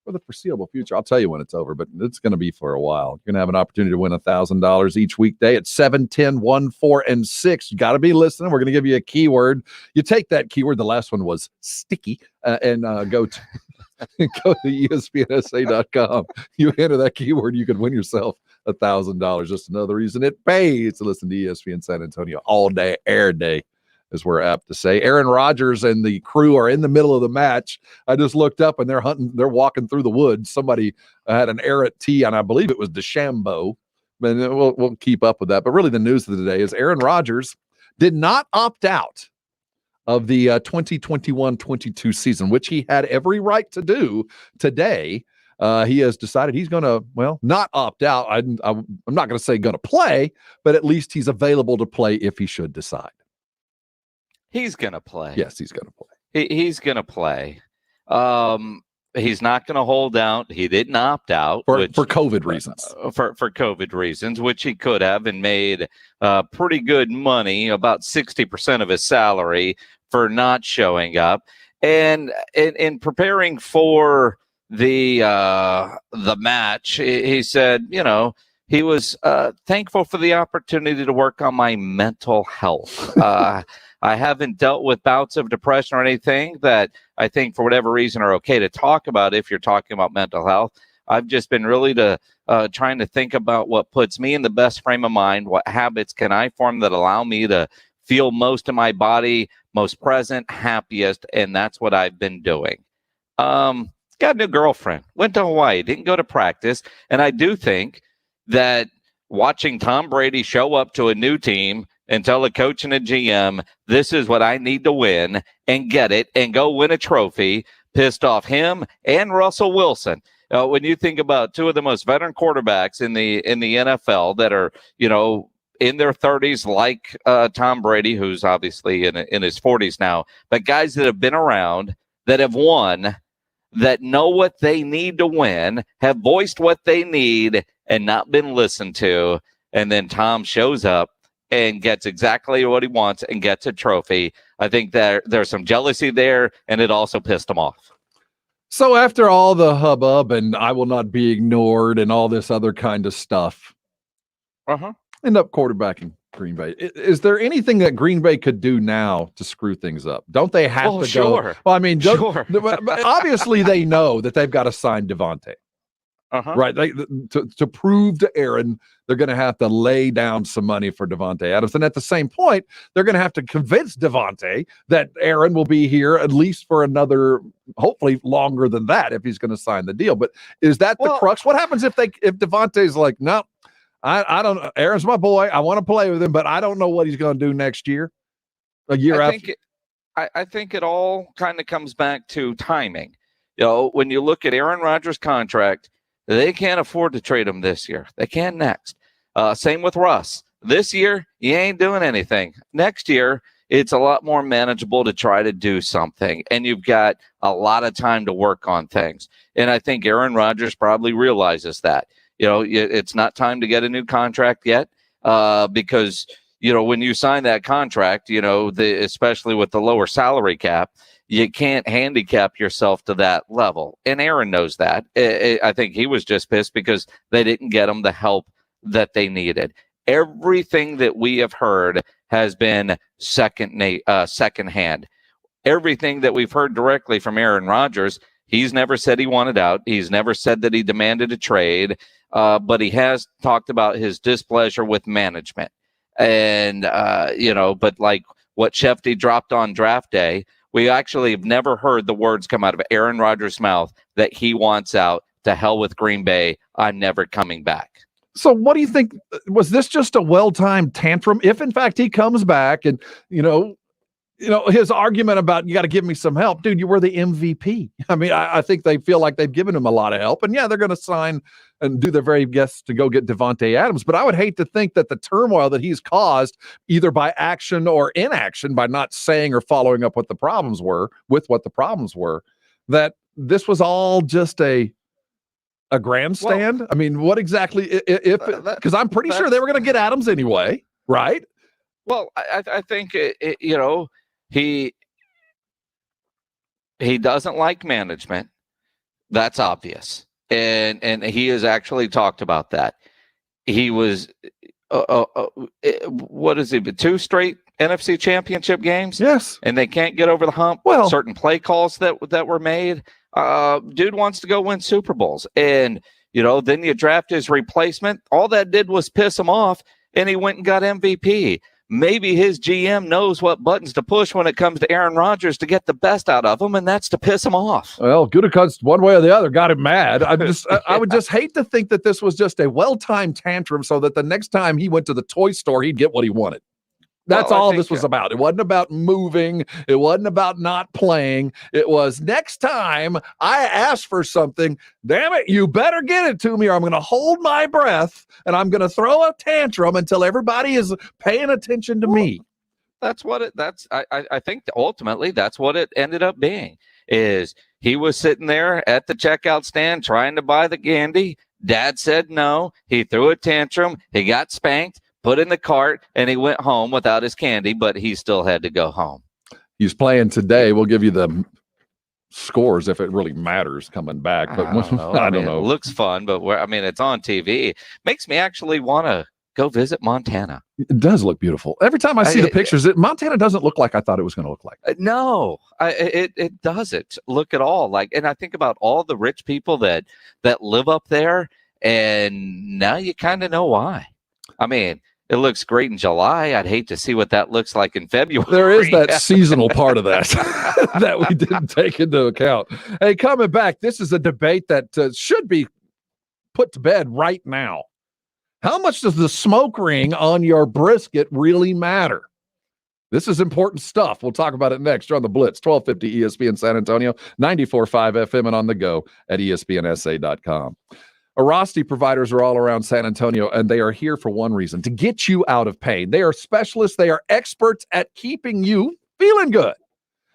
for the foreseeable future. I'll tell you when it's over, but it's going to be for a while. You're going to have an opportunity to win $1,000 each weekday at 7, 10, 1, 4, and 6. You got to be listening. We're going to give you a keyword. You take that keyword. The last one was sticky, and go to ESPNSA.com. You enter that keyword, you could win yourself $1,000. Just another reason it pays to listen to ESPN San Antonio all day, air day, as we're apt to say. Aaron Rodgers and the crew are in the middle of the match. I just looked up and they're walking through the woods. Somebody had an errant tee, and I believe it was DeChambeau. But we'll keep up with that. But really the news of the day is Aaron Rodgers did not opt out of the 2021-22 season, which he had every right to do today. He has decided he's going to, not opt out. I'm not going to say going to play, but at least he's available to play if he should decide. He's going to play. Yes, he's going to play. He's going to play. He's not going to hold out. He didn't opt out. For COVID reasons. For COVID reasons, which he could have and made pretty good money, about 60% of his salary for not showing up. And in preparing for the match, he said, he was thankful for the opportunity to work on my mental health. I haven't dealt with bouts of depression or anything that I think for whatever reason are okay to talk about if you're talking about mental health. I've just been really trying to think about what puts me in the best frame of mind. What habits can I form that allow me to feel most of my body, most present, happiest, and that's what I've been doing. got a new girlfriend, went to Hawaii, didn't go to practice. And I do think that watching Tom Brady show up to a new team and tell a coach and a GM, this is what I need to win, and get it and go win a trophy, pissed off him and Russell Wilson. When you think about two of the most veteran quarterbacks in the NFL that are, in their 30s, like Tom Brady, who's obviously in his 40s now, but guys that have been around, that have won, that know what they need to win, have voiced what they need and not been listened to. And then Tom shows up and gets exactly what he wants and gets a trophy. I think there's some jealousy there, and it also pissed him off. So after all the hubbub and I will not be ignored and all this other kind of stuff, end up quarterbacking Green Bay. Is there anything that Green Bay could do now to screw things up? Don't they have to go? Well, I mean, obviously they know that they've got to sign Devontae. Right. To prove to Aaron, they're going to have to lay down some money for Devontae Adams. And at the same point, they're going to have to convince Devontae that Aaron will be here at least for another, hopefully longer than that, if he's going to sign the deal. But is that the crux? What happens if Devontae's like, no, I don't know. Aaron's my boy. I want to play with him, but I don't know what he's going to do next year, a year after. I think it all kind of comes back to timing. When you look at Aaron Rodgers' contract, they can't afford to trade him this year. They can next. Same with Russ. This year, you ain't doing anything. Next year, it's a lot more manageable to try to do something, and you've got a lot of time to work on things. And I think Aaron Rodgers probably realizes that. It's not time to get a new contract yet because, when you sign that contract, especially with the lower salary cap, you can't handicap yourself to that level. And Aaron knows that. I think he was just pissed because they didn't get him the help that they needed. Everything that we have heard has been secondhand. Everything that we've heard directly from Aaron Rodgers, he's never said he wanted out. He's never said that he demanded a trade, but he has talked about his displeasure with management. And, but like what Shefty dropped on draft day, we actually have never heard the words come out of Aaron Rodgers' mouth that he wants out. To hell with Green Bay. I'm never coming back. So what do you think? Was this just a well-timed tantrum? If in fact he comes back and, his argument about you got to give me some help, dude, you were the MVP. I mean, I think they feel like they've given him a lot of help, and they're going to sign and do their very best to go get Devontae Adams. But I would hate to think that the turmoil that he's caused, either by action or inaction, by not saying or following up what the problems were, that this was all just a grandstand. I mean, what exactly? Because I'm pretty sure they were going to get Adams anyway, right? Well, I think he doesn't like management. That's obvious. And he has actually talked about that. He was, what is it, 2 straight NFC championship games? Yes. And they can't get over the hump. Well, certain play calls that were made. Dude wants to go win Super Bowls. And, then you draft his replacement. All that did was piss him off, and he went and got MVP. Maybe his GM knows what buttons to push when it comes to Aaron Rodgers to get the best out of him, and that's to piss him off. Well, Gutekunst, one way or the other, got him mad. I would just hate to think that this was just a well-timed tantrum so that the next time he went to the toy store, he'd get what he wanted. That's all this was about. It wasn't about moving. It wasn't about not playing. It was next time I ask for something, damn it, you better get it to me or I'm going to hold my breath and I'm going to throw a tantrum until everybody is paying attention to me. That's what I think ultimately that's what it ended up being, is he was sitting there at the checkout stand trying to buy the candy. Dad said no. He threw a tantrum. He got spanked, put in the cart, and he went home without his candy, but he still had to go home. He's playing today. We'll give you the scores if it really matters coming back. But I don't know. It looks fun, but it's on TV. Makes me actually want to go visit Montana. It does look beautiful. Every time I see the pictures, Montana doesn't look like I thought it was going to look like. No, it doesn't look at all like. And I think about all the rich people that live up there, and now you kind of know why. I mean, It looks great in July. I'd hate to see what that looks like in February. There is that seasonal part of that that we didn't take into account. Hey, coming back, this is a debate that should be put to bed right now. How much does the smoke ring on your brisket really matter? This is important stuff. We'll talk about it next. You're on the Blitz, 1250 ESPN San Antonio, 94.5 FM, and on the go at ESPNSA.com. Arasti providers are all around San Antonio, and they are here for one reason, to get you out of pain. They are specialists. They are experts at keeping you feeling good.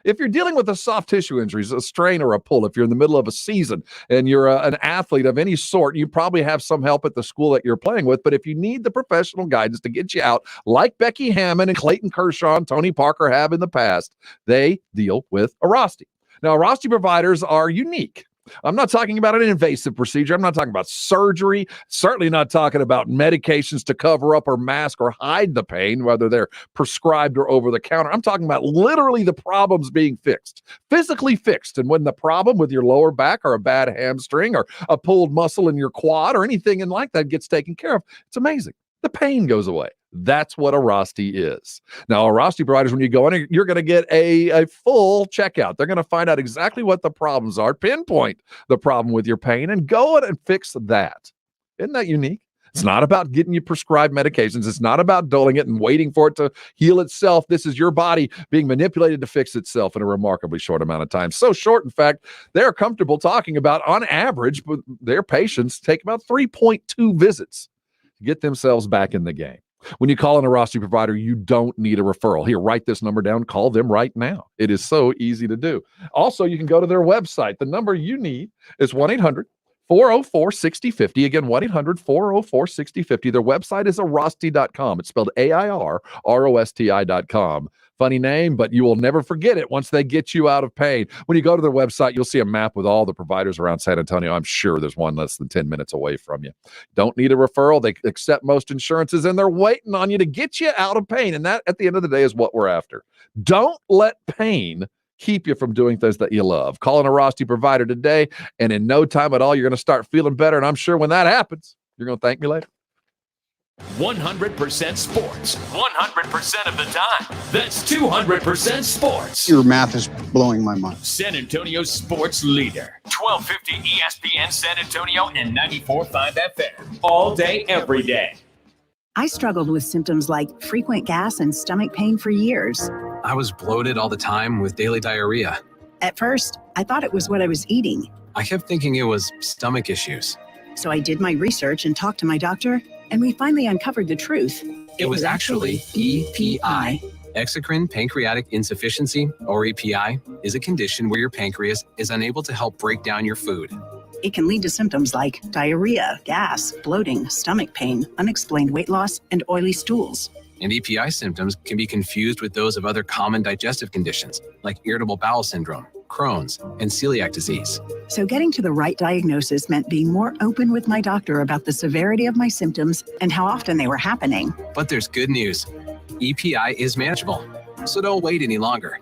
If you're dealing with a soft tissue injury, a strain or a pull, if you're in the middle of a season and you're an athlete of any sort, you probably have some help at the school that you're playing with. But if you need the professional guidance to get you out, like Becky Hammond and Clayton Kershaw and Tony Parker have in the past, they deal with Arasti. Now, Arasti providers are unique. I'm not talking about an invasive procedure. I'm not talking about surgery. Certainly not talking about medications to cover up or mask or hide the pain, whether they're prescribed or over the counter. I'm talking about literally the problems being fixed, physically fixed. And when the problem with your lower back or a bad hamstring or a pulled muscle in your quad or anything in like that gets taken care of, it's amazing. The pain goes away. That's what Arasti is. Now, Arasti providers, when you go in, you're going to get a full checkout. They're going to find out exactly what the problems are, pinpoint the problem with your pain, and go in and fix that. Isn't that unique? It's not about getting you prescribed medications. It's not about doling it and waiting for it to heal itself. This is your body being manipulated to fix itself in a remarkably short amount of time. So short, in fact, they're comfortable talking about, on average, their patients take about 3.2 visits to get themselves back in the game. When you call an Arasti provider, you don't need a referral. Here, write this number down. Call them right now. It is so easy to do. Also, you can go to their website. The number you need is 1-800-404-6050. Again, 1-800-404-6050. Their website is Arasti.com. It's spelled AIRROSTI.com. Funny name, but you will never forget it once they get you out of pain. When you go to their website, you'll see a map with all the providers around San Antonio. I'm sure there's one less than 10 minutes away from you. Don't need a referral. They accept most insurances, and they're waiting on you to get you out of pain. And that, at the end of the day, is what we're after. Don't let pain keep you from doing things that you love. Call an Arasti provider today, and in no time at all, you're going to start feeling better. And I'm sure when that happens, you're going to thank me later. 100% sports, 100% of the time. That's 200% sports. Your math is blowing my mind. San Antonio's sports leader. 1250 ESPN San Antonio and 94.5 FM. All day, every day. I struggled with symptoms like frequent gas and stomach pain for years. I was bloated all the time with daily diarrhea. At first, I thought it was what I was eating. I kept thinking it was stomach issues. So I did my research and talked to my doctor, and we finally uncovered the truth. It was actually EPI. Exocrine pancreatic insufficiency, or EPI, is a condition where your pancreas is unable to help break down your food. It can lead to symptoms like diarrhea, gas, bloating, stomach pain, unexplained weight loss, and oily stools. And EPI symptoms can be confused with those of other common digestive conditions, like irritable bowel syndrome, Crohn's, and celiac disease. So getting to the right diagnosis meant being more open with my doctor about the severity of my symptoms and how often they were happening. But there's good news. EPI is manageable, so don't wait any longer.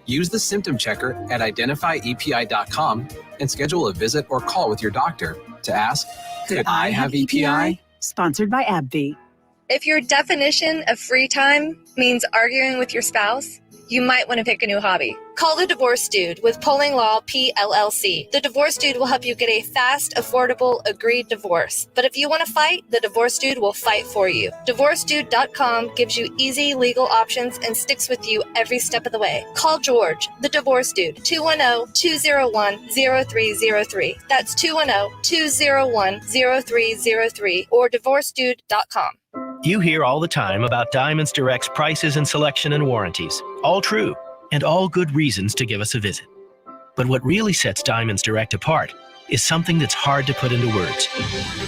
Use the symptom checker at identifyepi.com and schedule a visit or call with your doctor to ask, could I have EPI? Sponsored by AbbVie. If your definition of free time means arguing with your spouse, you might want to pick a new hobby. Call the Divorce Dude with Polling Law PLLC. The Divorce Dude will help you get a fast, affordable, agreed divorce. But if you want to fight, the Divorce Dude will fight for you. DivorceDude.com gives you easy legal options and sticks with you every step of the way. Call George, the Divorce Dude, 210-201-0303. That's 210-201-0303 or DivorceDude.com. You hear all the time about Diamonds Direct's prices and selection and warranties. All true, and all good reasons to give us a visit. But what really sets Diamonds Direct apart is something that's hard to put into words.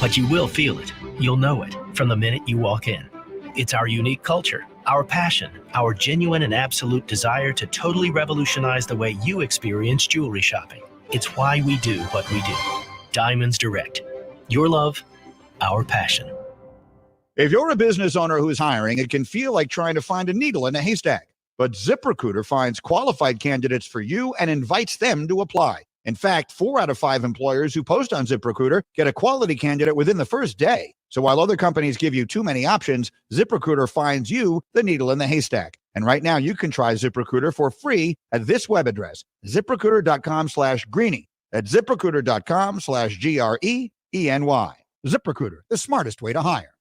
But you will feel it. You'll know it from the minute you walk in. It's our unique culture, our passion, our genuine and absolute desire to totally revolutionize the way you experience jewelry shopping. It's why we do what we do. Diamonds Direct. Your love, our passion. If you're a business owner who's hiring, it can feel like trying to find a needle in a haystack. But ZipRecruiter finds qualified candidates for you and invites them to apply. In fact, 4 out of 5 employers who post on ZipRecruiter get a quality candidate within the first day. So while other companies give you too many options, ZipRecruiter finds you the needle in the haystack. And right now you can try ZipRecruiter for free at this web address, ZipRecruiter.com/Greeny. That's ZipRecruiter.com/GREENY. ZipRecruiter, the smartest way to hire.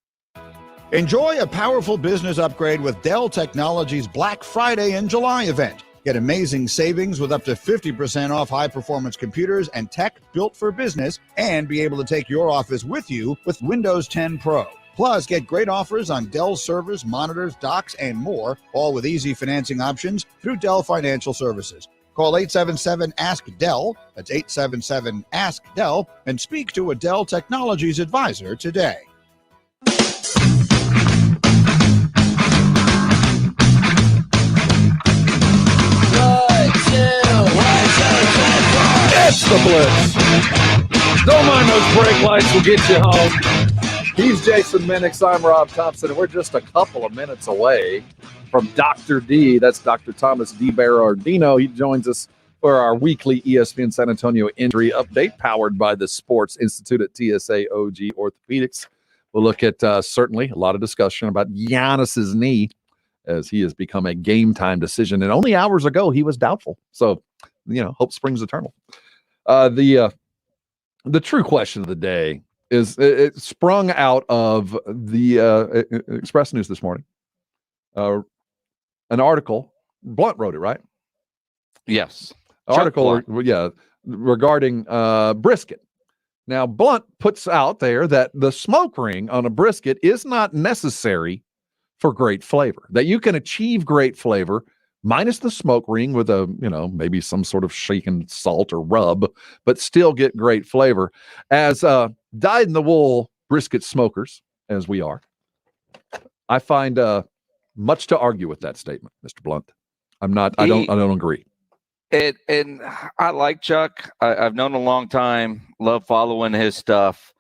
Enjoy a powerful business upgrade with Dell Technologies Black Friday in July event. Get amazing savings with up to 50% off high-performance computers and tech built for business, and be able to take your office with you with Windows 10 Pro. Plus, get great offers on Dell servers, monitors, docks, and more, all with easy financing options through Dell Financial Services. Call 877-ASK-DELL, that's 877-ASK-DELL, and speak to a Dell Technologies advisor today. It's the Blitz. Don't mind those brake lights, will get you home. He's Jason Minix, I'm Rob Thompson, and we're just a couple of minutes away from Dr. D. That's Dr. Thomas D. Berardino. He joins us for our weekly ESPN San Antonio injury update, powered by the Sports Institute at TSA OG Orthopedics. We'll look at certainly a lot of discussion about Giannis's knee, as he has become a game-time decision. And only hours ago, he was doubtful. So, hope springs eternal. The true question of the day is, it sprung out of the Express News this morning. An article, Blunt wrote it, right? Yes. Article, regarding brisket. Now, Blunt puts out there that the smoke ring on a brisket is not necessary for great flavor, that you can achieve great flavor minus the smoke ring with maybe some sort of shaken salt or rub, but still get great flavor. As dyed-in-the-wool brisket smokers, as we are, I find much to argue with that statement, Mr. Blunt. I don't agree. And I like Chuck. I've known a long time, love following his stuff.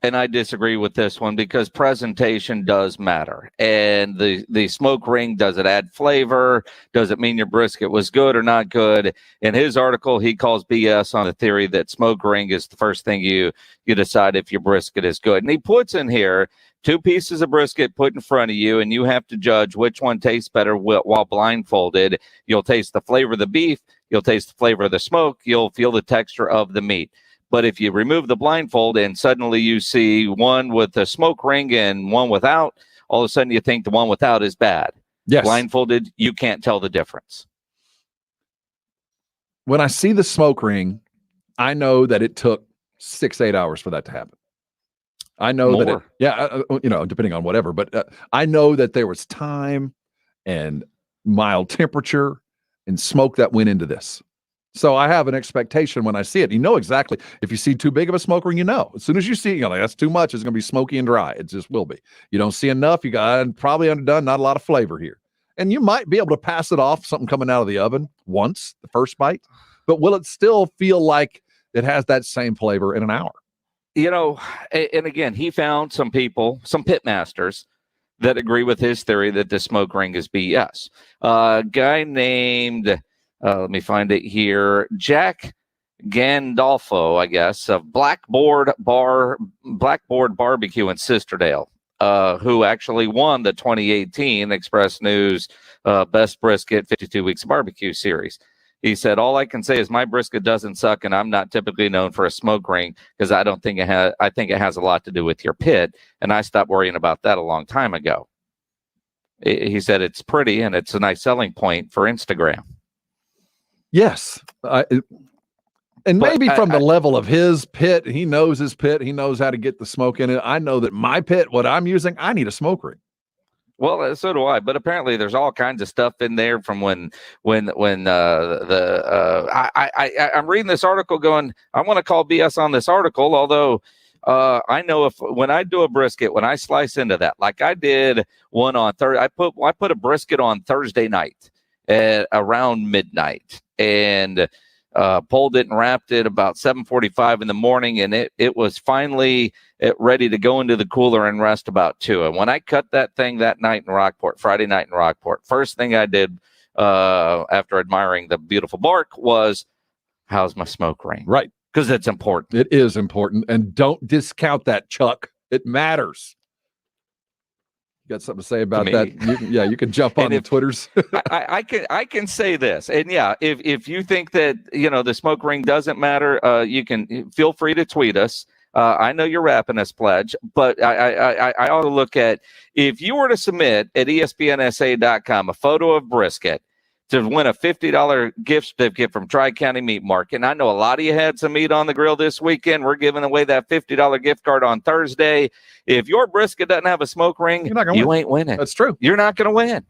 And I disagree with this one because presentation does matter. And the smoke ring, does it add flavor? Does it mean your brisket was good or not good? In his article, he calls BS on the theory that smoke ring is the first thing you decide if your brisket is good. And he puts in here 2 pieces of brisket put in front of you, and you have to judge which one tastes better while blindfolded. You'll taste the flavor of the beef. You'll taste the flavor of the smoke. You'll feel the texture of the meat. But if you remove the blindfold and suddenly you see one with a smoke ring and one without, all of a sudden you think the one without is bad. Yes. Blindfolded, you can't tell the difference. When I see the smoke ring, I know that it took 6-8 hours for that to happen. I know More. that depending on whatever, but I know that there was time and mild temperature and smoke that went into this. So I have an expectation when I see it. You know exactly. If you see too big of a smoke ring, as soon as you see, that's too much. It's going to be smoky and dry. It just will be. You don't see enough. You got probably underdone. Not a lot of flavor here. And you might be able to pass it off, something coming out of the oven once, the first bite. But will it still feel like it has that same flavor in an hour? And again, he found some people, some pit masters, that agree with his theory that the smoke ring is BS. A guy named... let me find it here. Jack Gandolfo, I guess, of Blackboard Barbecue in Sisterdale, who actually won the 2018 Express News Best Brisket 52 Weeks of Barbecue series. He said, all I can say is my brisket doesn't suck, and I'm not typically known for a smoke ring because I think it has a lot to do with your pit, and I stopped worrying about that a long time ago. He said it's pretty, and it's a nice selling point for Instagram. Yes. Maybe from the level of his pit, he knows his pit. He knows how to get the smoke in it. I know that my pit, what I'm using, I need a smoke ring. Well, so do I. But apparently there's all kinds of stuff in there from when I'm reading this article going, I want to call BS on this article, although I know when I do a brisket, when I slice into that, like I did one on Thursday, I put a brisket on Thursday night at around midnight, and pulled it and wrapped it about 7:45 in the morning, and it was finally ready to go into the cooler and rest about 2. And when I cut that thing that night in Rockport, Friday night in Rockport, first thing I did after admiring the beautiful bark was how's my smoke ring? Right. Because it's important. It is important. And don't discount that, Chuck. It matters. You got something to say about that? You can jump on the Twitters. I can say this. And yeah, if you think that, the smoke ring doesn't matter, you can feel free to tweet us. I know you're wrapping us, Pledge, but I ought to look at, if you were to submit at ESPNSA.com a photo of brisket to win a $50 gift certificate from Tri-County Meat Market. And I know a lot of you had some meat on the grill this weekend. We're giving away that $50 gift card on Thursday. If your brisket doesn't have a smoke ring, you ain't winning. That's true. You're not going to win.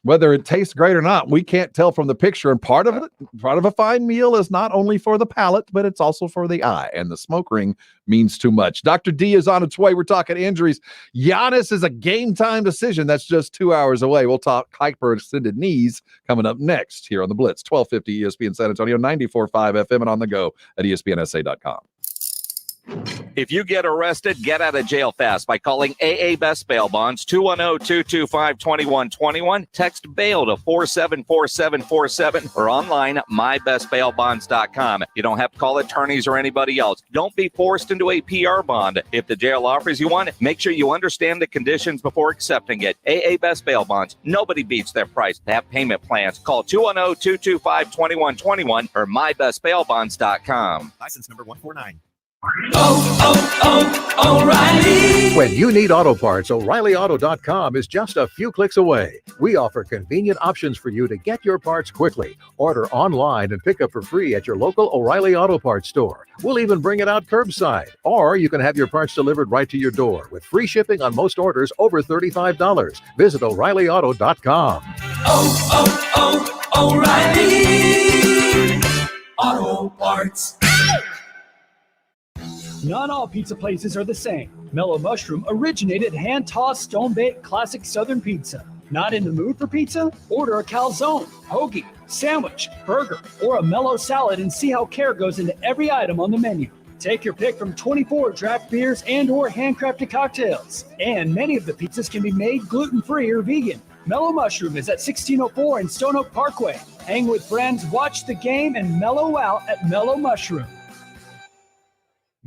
Whether it tastes great or not, we can't tell from the picture. And part of a fine meal is not only for the palate, but it's also for the eye. And the smoke ring means too much. Dr. D is on its way. We're talking injuries. Giannis is a game time decision. That's just 2 hours away. We'll talk hyperextended knees coming up next here on the Blitz. 1250 ESPN San Antonio, 94.5 FM, and on the go at ESPNSA.com. If you get arrested, get out of jail fast by calling AA Best Bail Bonds, 210-225-2121. Text bail to 474747 or online at mybestbailbonds.com. You don't have to call attorneys or anybody else. Don't be forced into a PR bond. If the jail offers you one, make sure you understand the conditions before accepting it. AA Best Bail Bonds. Nobody beats their price. They have payment plans. Call 210-225-2121 or mybestbailbonds.com. License number 149. O'Reilly. When you need auto parts, O'ReillyAuto.com is just a few clicks away. We offer convenient options for you to get your parts quickly. Order online and pick up for free at your local O'Reilly Auto Parts store. We'll even bring it out curbside. Or you can have your parts delivered right to your door with free shipping on most orders over $35. Visit O'ReillyAuto.com. O'Reilly Auto Parts. Not all pizza places are the same. Mellow Mushroom originated hand-tossed, stone-baked classic Southern pizza. Not in the mood for pizza? Order a calzone, hoagie, sandwich, burger, or a mellow salad and see how care goes into every item on the menu. Take your pick from 24 draft beers and or handcrafted cocktails. And many of the pizzas can be made gluten-free or vegan. Mellow Mushroom is at 1604 in Stone Oak Parkway. Hang with friends, watch the game, and mellow out at Mellow Mushroom.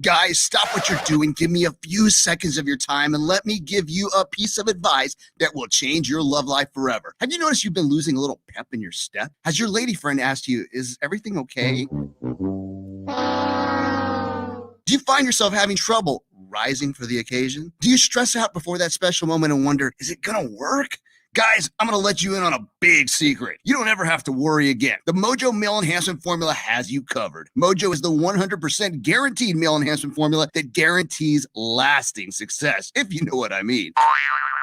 Guys, stop what you're doing. Give me a few seconds of your time and let me give you a piece of advice that will change your love life forever. Have you noticed you've been losing a little pep in your step? Has your lady friend asked you, is everything okay? Do you find yourself having trouble rising for the occasion? Do you stress out before that special moment and wonder, is it gonna work? Guys, I'm going to let you in on a big secret. You don't ever have to worry again. The Mojo Male Enhancement Formula has you covered. Mojo is the 100% guaranteed male enhancement formula that guarantees lasting success, if you know what I mean.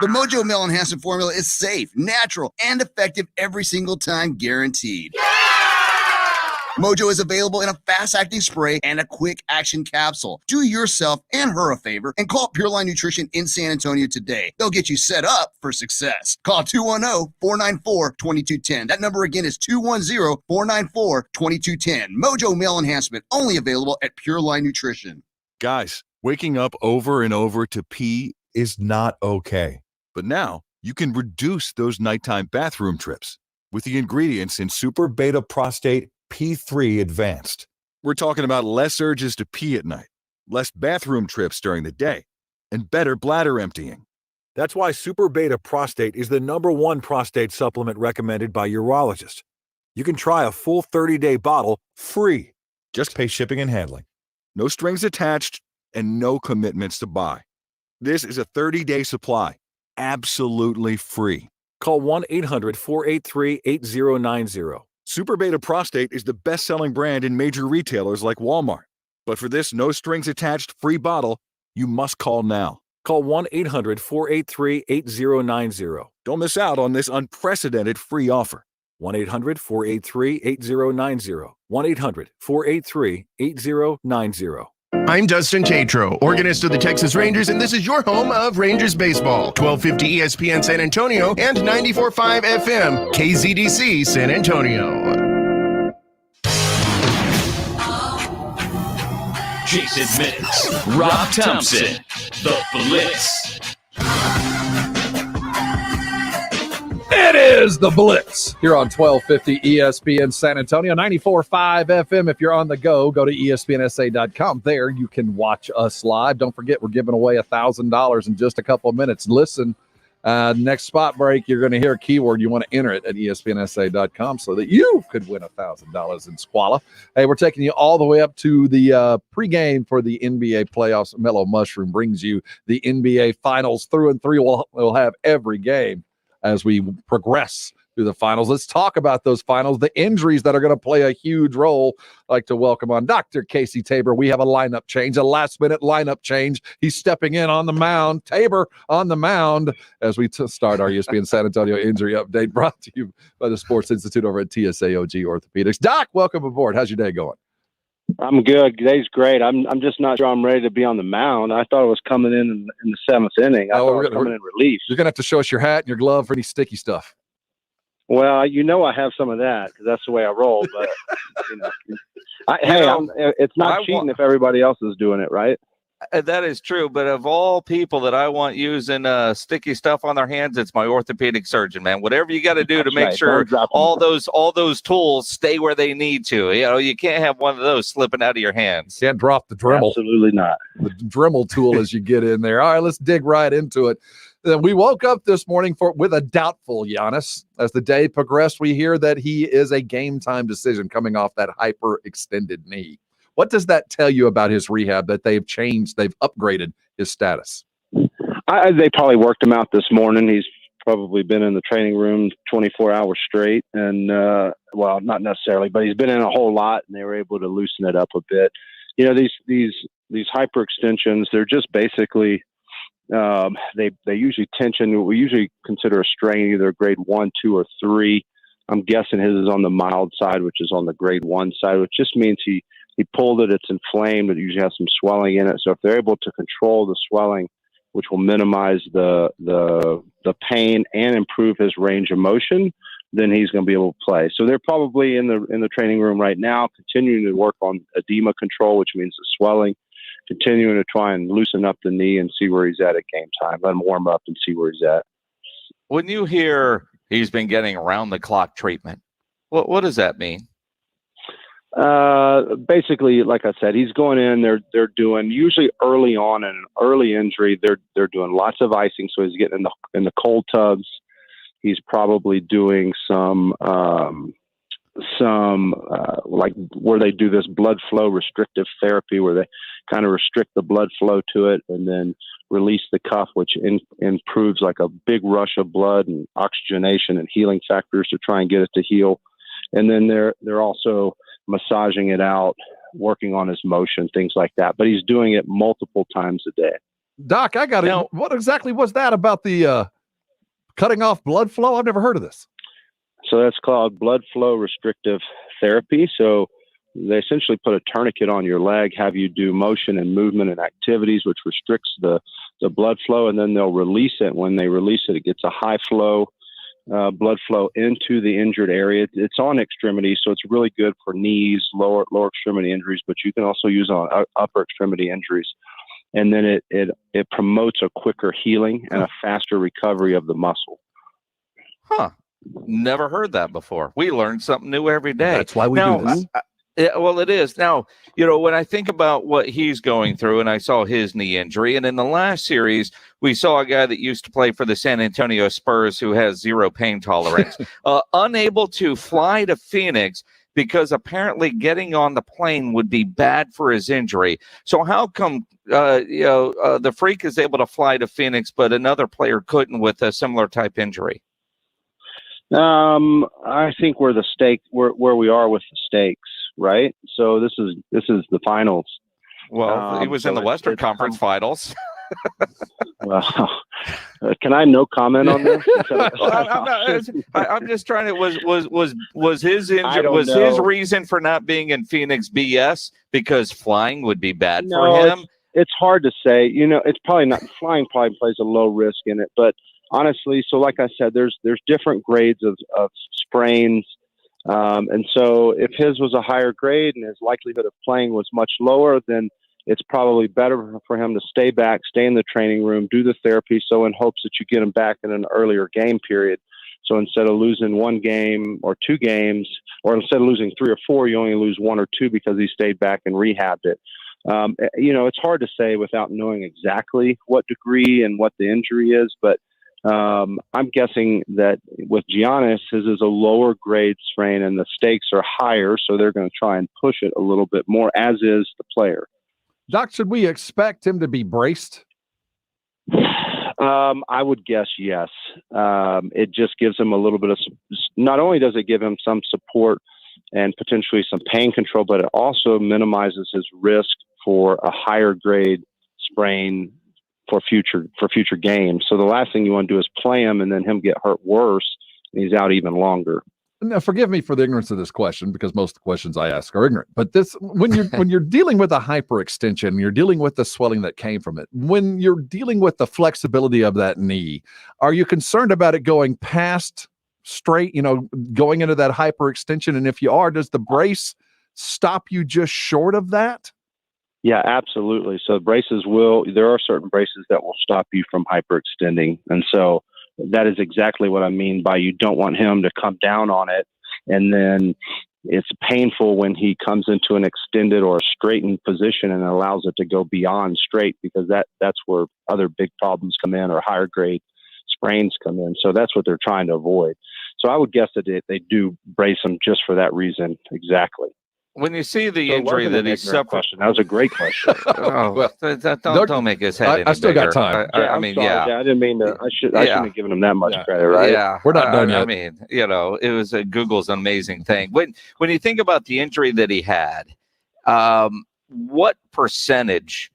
The Mojo Male Enhancement Formula is safe, natural, and effective every single time, guaranteed. Mojo is available in a fast-acting spray and a quick-action capsule. Do yourself and her a favor and call Pure Line Nutrition in San Antonio today. They'll get you set up for success. Call 210-494-2210. That number again is 210-494-2210. Mojo Male Enhancement, only available at Pure Line Nutrition. Guys, waking up over and over to pee is not okay. But now you can reduce those nighttime bathroom trips with the ingredients in Super Beta Prostate P3 Advanced. We're talking about less urges to pee at night, less bathroom trips during the day, and better bladder emptying. That's why Super Beta Prostate is the #1 prostate supplement recommended by urologists. You can try a full 30-day bottle free. Just pay shipping and handling. No strings attached and no commitments to buy. This is a 30-day supply, absolutely free. Call 1-800-483-8090. Super Beta Prostate is the best-selling brand in major retailers like Walmart. But for this no-strings-attached free bottle, you must call now. Call 1-800-483-8090. Don't miss out on this unprecedented free offer. 1-800-483-8090. 1-800-483-8090. I'm Dustin Tatro, organist of the Texas Rangers, and this is your home of Rangers baseball. 1250 ESPN San Antonio and 94.5 FM KZDC San Antonio. Jason Minutes, Rob Thompson, The Blitz. It is the Blitz here on 1250 ESPN San Antonio, 94.5 FM. If you're on the go to ESPNSA.com. There you can watch us live. Don't forget, we're giving away $1,000 in just a couple of minutes. Listen, next spot break, you're going to hear a keyword. You want to enter it at ESPNSA.com so that you could win $1,000 in Squala. Hey, we're taking you all the way up to the pregame for the NBA playoffs. Mellow Mushroom brings you the NBA Finals through and through. We'll have every game as we progress through the finals. Let's talk about those finals, the injuries that are going to play a huge role. I'd like to welcome on Dr. Casey Tabor. We have a lineup change, a last-minute lineup change. He's stepping in on the mound. Tabor on the mound as we start our ESPN San Antonio injury update, brought to you by the Sports Institute over at TSAOG Orthopedics. Doc, welcome aboard. How's your day going? I'm good. Today's great. I'm just not sure I'm ready to be on the mound. I thought it was coming in the seventh inning. I thought it was coming in relief. You're going to have to show us your hat and your glove for any sticky stuff. Well, I have some of that because that's the way I roll. But it's not cheating if everybody else is doing it, right? That is true, but of all people that I want using sticky stuff on their hands, it's my orthopedic surgeon, man. Whatever you got to do to make sure all those tools stay where they need to. You can't have one of those slipping out of your hands. Can't drop the Dremel. Absolutely not. The Dremel tool as you get in there. All right, let's dig right into it. We woke up this morning with a doubtful Giannis. As the day progressed, we hear that he is a game-time decision coming off that hyper-extended knee. What does that tell you about his rehab, that they've changed, they've upgraded his status? They probably worked him out this morning. He's probably been in the training room 24 hours straight. And, well, not necessarily, but he's been in a whole lot, and they were able to loosen it up a bit. These hyperextensions, they're just basically they usually tension. We usually consider a strain either grade 1, 2, or 3. I'm guessing his is on the mild side, which is on the grade 1 side, which just means he pulled it, it's inflamed, it usually has some swelling in it. So if they're able to control the swelling, which will minimize the pain and improve his range of motion, then he's going to be able to play. So they're probably in the training room right now, continuing to work on edema control, which means the swelling, continuing to try and loosen up the knee and see where he's at game time. Let him warm up and see where he's at. When you hear he's been getting around-the-clock treatment, what does that mean? Basically, like I said, he's going in. They're doing usually early on in an early injury. They're doing lots of icing, so he's getting in the cold tubs. He's probably doing some like where they do this blood flow restrictive therapy, where they kind of restrict the blood flow to it and then release the cuff, which improves like a big rush of blood and oxygenation and healing factors to try and get it to heal. And then they're also massaging it out, working on his motion, things like that. But he's doing it multiple times a day. Doc, I got it. What exactly was that about the cutting off blood flow? I've never heard of this. So that's called blood flow restrictive therapy. So they essentially put a tourniquet on your leg, have you do motion and movement and activities, which restricts the blood flow, and then they'll release it. When they release it, it gets a high flow blood flow into the injured area. It's on extremities, so it's really good for knees, lower extremity injuries, but you can also use it on upper extremity injuries. And then it promotes a quicker healing and a faster recovery of the muscle. Huh. Never heard that before. We learn something new every day. That's why we do this. Well, it is. Now, when I think about what he's going through, and I saw his knee injury, and in the last series, we saw a guy that used to play for the San Antonio Spurs who has zero pain tolerance, unable to fly to Phoenix because apparently getting on the plane would be bad for his injury. So how come, the Freak is able to fly to Phoenix, but another player couldn't with a similar type injury? I think where we are with the stakes, right? So this is the finals. Well, he was in the Western Conference Finals. Well, can I no comment on this? I'm just trying to. Was his injury? Was his reason for not being in Phoenix BS because flying would be bad for him? It's hard to say. It's probably not. Flying probably plays a low risk in it, but honestly, so like I said, there's different grades of sprains. And so if his was a higher grade and his likelihood of playing was much lower, then it's probably better for him to stay back, stay in the training room, do the therapy. So in hopes that you get him back in an earlier game period. So instead of losing one game or 2 games, or instead of losing 3 or 4, you only lose 1 or 2 because he stayed back and rehabbed it. It's hard to say without knowing exactly what degree and what the injury is, but I'm guessing that with Giannis, his is a lower grade sprain and the stakes are higher, so they're going to try and push it a little bit more, as is the player. Doc, should we expect him to be braced? I would guess yes. It just gives him a little bit of, not only does it give him some support and potentially some pain control, but it also minimizes his risk for a higher grade sprain for future games. So the last thing you want to do is play him and then him get hurt worse and he's out even longer. Now, forgive me for the ignorance of this question, because most of the questions I ask are ignorant. But this, when you're dealing with a hyperextension, you're dealing with the swelling that came from it. When you're dealing with the flexibility of that knee, are you concerned about it going past straight, going into that hyperextension? And if you are, does the brace stop you just short of that? Yeah, absolutely. So there are certain braces that will stop you from hyperextending. And so that is exactly what I mean by you don't want him to come down on it. And then it's painful when he comes into an extended or a straightened position and allows it to go beyond straight, because that's where other big problems come in, or higher grade sprains come in. So that's what they're trying to avoid. So I would guess that they do brace him just for that reason. Exactly. When you see the injury that he suffered, that was a great question. Don't make his head. I still got time. I didn't mean to. I shouldn't have given him that much credit, right? Yeah, we're not done yet. I mean, it was Google's an amazing thing. When you think about the injury that he had, what percentage,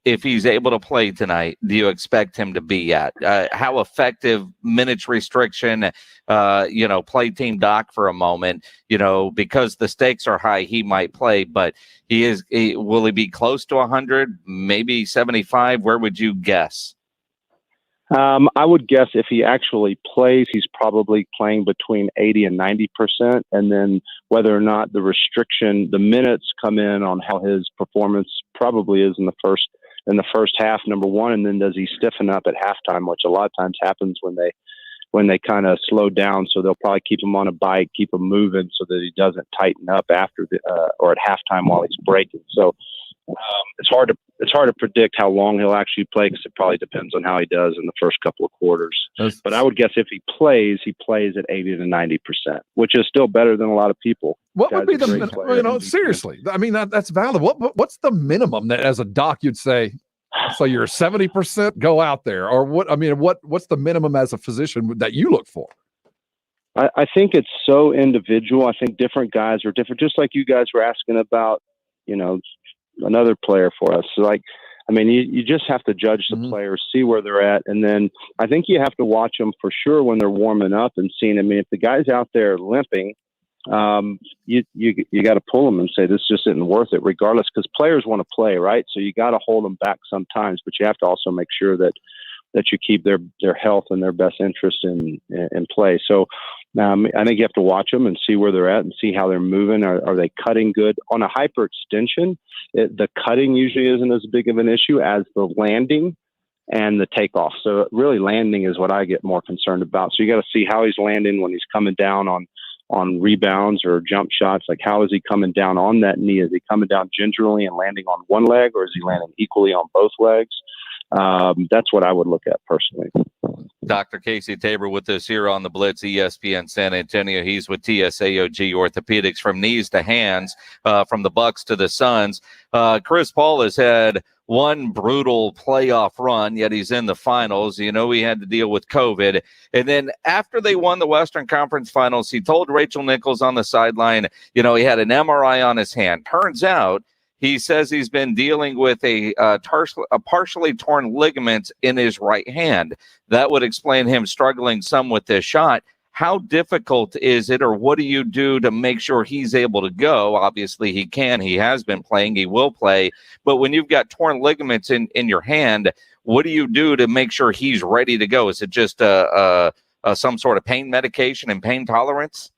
if he's able to play tonight, do you expect him to be at? How effective minutes restriction, play team doc for a moment, because the stakes are high, he might play, but will he be close to 100, maybe 75? Where would you guess? I would guess if he actually plays, he's probably playing between 80 and 90%. And then whether or not the minutes come in on how his performance probably is in the first half, number one. And then does he stiffen up at halftime, which a lot of times happens when they kind of slow down. So they'll probably keep him on a bike, keep him moving so that he doesn't tighten up after or at halftime while he's breaking. So it's hard to predict how long he'll actually play, because it probably depends on how he does in the first couple of quarters. But I would guess if he plays at 80 to 90%, which is still better than a lot of people. What would be seriously? I mean, that's valid. What's the minimum that as a doc you'd say, so you're 70%, go out there? Or what? I mean, what's the minimum as a physician that you look for? I think it's so individual. I think different guys are different, just like you guys were asking about, another player for us. So you just have to judge the players, see where they're at. And then I think you have to watch them for sure when they're warming up and seeing. I mean, if the guy's out there limping, you got to pull them and say, this just isn't worth it, regardless, because players want to play, right? So you got to hold them back sometimes, but you have to also make sure that you keep their health and their best interest in play. So I think you have to watch them and see where they're at and see how they're moving. Are they cutting good? On a hyperextension, the cutting usually isn't as big of an issue as the landing and the takeoff. So really landing is what I get more concerned about. So you got to see how he's landing when he's coming down on rebounds or jump shots. Like, how is he coming down on that knee? Is he coming down gingerly and landing on one leg, or is he landing equally on both legs? That's what I would look at personally. Dr. Casey Tabor with us here on the Blitz, ESPN San Antonio. He's with TSAOG Orthopedics. From knees to hands, from the Bucks to the Suns. Chris Paul has had one brutal playoff run, yet he's in the finals. He had to deal with COVID. And then after they won the Western Conference Finals, he told Rachel Nichols on the sideline, he had an MRI on his hand. Turns out, he says he's been dealing with a partially torn ligament in his right hand. That would explain him struggling some with this shot. How difficult is it, or what do you do to make sure he's able to go? Obviously, he can. He has been playing. He will play. But when you've got torn ligaments in your hand, what do you do to make sure he's ready to go? Is it just some sort of pain medication and pain tolerance?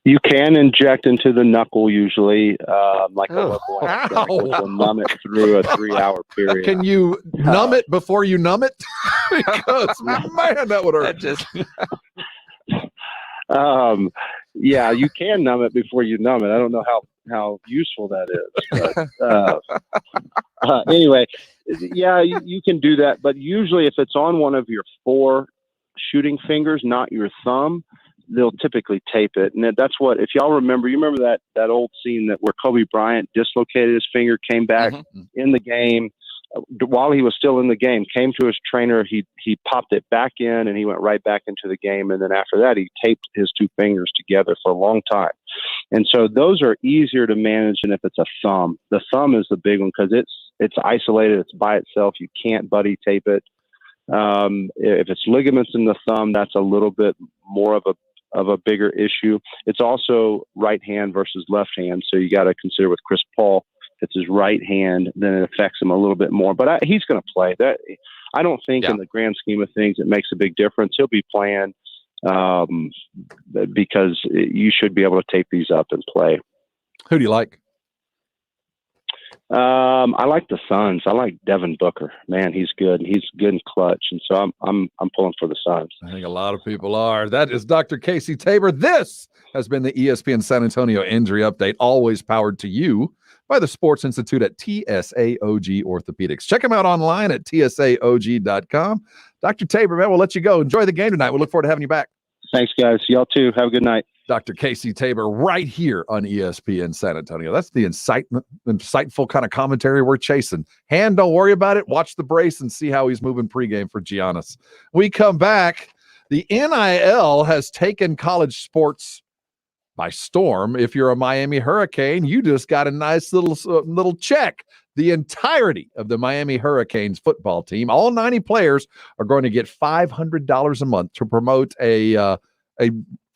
You can inject into the knuckle usually, like a local anesthetic, which will numb it through a 3-hour period. Can you numb it before you numb it? Because man, that would hurt. Yeah, you can numb it before you numb it. I don't know how useful that is. But anyway, yeah, you can do that. But usually if it's on one of your 4 shooting fingers, not your thumb, they'll typically tape it. And that's what, if y'all remember, you remember that old scene where Kobe Bryant dislocated his finger, came back in the game while he was still in the game, came to his trainer, he popped it back in, and he went right back into the game. And then after that, he taped his 2 fingers together for a long time. And so those are easier to manage than if it's a thumb. The thumb is the big one because it's isolated, it's by itself. You can't buddy tape it. If it's ligaments in the thumb, that's a little bit more of a bigger issue. It's also right hand versus left hand. So you got to consider with Chris Paul, if it's his right hand, then it affects him a little bit more. But he's going to play. That I don't think in the grand scheme of things it makes a big difference. He'll be playing because you should be able to tape these up and play. Who do you like? I like the Suns. I like Devin Booker. Man, he's good. He's good and clutch, and so I'm pulling for the Suns. I think a lot of people are. That is Dr. Casey Tabor. This has been the ESPN San Antonio Injury Update, always powered to you by the Sports Institute at TSAOG Orthopedics. Check them out online at tsaog.com. Dr. Tabor, man, we'll let you go. Enjoy the game tonight. We look forward to having you back. Thanks, guys. Y'all too. Have a good night. Dr. Casey Tabor right here on ESPN San Antonio. That's the insightful kind of commentary we're chasing. Hand, don't worry about it. Watch the brace and see how he's moving pregame for Giannis. We come back. The NIL has taken college sports by storm. If you're a Miami Hurricane, you just got a nice little check. The entirety of the Miami Hurricanes football team, all 90 players, are going to get $500 a month to promote a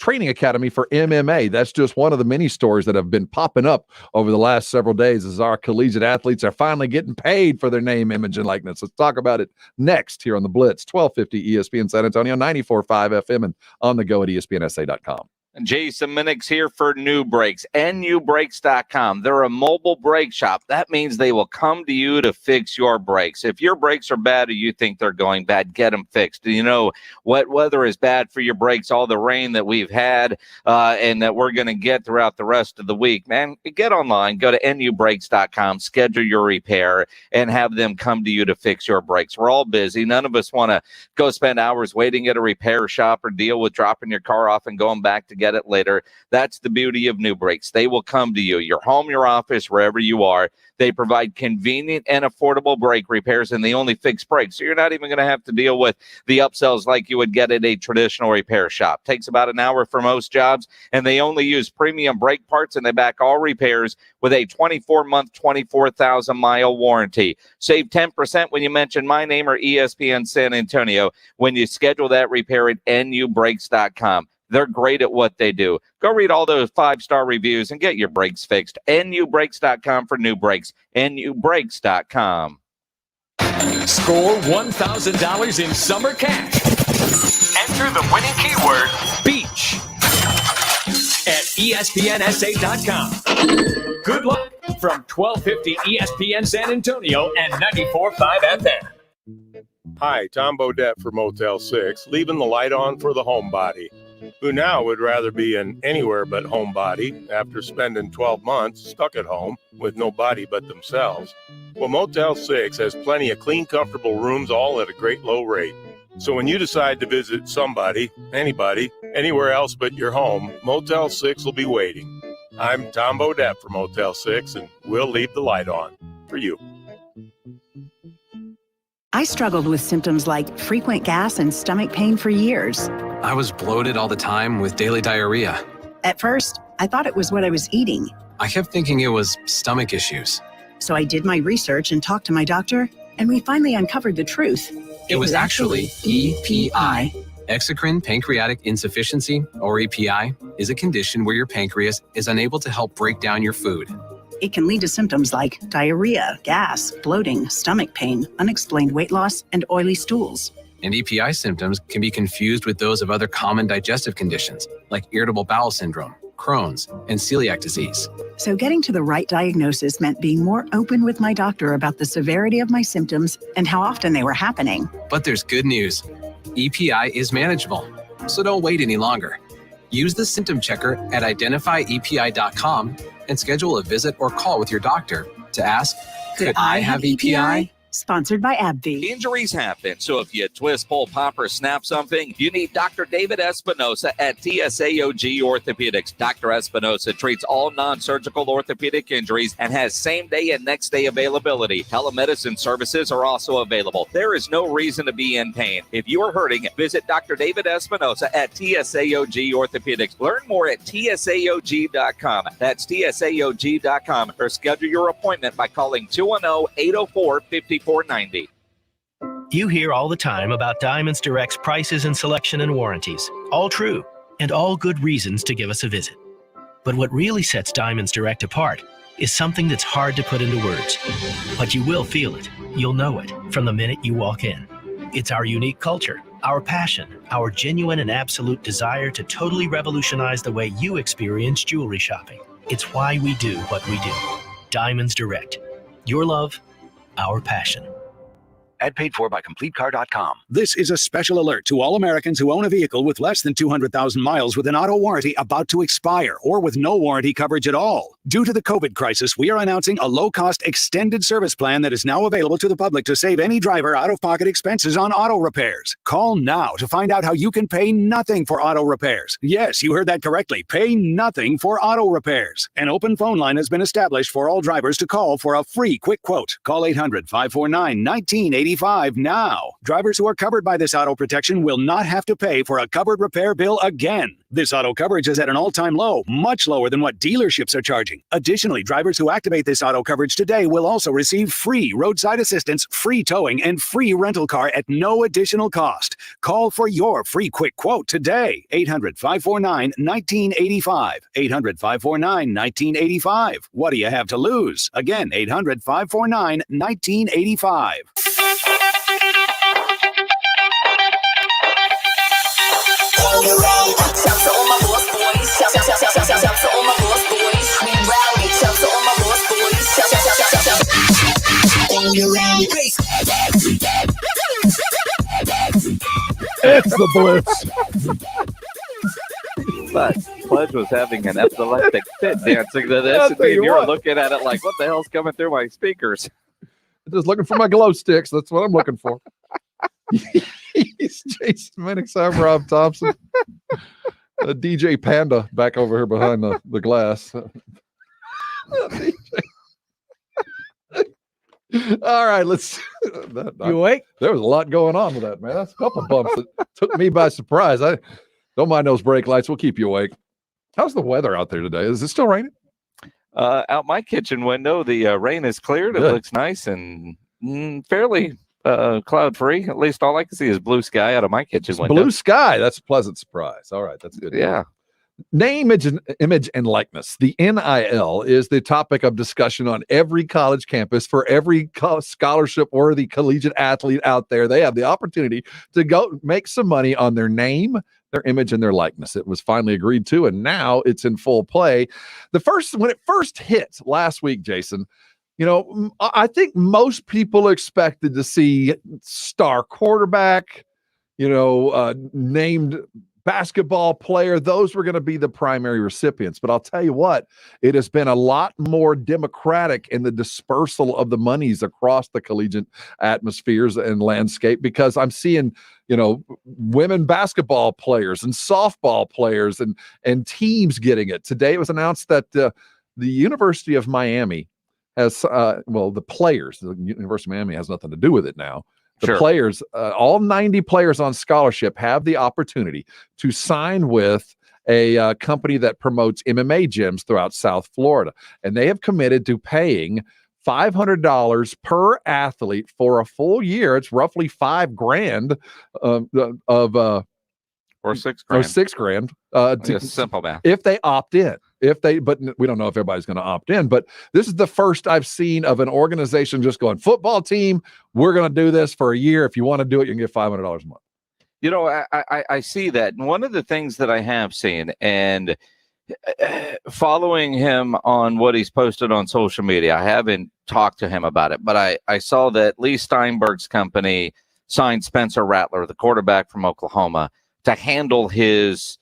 training academy for MMA. That's just one of the many stories that have been popping up over the last several days as our collegiate athletes are finally getting paid for their name, image, and likeness. Let's talk about it next here on the Blitz, 1250 ESPN San Antonio, 94.5 FM, and on the go at ESPNSA.com. Jason Minix here for New Brakes, nubrakes.com. They're a mobile brake shop. That means they will come to you to fix your brakes. If your brakes are bad or you think they're going bad, get them fixed. You know, wet weather is bad for your brakes. All the rain that we've had and that we're going to get throughout the rest of the week, man, get online, go to nubrakes.com, schedule your repair, and have them come to you to fix your brakes. We're all busy. None of us want to go spend hours waiting at a repair shop or deal with dropping your car off and going back to get it later. That's the beauty of New Brakes. They will come to you, your home, your office, wherever you are. They provide convenient and affordable brake repairs, and they only fix brakes. So you're not even going to have to deal with the upsells like you would get at a traditional repair shop. Takes about an hour for most jobs, and they only use premium brake parts, and they back all repairs with a 24-month, 24,000-mile warranty. Save 10% when you mention my name or ESPN San Antonio when you schedule that repair at nubrakes.com. They're great at what they do. Go read all those 5-star reviews and get your brakes fixed. nubrakes.com for New Brakes. nubrakes.com. Score $1,000 in summer cash. Enter the winning keyword, beach, at ESPNSA.com. Good luck from 1250 ESPN San Antonio and 94.5 FM. Hi, Tom Bodette for Motel 6, leaving the light on for the homebody, who now would rather be an anywhere but homebody after spending 12 months stuck at home with nobody but themselves. Well, Motel 6 has plenty of clean, comfortable rooms, all at a great low rate. So when you decide to visit somebody, anybody, anywhere else but your home, Motel 6 will be waiting. I'm Tom Bodette for Motel 6, and we'll leave the light on for you. I struggled with symptoms like frequent gas and stomach pain for years. I was bloated all the time with daily diarrhea. At first, I thought it was what I was eating. I kept thinking it was stomach issues. So I did my research and talked to my doctor, and we finally uncovered the truth. It was actually EPI. Exocrine pancreatic insufficiency, or EPI, is a condition where your pancreas is unable to help break down your food. It can lead to symptoms like diarrhea, gas, bloating, stomach pain, unexplained weight loss, and oily stools. And EPI symptoms can be confused with those of other common digestive conditions, like irritable bowel syndrome, Crohn's, and celiac disease. So getting to the right diagnosis meant being more open with my doctor about the severity of my symptoms and how often they were happening. But there's good news. EPI is manageable, so don't wait any longer. Use the symptom checker at identifyepi.com and schedule a visit or call with your doctor to ask, could I have EPI? Sponsored by AbbVie. Injuries happen, so if you twist, pull, pop, or snap something, you need Dr. David Espinosa at TSAOG Orthopedics. Dr. Espinosa treats all non-surgical orthopedic injuries and has same-day and next-day availability. Telemedicine services are also available. There is no reason to be in pain. If you are hurting, visit Dr. David Espinosa at TSAOG Orthopedics. Learn more at TSAOG.com. That's TSAOG.com, or schedule your appointment by calling 210-804-5490. You hear all the time about Diamonds Direct's prices and selection and warranties. All true, and all good reasons to give us a visit. But what really sets Diamonds Direct apart is something that's hard to put into words. But you will feel it. You'll know it from the minute you walk in. It's our unique culture, our passion, our genuine and absolute desire to totally revolutionize the way you experience jewelry shopping. It's why we do what we do. Diamonds Direct. Your love, our passion. Ad paid for by CompleteCar.com. This is a special alert to all Americans who own a vehicle with less than 200,000 miles with an auto warranty about to expire or with no warranty coverage at all. Due to the COVID crisis, we are announcing a low-cost extended service plan that is now available to the public to save any driver out-of-pocket expenses on auto repairs. Call now to find out how you can pay nothing for auto repairs. Yes, you heard that correctly. Pay nothing for auto repairs. An open phone line has been established for all drivers to call for a free quick quote. Call 800-549-1985 now. Drivers who are covered by this auto protection will not have to pay for a covered repair bill again. This auto coverage is at an all-time low, much lower than what dealerships are charging. Additionally, drivers who activate this auto coverage today will also receive free roadside assistance, free towing, and free rental car at no additional cost. Call for your free quick quote today. 800-549-1985. 800-549-1985. What do you have to lose? Again, 800-549-1985. It's the Blitz. But Pledge was having an epileptic fit dancing to this, and you're looking at it like, what the hell's coming through my speakers? Just looking for my glow sticks. That's what I'm looking for. He's Jason Minix. I'm Rob Thompson. DJ Panda back over here behind the glass. All right, let's. You awake? There was a lot going on with that, man. That's a couple bumps that took me by surprise. I don't mind those brake lights. We'll keep you awake. How's the weather out there today? Is it still raining? Out my kitchen window, the rain is cleared. Good. It looks nice and fairly cloud-free. At least all I can see is blue sky out of my kitchen window. Blue sky. That's a pleasant surprise. All right, that's good. Yeah. Name, image, and likeness. The NIL is the topic of discussion on every college campus for every scholarship-worthy collegiate athlete out there. They have the opportunity to go make some money on their name, their image, and their likeness. It was finally agreed to, and now it's in full play. When it first hit last week, Jason, I think most people expected to see star quarterback, named basketball player. Those were going to be the primary recipients. But I'll tell you what, it has been a lot more democratic in the dispersal of the monies across the collegiate atmospheres and landscape, because I'm seeing, women basketball players and softball players and teams getting it. Today it was announced that the University of Miami has, the players, the University of Miami has nothing to do with it now. The players, all 90 players on scholarship have the opportunity to sign with a company that promotes MMA gyms throughout South Florida. And they have committed to paying $500 per athlete for a full year. It's roughly $5,000 or $6,000. Or $6,000. Simple math. If they opt in. But we don't know if everybody's going to opt in, but this is the first I've seen of an organization just going, football team, we're going to do this for a year. If you want to do it, you can get $500 a month. I see that. And one of the things that I have seen, and following him on what he's posted on social media, I haven't talked to him about it, but I saw that Lee Steinberg's company signed Spencer Rattler, the quarterback from Oklahoma, to handle his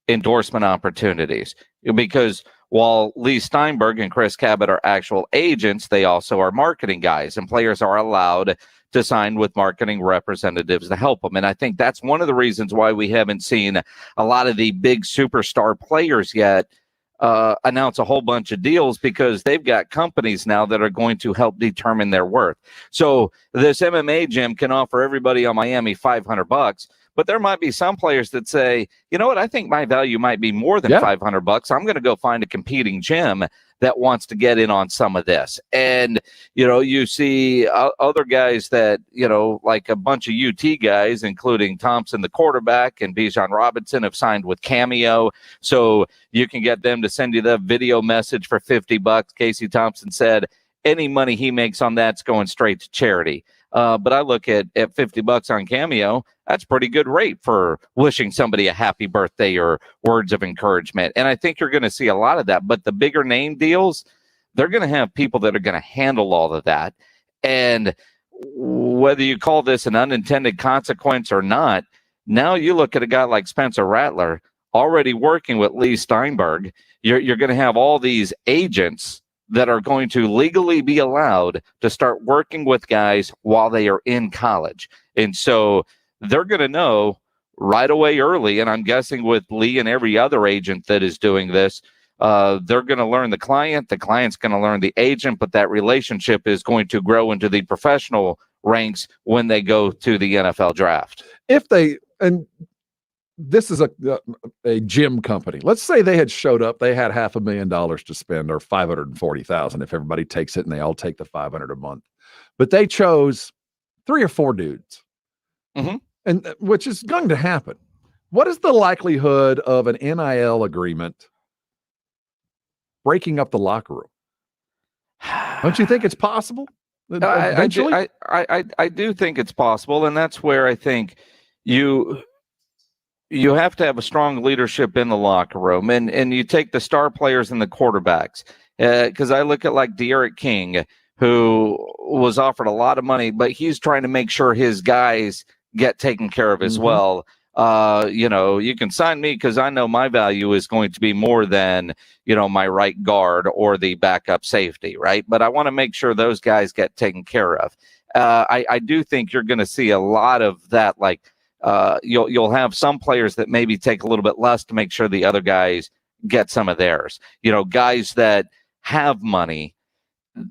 endorsement opportunities, because while Lee Steinberg and Chris Cabot are actual agents, they also are marketing guys, and players are allowed to sign with marketing representatives to help them. And I think that's one of the reasons why we haven't seen a lot of the big superstar players yet announce a whole bunch of deals, because they've got companies now that are going to help determine their worth. So this MMA gym can offer everybody on Miami $500, but there might be some players that say, you know what, I think my value might be more than $500. I'm going to go find a competing gym that wants to get in on some of this. And, you see other guys that, like a bunch of UT guys, including Thompson, the quarterback, and Bijan Robinson have signed with Cameo. So you can get them to send you the video message for $50. Casey Thompson said any money he makes on that's going straight to charity. But I look at $50 on Cameo, that's pretty good rate for wishing somebody a happy birthday or words of encouragement. And I think you're going to see a lot of that. But the bigger name deals, they're going to have people that are going to handle all of that. And whether you call this an unintended consequence or not, now you look at a guy like Spencer Rattler already working with Lee Steinberg. You're going to have all these agents that are going to legally be allowed to start working with guys while they are in college. And so they're going to know right away early, and I'm guessing with Lee and every other agent that is doing this, they're going to learn the client's going to learn the agent, but that relationship is going to grow into the professional ranks when they go to the NFL draft. This is a gym company. Let's say they had showed up, they had $500,000 to spend, or $540,000 if everybody takes it and they all take the $500 a month. But they chose 3 or 4 dudes, and which is going to happen. What is the likelihood of an NIL agreement breaking up the locker room? Don't you think it's possible? Eventually? I do think it's possible, and that's where I think you have to have a strong leadership in the locker room, and you take the star players and the quarterbacks, because I look at like De'Aaron King, who was offered a lot of money, but he's trying to make sure his guys get taken care of as well. You can sign me because I know my value is going to be more than, my right guard or the backup safety, right? But I want to make sure those guys get taken care of. I do think you're going to see a lot of that, like, you'll have some players that maybe take a little bit less to make sure the other guys get some of theirs. Guys that have money,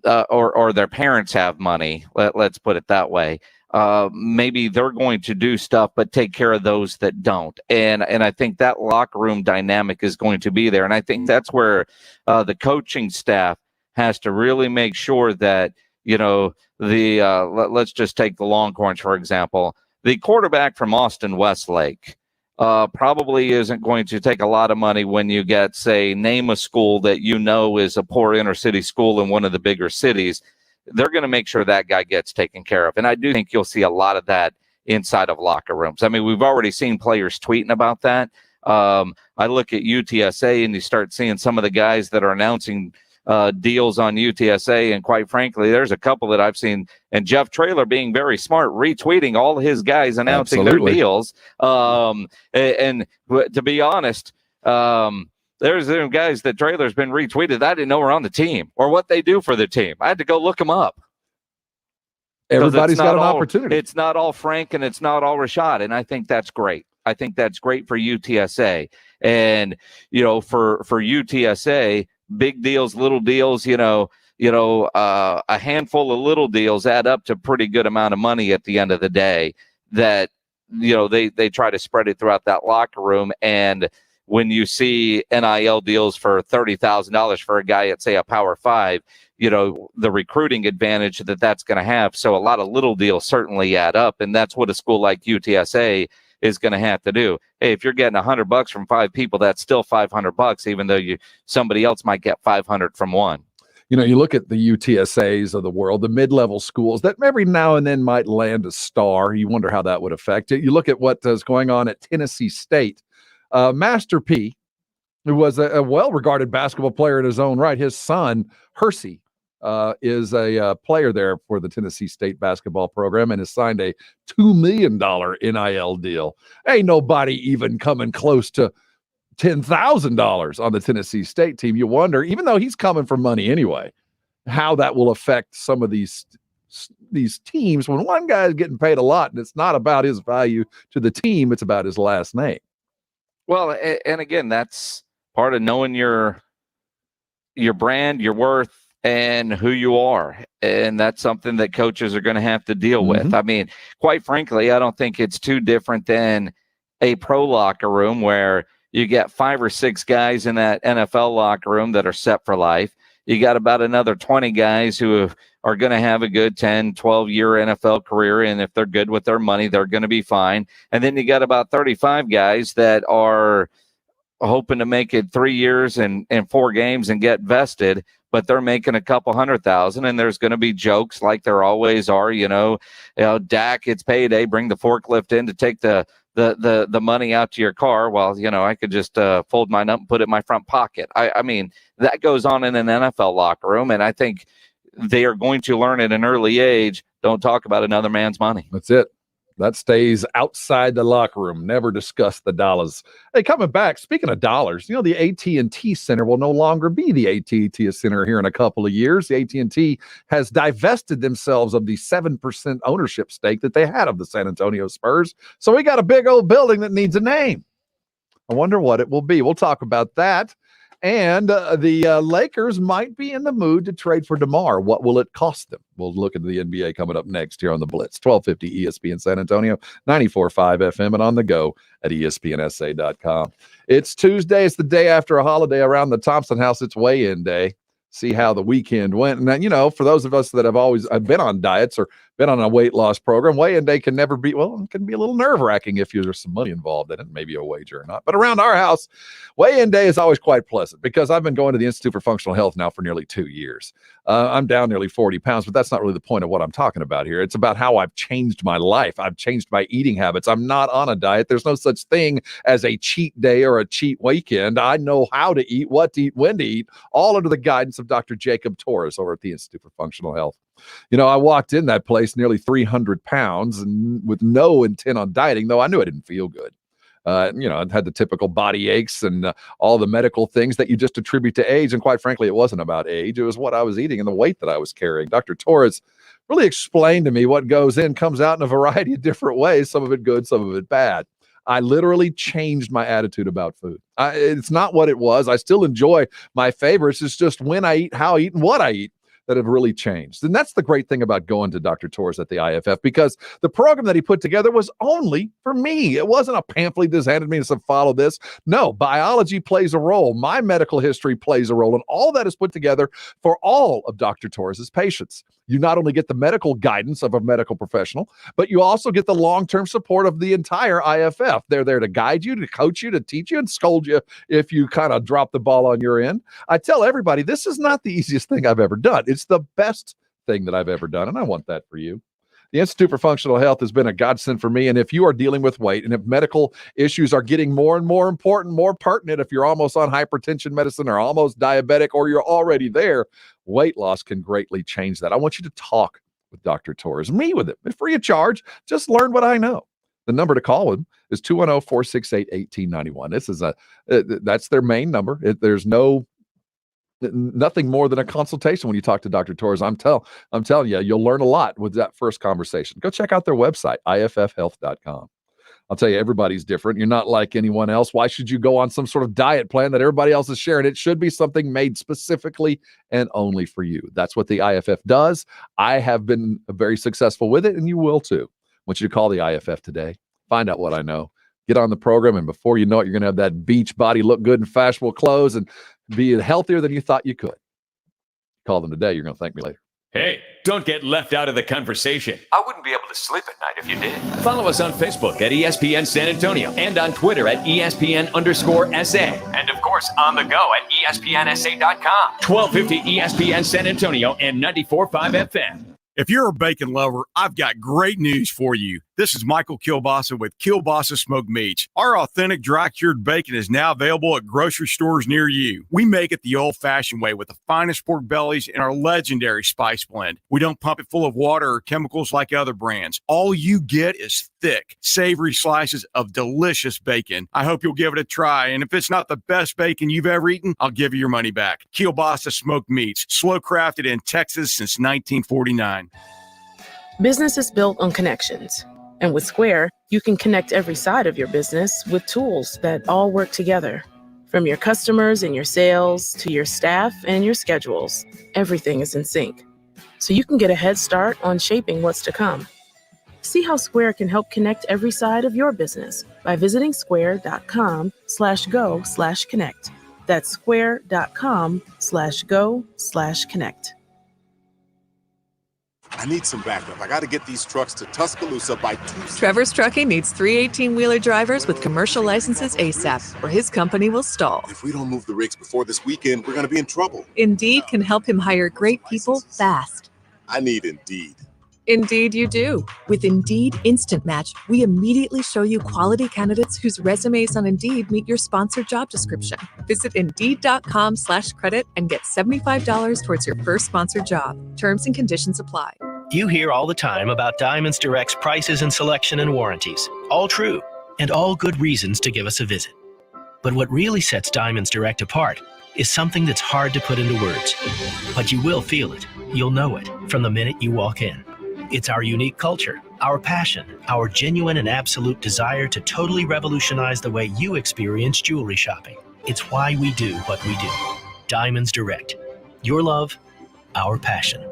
or their parents have money. Let's put it that way. Maybe they're going to do stuff, but take care of those that don't. And I think that locker room dynamic is going to be there. And I think that's where the coaching staff has to really make sure that, let's just take the Longhorns, for example. The quarterback from Austin Westlake probably isn't going to take a lot of money when you get, say, name a school that is a poor inner city school in one of the bigger cities. They're going to make sure that guy gets taken care of. And I do think you'll see a lot of that inside of locker rooms. I mean, we've already seen players tweeting about that. I look at UTSA and you start seeing some of the guys that are announcing deals on UTSA. And quite frankly, there's a couple that I've seen, and Jeff Traylor being very smart, retweeting all his guys announcing their deals. And to be honest, there's guys that Traylor's been retweeted that I didn't know were on the team or what they do for the team. I had to go look them up. Everybody's got an opportunity. It's not all Frank and it's not all Rashad. And I think that's great. I think that's great for UTSA. And, for UTSA, big deals, little deals, a handful of little deals add up to pretty good amount of money at the end of the day that, they try to spread it throughout that locker room. And when you see NIL deals for $30,000 for a guy at, say, a Power 5, the recruiting advantage that's going to have. So a lot of little deals certainly add up. And that's what a school like UTSA is going to have to do. Hey, if you're getting $100 from 5 people, that's still $500, even though somebody else might get 500 from one. You look at the UTSAs of the world, the mid-level schools that every now and then might land a star. You wonder how that would affect it. You look at what is going on at Tennessee State. Master P, who was a well-regarded basketball player in his own right, his son, Hersey, is a player there for the Tennessee State basketball program and has signed a $2 million NIL deal. Ain't nobody even coming close to $10,000 on the Tennessee State team. You wonder, even though he's coming from money anyway, how that will affect some of these teams when one guy is getting paid a lot and it's not about his value to the team, it's about his last name. Well, and again, that's part of knowing your brand, your worth, and who you are. And that's something that coaches are going to have to deal with. I mean, quite frankly, I don't think it's too different than a pro locker room where you get 5 or 6 guys in that NFL locker room that are set for life. You got about another 20 guys who are going to have a good 10, 12-year NFL career, and if they're good with their money, they're going to be fine. And then you got about 35 guys that are hoping to make it 3 years and 4 games and get vested, but they're making a couple $100,000, and there's going to be jokes like there always are. Dak, it's payday, bring the forklift in to take the money out to your car. Well, I could just fold mine up and put it in my front pocket. I mean, that goes on in an NFL locker room, and I think they are going to learn at an early age, don't talk about another man's money. That's it. That stays outside the locker room. Never discuss the dollars. Hey, coming back, speaking of dollars, the AT&T Center will no longer be the AT&T Center here in a couple of years. The AT&T has divested themselves of the 7% ownership stake that they had of the San Antonio Spurs. So we got a big old building that needs a name. I wonder what it will be. We'll talk about that. And the Lakers might be in the mood to trade for DeMar. What will it cost them? We'll look at the NBA coming up next here on the Blitz. 1250 ESPN San Antonio, 94.5 FM, and on the go at ESPNSA.com. It's Tuesday. It's the day after a holiday around the Thompson house. It's weigh-in day. See how the weekend went. And then, for those of us that have been on diets or been on a weight loss program, weigh-in day can never be, it can be a little nerve-wracking if there's some money involved in it, maybe a wager or not. But around our house, weigh-in day is always quite pleasant because I've been going to the Institute for Functional Health now for nearly 2 years. I'm down nearly 40 pounds, but that's not really the point of what I'm talking about here. It's about how I've changed my life. I've changed my eating habits. I'm not on a diet. There's no such thing as a cheat day or a cheat weekend. I know how to eat, what to eat, when to eat, all under the guidance of Dr. Jacob Torres over at the Institute for Functional Health. I walked in that place nearly 300 pounds and with no intent on dieting, though I knew I didn't feel good. I had the typical body aches and all the medical things that you just attribute to age. And quite frankly, it wasn't about age. It was what I was eating and the weight that I was carrying. Dr. Torres really explained to me what goes in, comes out in a variety of different ways, some of it good, some of it bad. I literally changed my attitude about food. It's not what it was. I still enjoy my favorites. It's just when I eat, how I eat, and what I eat that have really changed. And that's the great thing about going to Dr. Torres at the IFF, because the program that he put together was only for me. It wasn't a pamphlet that just handed me and said, follow this. No, biology plays a role. My medical history plays a role. And all that is put together for all of Dr. Torres's patients. You not only get the medical guidance of a medical professional, but you also get the long-term support of the entire IFF. They're there to guide you, to coach you, to teach you, and scold you if you kind of drop the ball on your end. I tell everybody, this is not the easiest thing I've ever done. It's the best thing that I've ever done, and I want that for you. The Institute for Functional Health has been a godsend for me, and if you are dealing with weight, and if medical issues are getting more and more important, more pertinent, if you're almost on hypertension medicine or almost diabetic or you're already there, weight loss can greatly change that. I want you to talk with Dr. Torres, meet with him, free of charge. Just learn what I know. The number to call him is 210-468-1891. This is that's their main number. There's nothing more than a consultation when you talk to Dr. Torres. I'm telling you, you'll learn a lot with that first conversation. Go check out their website, iffhealth.com. I'll tell you, everybody's different. You're not like anyone else. Why should you go on some sort of diet plan that everybody else is sharing? It should be something made specifically and only for you. That's what the IFF does. I have been very successful with it, and you will too. I want you to call the IFF today. Find out what I know. Get on the program, and before you know it, you're going to have that beach body, look good in fashionable clothes, and be healthier than you thought you could. Call them today. You're going to thank me later. Hey, don't get left out of the conversation. I wouldn't be able to sleep at night if you did. Follow us on Facebook at ESPN San Antonio and on Twitter at ESPN_SA. And of course, on the go at ESPNSA.com. 1250 ESPN San Antonio and 94.5 FM. If you're a bacon lover, I've got great news for you. This is Michael Kielbasa with Kielbasa Smoked Meats. Our authentic dry-cured bacon is now available at grocery stores near you. We make it the old-fashioned way with the finest pork bellies and our legendary spice blend. We don't pump it full of water or chemicals like other brands. All you get is thick, savory slices of delicious bacon. I hope you'll give it a try, and if it's not the best bacon you've ever eaten, I'll give you your money back. Kielbasa Smoked Meats, slow-crafted in Texas since 1949. Business is built on connections. And with Square, you can connect every side of your business with tools that all work together. From your customers and your sales to your staff and your schedules, everything is in sync. So you can get a head start on shaping what's to come. See how Square can help connect every side of your business by visiting square.com/go/connect. That's square.com/go/connect. I need some backup. I got to get these trucks to Tuscaloosa by Tuesday. Trevor's Trucking needs 3 18-wheeler drivers with commercial licenses ASAP, or his company will stall. If we don't move the rigs before this weekend, we're going to be in trouble. Indeed can help him hire great people fast. I need Indeed. Indeed you do. With Indeed Instant Match, we immediately show you quality candidates whose resumes on Indeed meet your sponsored job description. Visit Indeed.com/credit and get $75 towards your first sponsored job. Terms and conditions apply. You hear all the time about Diamonds Direct's prices and selection and warranties. All true, and all good reasons to give us a visit. But what really sets Diamonds Direct apart is something that's hard to put into words. But you will feel it. You'll know it from the minute you walk in. It's our unique culture, our passion, our genuine and absolute desire to totally revolutionize the way you experience jewelry shopping. It's why we do what we do. Diamonds Direct. Your love, our passion.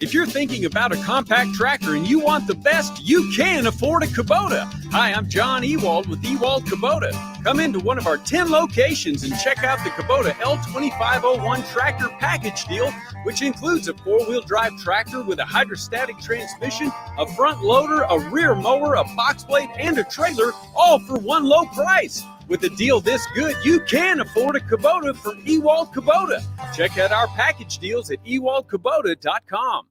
If you're thinking about a compact tractor and you want the best, you can afford a Kubota. Hi, I'm John Ewald with Ewald Kubota. Come into one of our 10 locations and check out the Kubota L2501 tractor package deal, which includes a 4-wheel drive tractor with a hydrostatic transmission, a front loader, a rear mower, a box blade, and a trailer, all for one low price. With a deal this good, you can afford a Kubota from Ewald Kubota. Check out our package deals at ewaldkubota.com.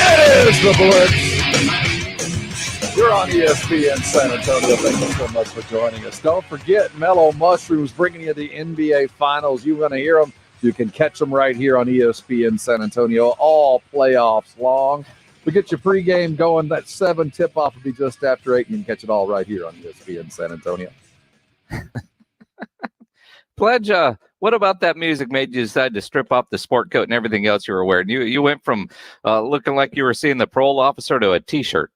It is the Blitz. You're on ESPN San Antonio. Thank you so much for joining us. Don't forget, Mellow Mushrooms bringing you the NBA Finals. You're going to hear them. You can catch them right here on ESPN San Antonio all playoffs long. We get your pregame going. That 7 tip-off will be just after 8. You can catch it all right here on ESPN San Antonio. Pledge, what about that music made you decide to strip off the sport coat and everything else you were wearing? You went from looking like you were seeing the parole officer to a T-shirt.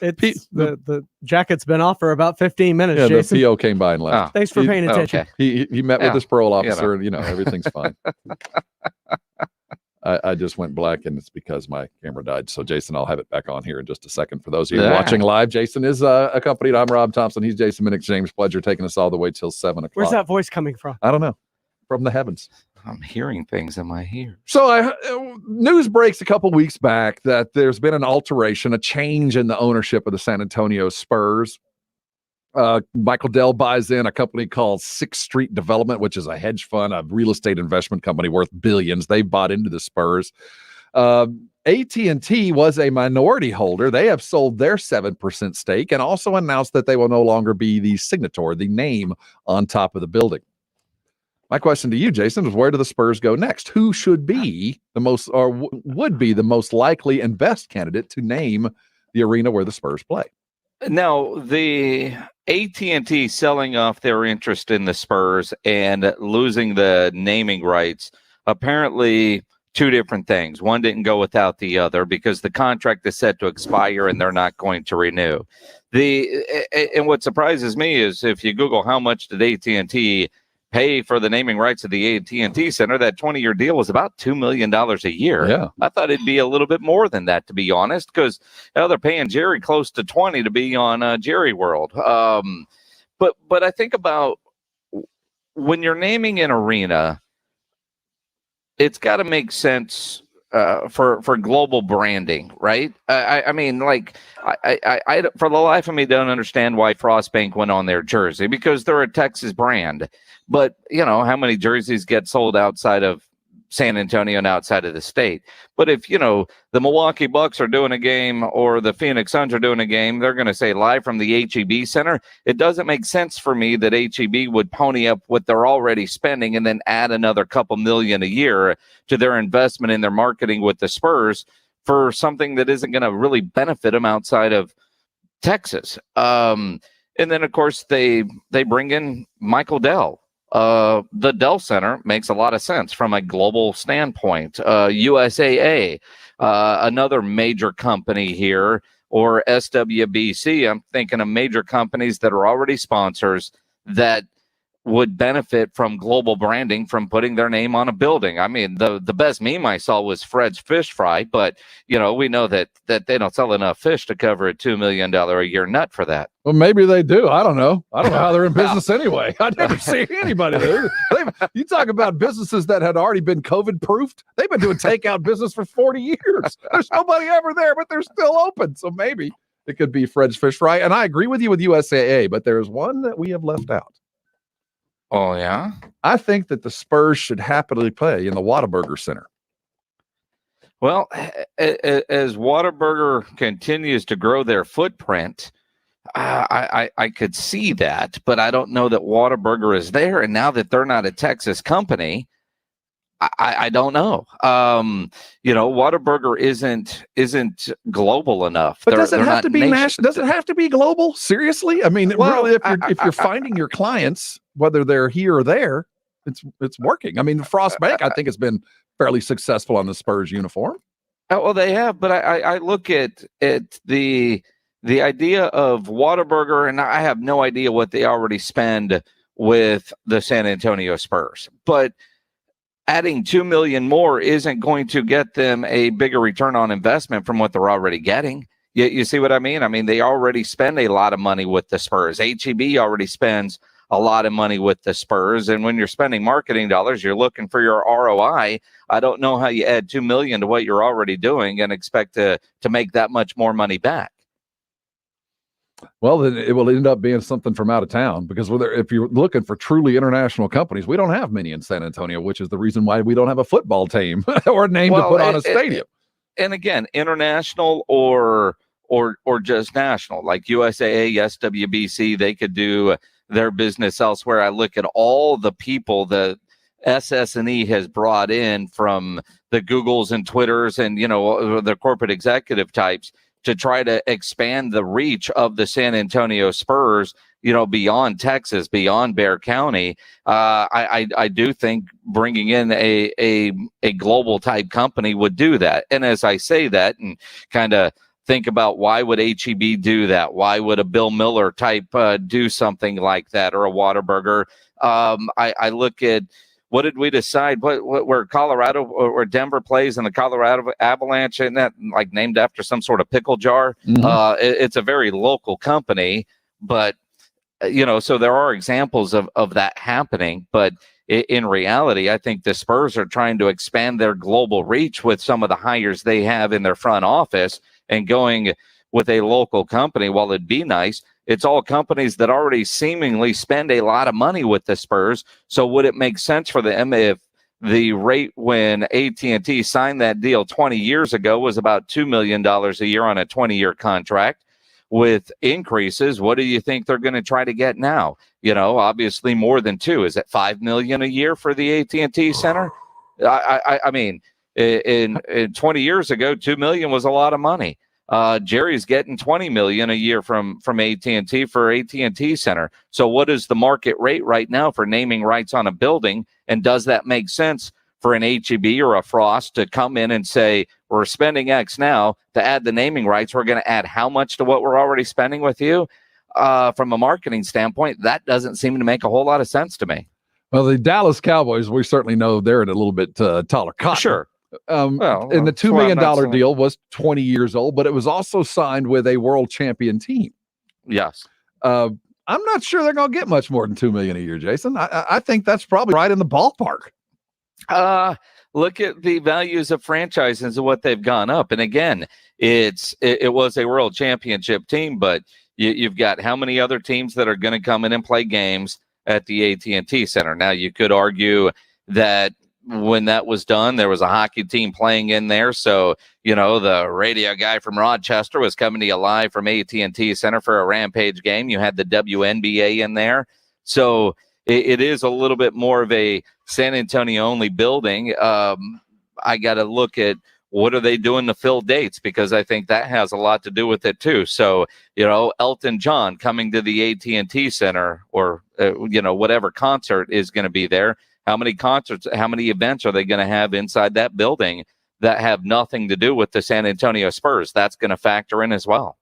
The jacket's been off for about 15 minutes, Yeah, Jason. the PO came by and left. Thanks for paying attention. Okay. He met with his parole officer, and everything's fine. I just went black, and it's because my camera died. So, Jason, I'll have it back on here in just a second. For those of you watching live, Jason is accompanied. I'm Rob Thompson. He's Jason Minnick. James Pledger taking us all the way till 7 o'clock. Where's that voice coming from? I don't know. From the heavens. I'm hearing things in my ears. So news breaks a couple weeks back that there's been an alteration, a change in the ownership of the San Antonio Spurs. Michael Dell buys in a company called 6th Street Development, which is a hedge fund, a real estate investment company worth billions. They bought into the Spurs. AT&T was a minority holder. They have sold their 7% stake and also announced that they will no longer be the signator, the name on top of the building. My question to you, Jason, is where do the Spurs go next? Who should be the most, or would be the most likely and best candidate to name the arena where the Spurs play? Now, the AT&T selling off their interest in the Spurs and losing the naming rights, apparently 2 different things. One didn't go without the other because the contract is set to expire and they're not going to renew. And what surprises me is if you Google how much did AT&T pay for the naming rights of the AT&T Center, that 20-year deal was about $2 million a year. Yeah. I thought it'd be a little bit more than that, to be honest, because they're paying Jerry close to 20 to be on Jerry World. But I think about when you're naming an arena, it's got to make sense for global branding, right? I mean, like, I for the life of me don't understand why Frostbank went on their jersey, because they're a Texas brand. But how many jerseys get sold outside of San Antonio and outside of the state? But if the Milwaukee Bucks are doing a game or the Phoenix Suns are doing a game, they're going to say live from the HEB Center. It doesn't make sense for me that HEB would pony up what they're already spending and then add another couple million a year to their investment in their marketing with the Spurs for something that isn't going to really benefit them outside of Texas. And then of course they bring in Michael Dell. The Dell Center makes a lot of sense from a global standpoint. USAA, another major company here, or SWBC. I'm thinking of major companies that are already sponsors that would benefit from global branding from putting their name on a building. I mean, the best meme I saw was Fred's Fish Fry, but we know that they don't sell enough fish to cover a $2 million a year nut for that. Well, maybe they do. I don't know how they're in business anyway. I never see anybody there. You talk about businesses that had already been COVID proofed. They've been doing takeout business for 40 years. There's nobody ever there, but they're still open. So maybe it could be Fred's Fish Fry. And I agree with you with USAA, but there's one that we have left out. Oh, yeah? I think that the Spurs should happily play in the Whataburger Center. Well, as Whataburger continues to grow their footprint, I could see that, but I don't know that Whataburger is there. And now that they're not a Texas company, I don't know. Whataburger isn't global enough. But does it have to be national? Does it have to be global? Seriously? I mean, really, if you're finding your clients, whether they're here or there, it's working. I mean, Frostbank, I think, has been fairly successful on the Spurs uniform. Well, they have, but I look at the idea of Whataburger, and I have no idea what they already spend with the San Antonio Spurs, but adding $2 million more isn't going to get them a bigger return on investment from what they're already getting. You see what I mean? I mean, they already spend a lot of money with the Spurs. HEB already spends a lot of money with the Spurs. And when you're spending marketing dollars, you're looking for your ROI. I don't know how you add $2 million to what you're already doing and expect to make that much more money back. Well, then it will end up being something from out of town, because if you're looking for truly international companies, we don't have many in San Antonio, which is the reason why we don't have a football team or a name to put on a stadium. And again, international or just national, like USAA, SWBC, they could do their business elsewhere. I look at all the people that SS&E has brought in, from the Googles and Twitters and the corporate executive types, to try to expand the reach of the San Antonio Spurs, beyond Texas, beyond Bexar County. I do think bringing in a global type company would do that. And as I say that and kind of think about, why would HEB do that? Why would a Bill Miller type do something like that, or a Whataburger? I look at, what did we decide? Where Colorado or Denver plays in the Colorado Avalanche, isn't that like named after some sort of pickle jar? Mm-hmm. It's a very local company, but so there are examples of that happening. But in reality, I think the Spurs are trying to expand their global reach with some of the hires they have in their front office, and going with a local company. While it'd be nice, it's all companies that already seemingly spend a lot of money with the Spurs. So would it make sense for them if the rate when AT&T signed that deal 20 years ago was about $2 million a year on a 20-year contract with increases? What do you think they're going to try to get now? Obviously more than $2. Is it $5 million a year for the AT&T Center? I mean, in 20 years ago, $2 million was a lot of money. Jerry's getting $20 million a year from AT&T for AT&T Center. So what is the market rate right now for naming rights on a building? And does that make sense for an HEB or a Frost to come in and say, we're spending X now, to add the naming rights, we're going to add how much to what we're already spending with you? From a marketing standpoint, that doesn't seem to make a whole lot of sense to me. Well, the Dallas Cowboys, we certainly know they're in a little bit taller cotton. Sure. And the $2 million deal was 20 years old, but it was also signed with a world champion team. Yes. I'm not sure they're going to get much more than $2 million a year, Jason. I think that's probably right in the ballpark. look at the values of franchises and what they've gone up. And again, it was a world championship team, but you've got how many other teams that are going to come in and play games at the AT&T Center? Now, you could argue that when that was done, there was a hockey team playing in there. So, the radio guy from Rochester was coming to you live from AT&T Center for a Rampage game. You had the WNBA in there. So it is a little bit more of a San Antonio only building. I got to look at what are they doing to fill dates, because I think that has a lot to do with it too. So, Elton John coming to the AT&T Center, or, whatever concert is going to be there. How many concerts, how many events are they going to have inside that building that have nothing to do with the San Antonio Spurs? That's going to factor in as well.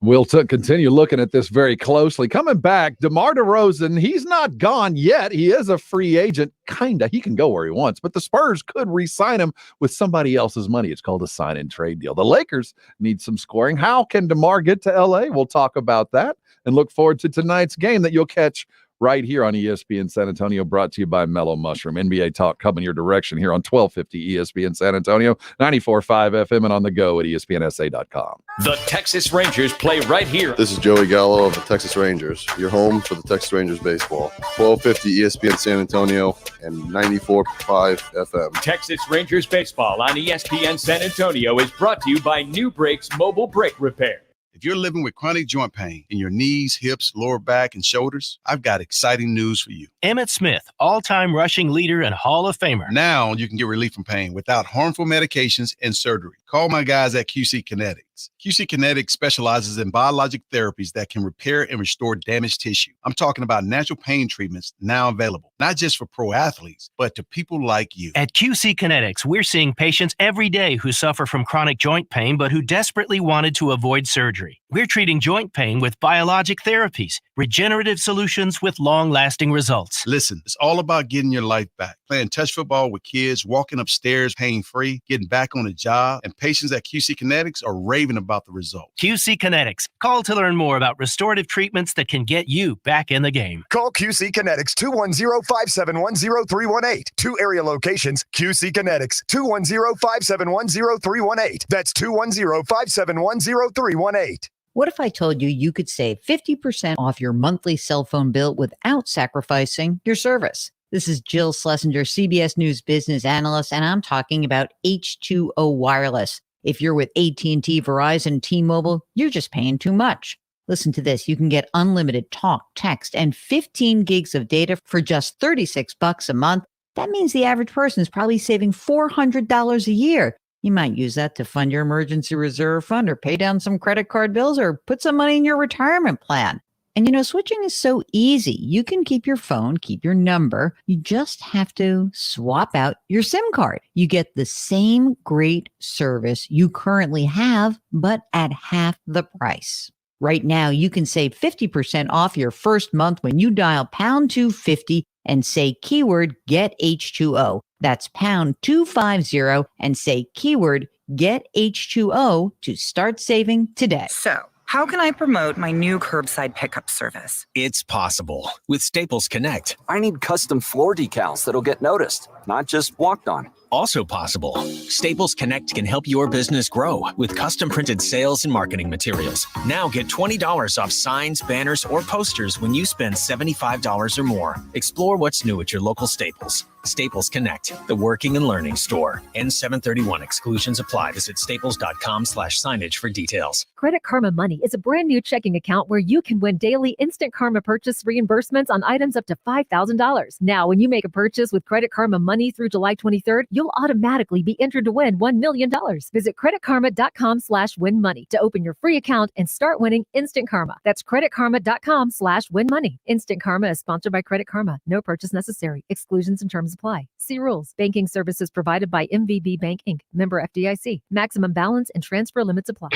We'll continue looking at this very closely. Coming back, DeMar DeRozan, he's not gone yet. He is a free agent, kinda. He can go where he wants, but the Spurs could re-sign him with somebody else's money. It's called a sign-and-trade deal. The Lakers need some scoring. How can DeMar get to L.A.? We'll talk about that and look forward to tonight's game that you'll catch right here on ESPN San Antonio, brought to you by Mellow Mushroom. NBA talk coming your direction here on 1250 ESPN San Antonio, 94.5 FM, and on the go at ESPNSA.com. The Texas Rangers play right here. This is Joey Gallo of the Texas Rangers, your home for the Texas Rangers baseball. 1250 ESPN San Antonio and 94.5 FM. Texas Rangers baseball on ESPN San Antonio is brought to you by New Brakes Mobile Brake Repair. If you're living with chronic joint pain in your knees, hips, lower back, and shoulders, I've got exciting news for you. Emmett Smith, all-time rushing leader and Hall of Famer. Now you can get relief from pain without harmful medications and surgery. Call my guys at QC Kinetics. QC Kinetics specializes in biologic therapies that can repair and restore damaged tissue. I'm talking about natural pain treatments now available, not just for pro athletes, but to people like you. At QC Kinetics, we're seeing patients every day who suffer from chronic joint pain, but who desperately wanted to avoid surgery. We're treating joint pain with biologic therapies, regenerative solutions with long-lasting results. Listen, it's all about getting your life back. Playing touch football with kids, walking upstairs pain-free, getting back on a job, and patients at QC Kinetics are raving about the results. QC Kinetics. Call to learn more about restorative treatments that can get you back in the game. Call QC Kinetics 210-571-0318. 2 area locations, QC Kinetics 210-571-0318. That's 210-571-0318. What if I told you you could save 50% off your monthly cell phone bill without sacrificing your service? This is Jill Schlesinger, CBS News business analyst, and I'm talking about H2O Wireless. If you're with AT&T, Verizon, T-Mobile, you're just paying too much. Listen to this. You can get unlimited talk, text, and 15 gigs of data for just $36 a month. That means the average person is probably saving $400 a year. You might use that to fund your emergency reserve fund or pay down some credit card bills or put some money in your retirement plan. And switching is so easy. You can keep your phone, keep your number. You just have to swap out your SIM card. You get the same great service you currently have, but at half the price. Right now, you can save 50% off your first month when you dial pound 250 and say keyword get H2O. That's pound 250 and say keyword get H2O to start saving today. So, how can I promote my new curbside pickup service? It's possible with Staples Connect. I need custom floor decals that'll get noticed, not just walked on. Also possible, Staples Connect can help your business grow with custom printed sales and marketing materials. Now get $20 off signs, banners, or posters when you spend $75 or more. Explore what's new at your local Staples. Staples Connect, the working and learning store. N731 exclusions apply. Visit staples.com/signage for details. Credit Karma Money is a brand new checking account where you can win daily instant Karma purchase reimbursements on items up to $5,000. Now, when you make a purchase with Credit Karma Money through July 23rd, you'll automatically be entered to win $1 million. Visit creditkarma.com/winmoney to open your free account and start winning instant Karma. That's creditkarma.com/winmoney. Instant Karma is sponsored by Credit Karma. No purchase necessary. Exclusions and terms apply. See rules. Banking services provided by MVB Bank Inc. Member FDIC. Maximum balance and transfer limits apply.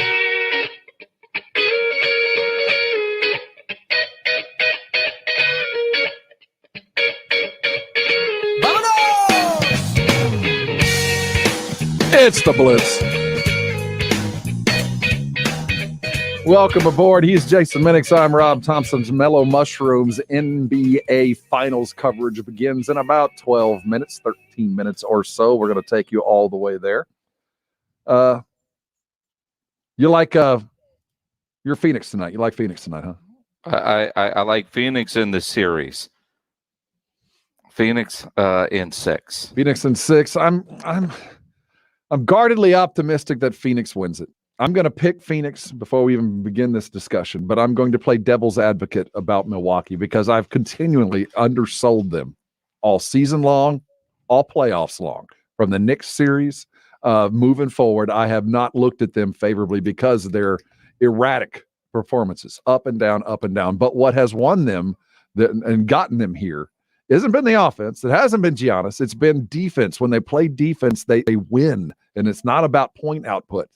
It's the Blitz. Welcome aboard. He's Jason Minix. I'm Rob Thompson's Mellow Mushrooms. NBA Finals coverage begins in about 12 minutes, 13 minutes or so. We're going to take you all the way there. You like you're Phoenix tonight. You like Phoenix tonight, huh? I like Phoenix in the series. Phoenix in 6. Phoenix in 6. I'm guardedly optimistic that Phoenix wins it. I'm going to pick Phoenix before we even begin this discussion, but I'm going to play devil's advocate about Milwaukee because I've continually undersold them all season long, all playoffs long. From the Knicks series moving forward, I have not looked at them favorably because of their erratic performances, up and down, up and down. But what has won them and gotten them here hasn't been the offense. It hasn't been Giannis. It's been defense. When they play defense, they win, and it's not about point output.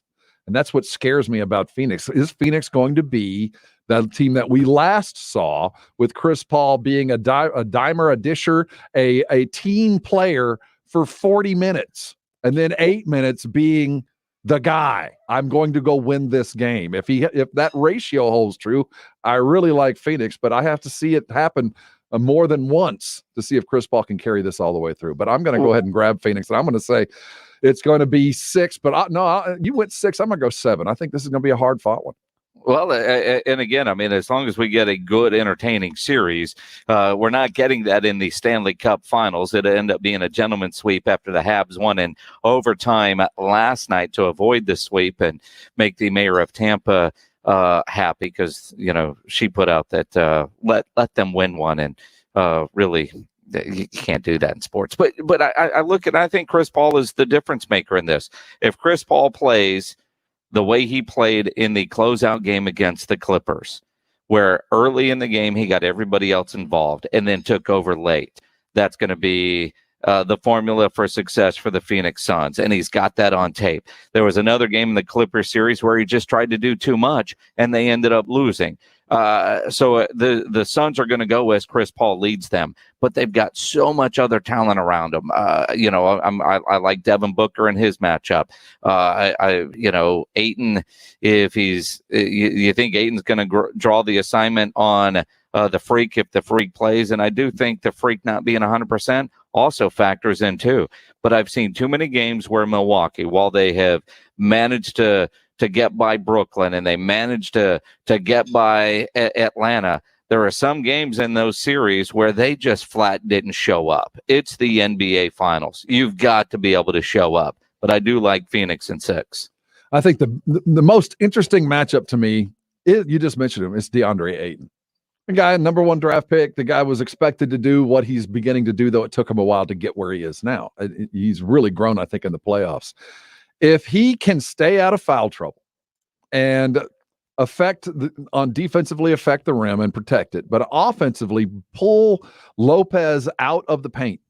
And that's what scares me about Phoenix. Is Phoenix going to be the team that we last saw with Chris Paul being a dimer, a disher, a team player for 40 minutes, and then 8 minutes being the guy? I'm going to go win this game. If that ratio holds true, I really like Phoenix, but I have to see it happen more than once to see if Chris Paul can carry this all the way through. But I'm going to go ahead and grab Phoenix, and I'm going to say it's going to be 6. But you went 6. I'm going to go 7. I think this is going to be a hard-fought one. Well, and again, I mean, as long as we get a good, entertaining series, we're not getting that in the Stanley Cup Finals. It'll end up being a gentleman's sweep after the Habs won in overtime last night to avoid the sweep and make the mayor of Tampa happy because, she put out that let them win one, and really you can't do that in sports. But I look at, I think Chris Paul is the difference maker in this. If Chris Paul plays the way he played in the closeout game against the Clippers, where early in the game he got everybody else involved and then took over late, that's going to be the formula for success for the Phoenix Suns, and he's got that on tape. There was another game in the Clippers series where he just tried to do too much, and they ended up losing. So the Suns are going to go as Chris Paul leads them, but they've got so much other talent around them. I like Devin Booker in his matchup. Ayton, if he's, you think Ayton's going to draw the assignment on the Freak if the Freak plays, and I do think the Freak not being 100% also factors in too. But I've seen too many games where Milwaukee, while they have managed to get by Brooklyn and they managed to get by Atlanta, there are some games in those series where they just flat didn't show up. It's the NBA Finals. You've got to be able to show up. But I do like Phoenix in 6. I think the most interesting matchup to me is, you just mentioned him, it's DeAndre Ayton. The guy, number 1 draft pick, the guy was expected to do what he's beginning to do, though it took him a while to get where he is now. He's really grown, I think, in the playoffs. If he can stay out of foul trouble and defensively affect the rim and protect it, but offensively pull Lopez out of the paint,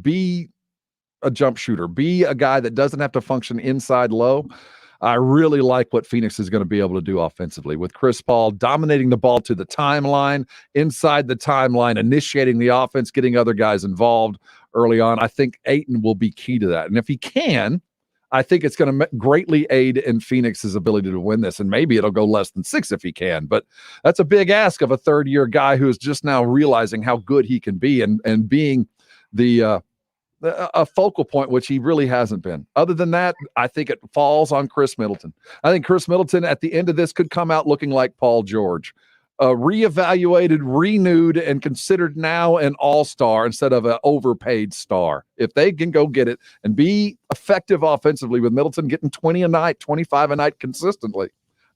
be a jump shooter, be a guy that doesn't have to function inside low, I really like what Phoenix is going to be able to do offensively with Chris Paul dominating the ball to the timeline, inside the timeline, initiating the offense, getting other guys involved early on. I think Ayton will be key to that. And if he can, I think it's going to greatly aid in Phoenix's ability to win this. And maybe it'll go less than 6 if he can. But that's a big ask of a third-year guy who is just now realizing how good he can be and being a focal point, which he really hasn't been. Other than that, I think it falls on Chris Middleton. I think Chris Middleton at the end of this could come out looking like Paul George, reevaluated, renewed, and considered now an all-star instead of an overpaid star. If they can go get it and be effective offensively with Middleton getting 20 a night, 25 a night consistently,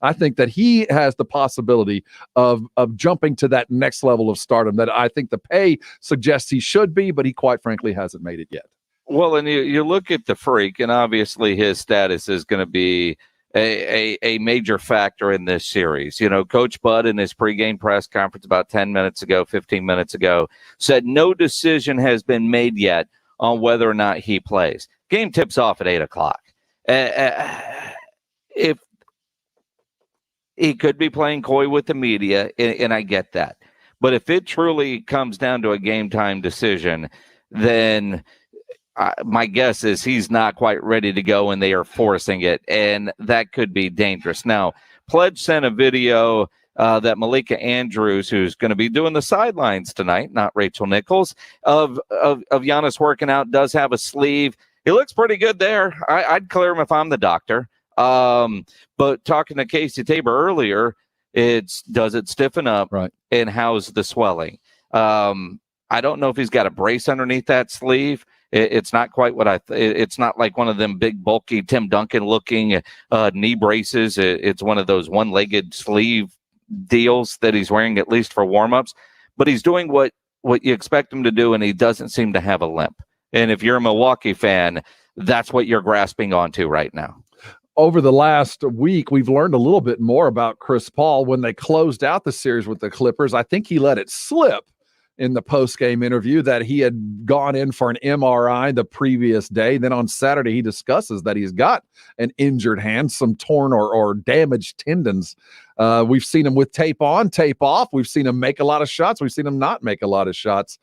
I think that he has the possibility of jumping to that next level of stardom that I think the pay suggests he should be, but he quite frankly hasn't made it yet. Well, and you look at the Freak, and obviously his status is going to be a major factor in this series. Coach Bud in his pregame press conference about 15 minutes ago, said no decision has been made yet on whether or not he plays. Game tips off at 8:00. If he could be playing coy with the media, and I get that. But if it truly comes down to a game-time decision, then my guess is he's not quite ready to go, and they are forcing it, and that could be dangerous. Now, Pledge sent a video that Malika Andrews, who's going to be doing the sidelines tonight, not Rachel Nichols, of Giannis working out, does have a sleeve. He looks pretty good there. I'd clear him if I'm the doctor. But talking to Casey Tabor earlier, does it stiffen up, right? And how's the swelling? I don't know if he's got a brace underneath that sleeve. It's not quite what it's not like one of them big, bulky Tim Duncan looking knee braces. It's one of those one-legged sleeve deals that he's wearing, at least for warm-ups. But he's doing what you expect him to do, and he doesn't seem to have a limp. And if you're a Milwaukee fan, that's what you're grasping onto right now. Over the last week, we've learned a little bit more about Chris Paul. When they closed out the series with the Clippers, I think he let it slip in the post-game interview that he had gone in for an MRI the previous day. Then on Saturday, he discusses that he's got an injured hand, some torn or damaged tendons. We've seen him with tape on, tape off. We've seen him make a lot of shots. We've seen him not make a lot of shots.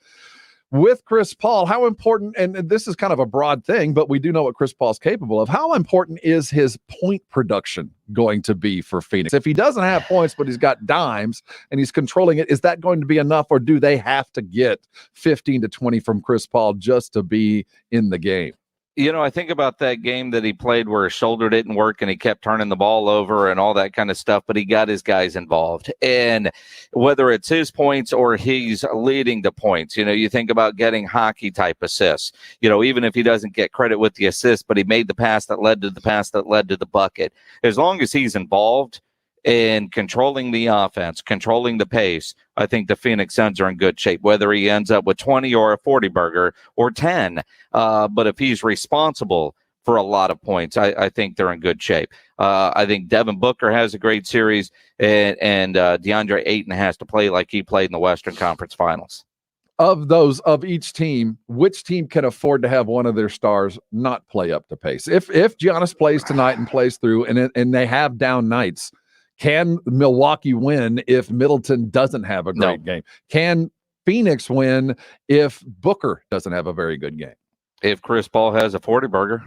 With Chris Paul, how important, and this is kind of a broad thing, but we do know what Chris Paul's capable of. How important is his point production going to be for Phoenix? If he doesn't have points, but he's got dimes and he's controlling it, is that going to be enough, or do they have to get 15 to 20 from Chris Paul just to be in the game? You know, I think about that game that he played where his shoulder didn't work and he kept turning the ball over and all that kind of stuff, but he got his guys involved. And whether it's his points or he's leading the points, you know, you think about getting hockey type assists, you know, even if he doesn't get credit with the assist, but he made the pass that led to the pass that led to the bucket. As long as he's involved in controlling the offense, controlling the pace, I think the Phoenix Suns are in good shape, whether he ends up with 20 or a 40 burger or 10. But if he's responsible for a lot of points, I think they're in good shape. I think Devin Booker has a great series, and DeAndre Ayton has to play like he played in the Western Conference Finals. Of each team, which team can afford to have one of their stars not play up to pace? If Giannis plays tonight and plays through, and they have down nights, can Milwaukee win if Middleton doesn't have a great game? Can Phoenix win if Booker doesn't have a very good game? If Chris Paul has a 40 burger.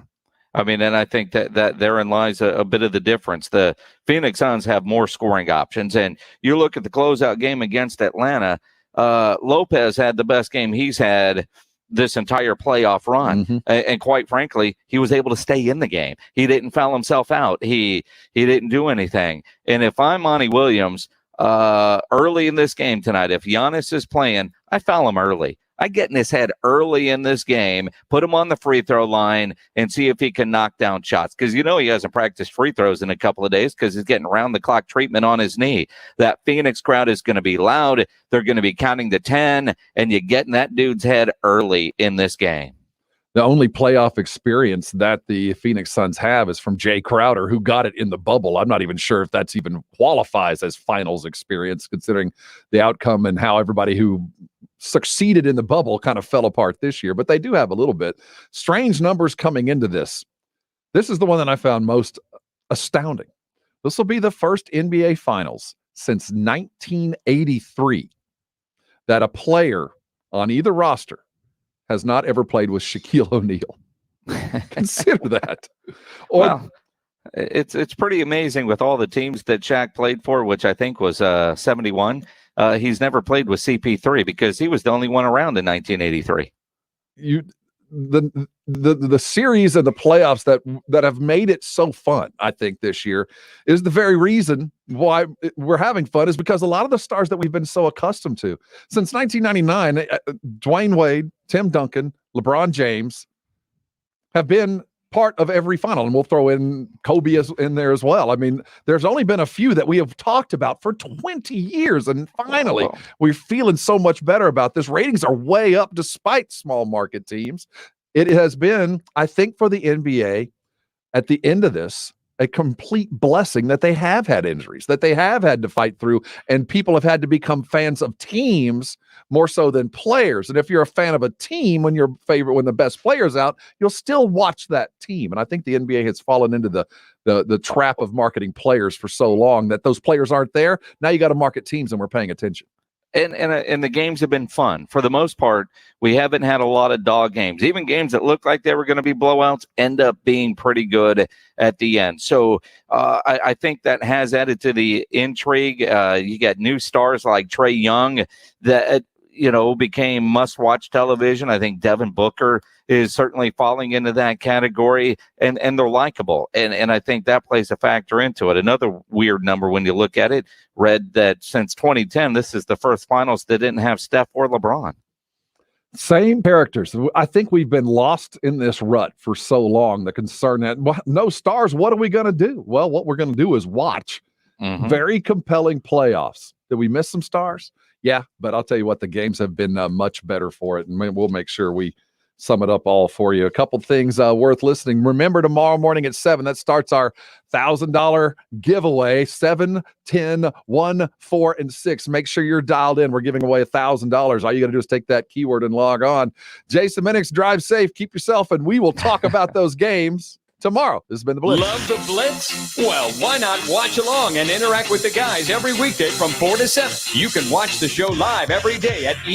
I mean, and I think that therein lies a bit of the difference. The Phoenix Suns have more scoring options. And you look at the closeout game against Atlanta, Lopez had the best game he's had this entire playoff run. Mm-hmm. And quite frankly, he was able to stay in the game. He didn't foul himself out. He didn't do anything. And if I'm Monty Williams, early in this game tonight, if Giannis is playing, I foul him early. I get in his head early in this game, put him on the free throw line, and see if he can knock down shots. Because you know he hasn't practiced free throws in a couple of days because he's getting round-the-clock treatment on his knee. That Phoenix crowd is going to be loud. They're going to be counting to 10, and you get in that dude's head early in this game. The only playoff experience that the Phoenix Suns have is from Jay Crowder, who got it in the bubble. I'm not even sure if that's even qualifies as finals experience, considering the outcome and how everybody who succeeded in the bubble kind of fell apart this year. But they do have a little bit. Strange numbers coming into this. This is the one that I found most astounding. This will be the first NBA Finals since 1983 that a player on either roster has not ever played with Shaquille O'Neal. Consider that. Well, it's pretty amazing with all the teams that Shaq played for, which I think was 71. He's never played with CP3 because he was the only one around in 1983. The series and the playoffs that have made it so fun, I think, this year is the very reason why we're having fun, is because a lot of the stars that we've been so accustomed to since 1999, Dwayne Wade, Tim Duncan, LeBron James have been part of every final, and we'll throw in Kobe in there as well. I mean, there's only been a few that we have talked about for 20 years, and finally we're feeling so much better about this. Ratings are way up despite small market teams. It has been, I think, for the NBA at the end of this, a complete blessing that they have had injuries, that they have had to fight through, and people have had to become fans of teams more so than players. And if you're a fan of a team, when the best player's out, you'll still watch that team. And I think the NBA has fallen into the trap of marketing players for so long that those players aren't there. Now you got to market teams, and we're paying attention. And the games have been fun. For the most part, we haven't had a lot of dog games. Even games that looked like they were going to be blowouts end up being pretty good at the end. So I think that has added to the intrigue. You got new stars like Trae Young that became must-watch television. I think Devin Booker is certainly falling into that category, and they're likable. And I think that plays a factor into it. Another weird number when you look at it, read that since 2010, this is the first finals that didn't have Steph or LeBron. Same characters. I think we've been lost in this rut for so long. The concern that no stars, what are we going to do? Well, what we're going to do is watch very compelling playoffs. Did we miss some stars? Yeah, but I'll tell you what, the games have been much better for it, and we'll make sure we sum it up all for you. A couple things worth listening. Remember, tomorrow morning at 7, that starts our $1,000 giveaway, 7, 10, 1, 4, and 6. Make sure you're dialed in. We're giving away $1,000. All you got to do is take that keyword and log on. Jason Minix, drive safe, keep yourself, and we will talk about those games tomorrow. This has been the Blitz. Love the Blitz? Well, why not watch along and interact with the guys every weekday from 4 to 7? You can watch the show live every day at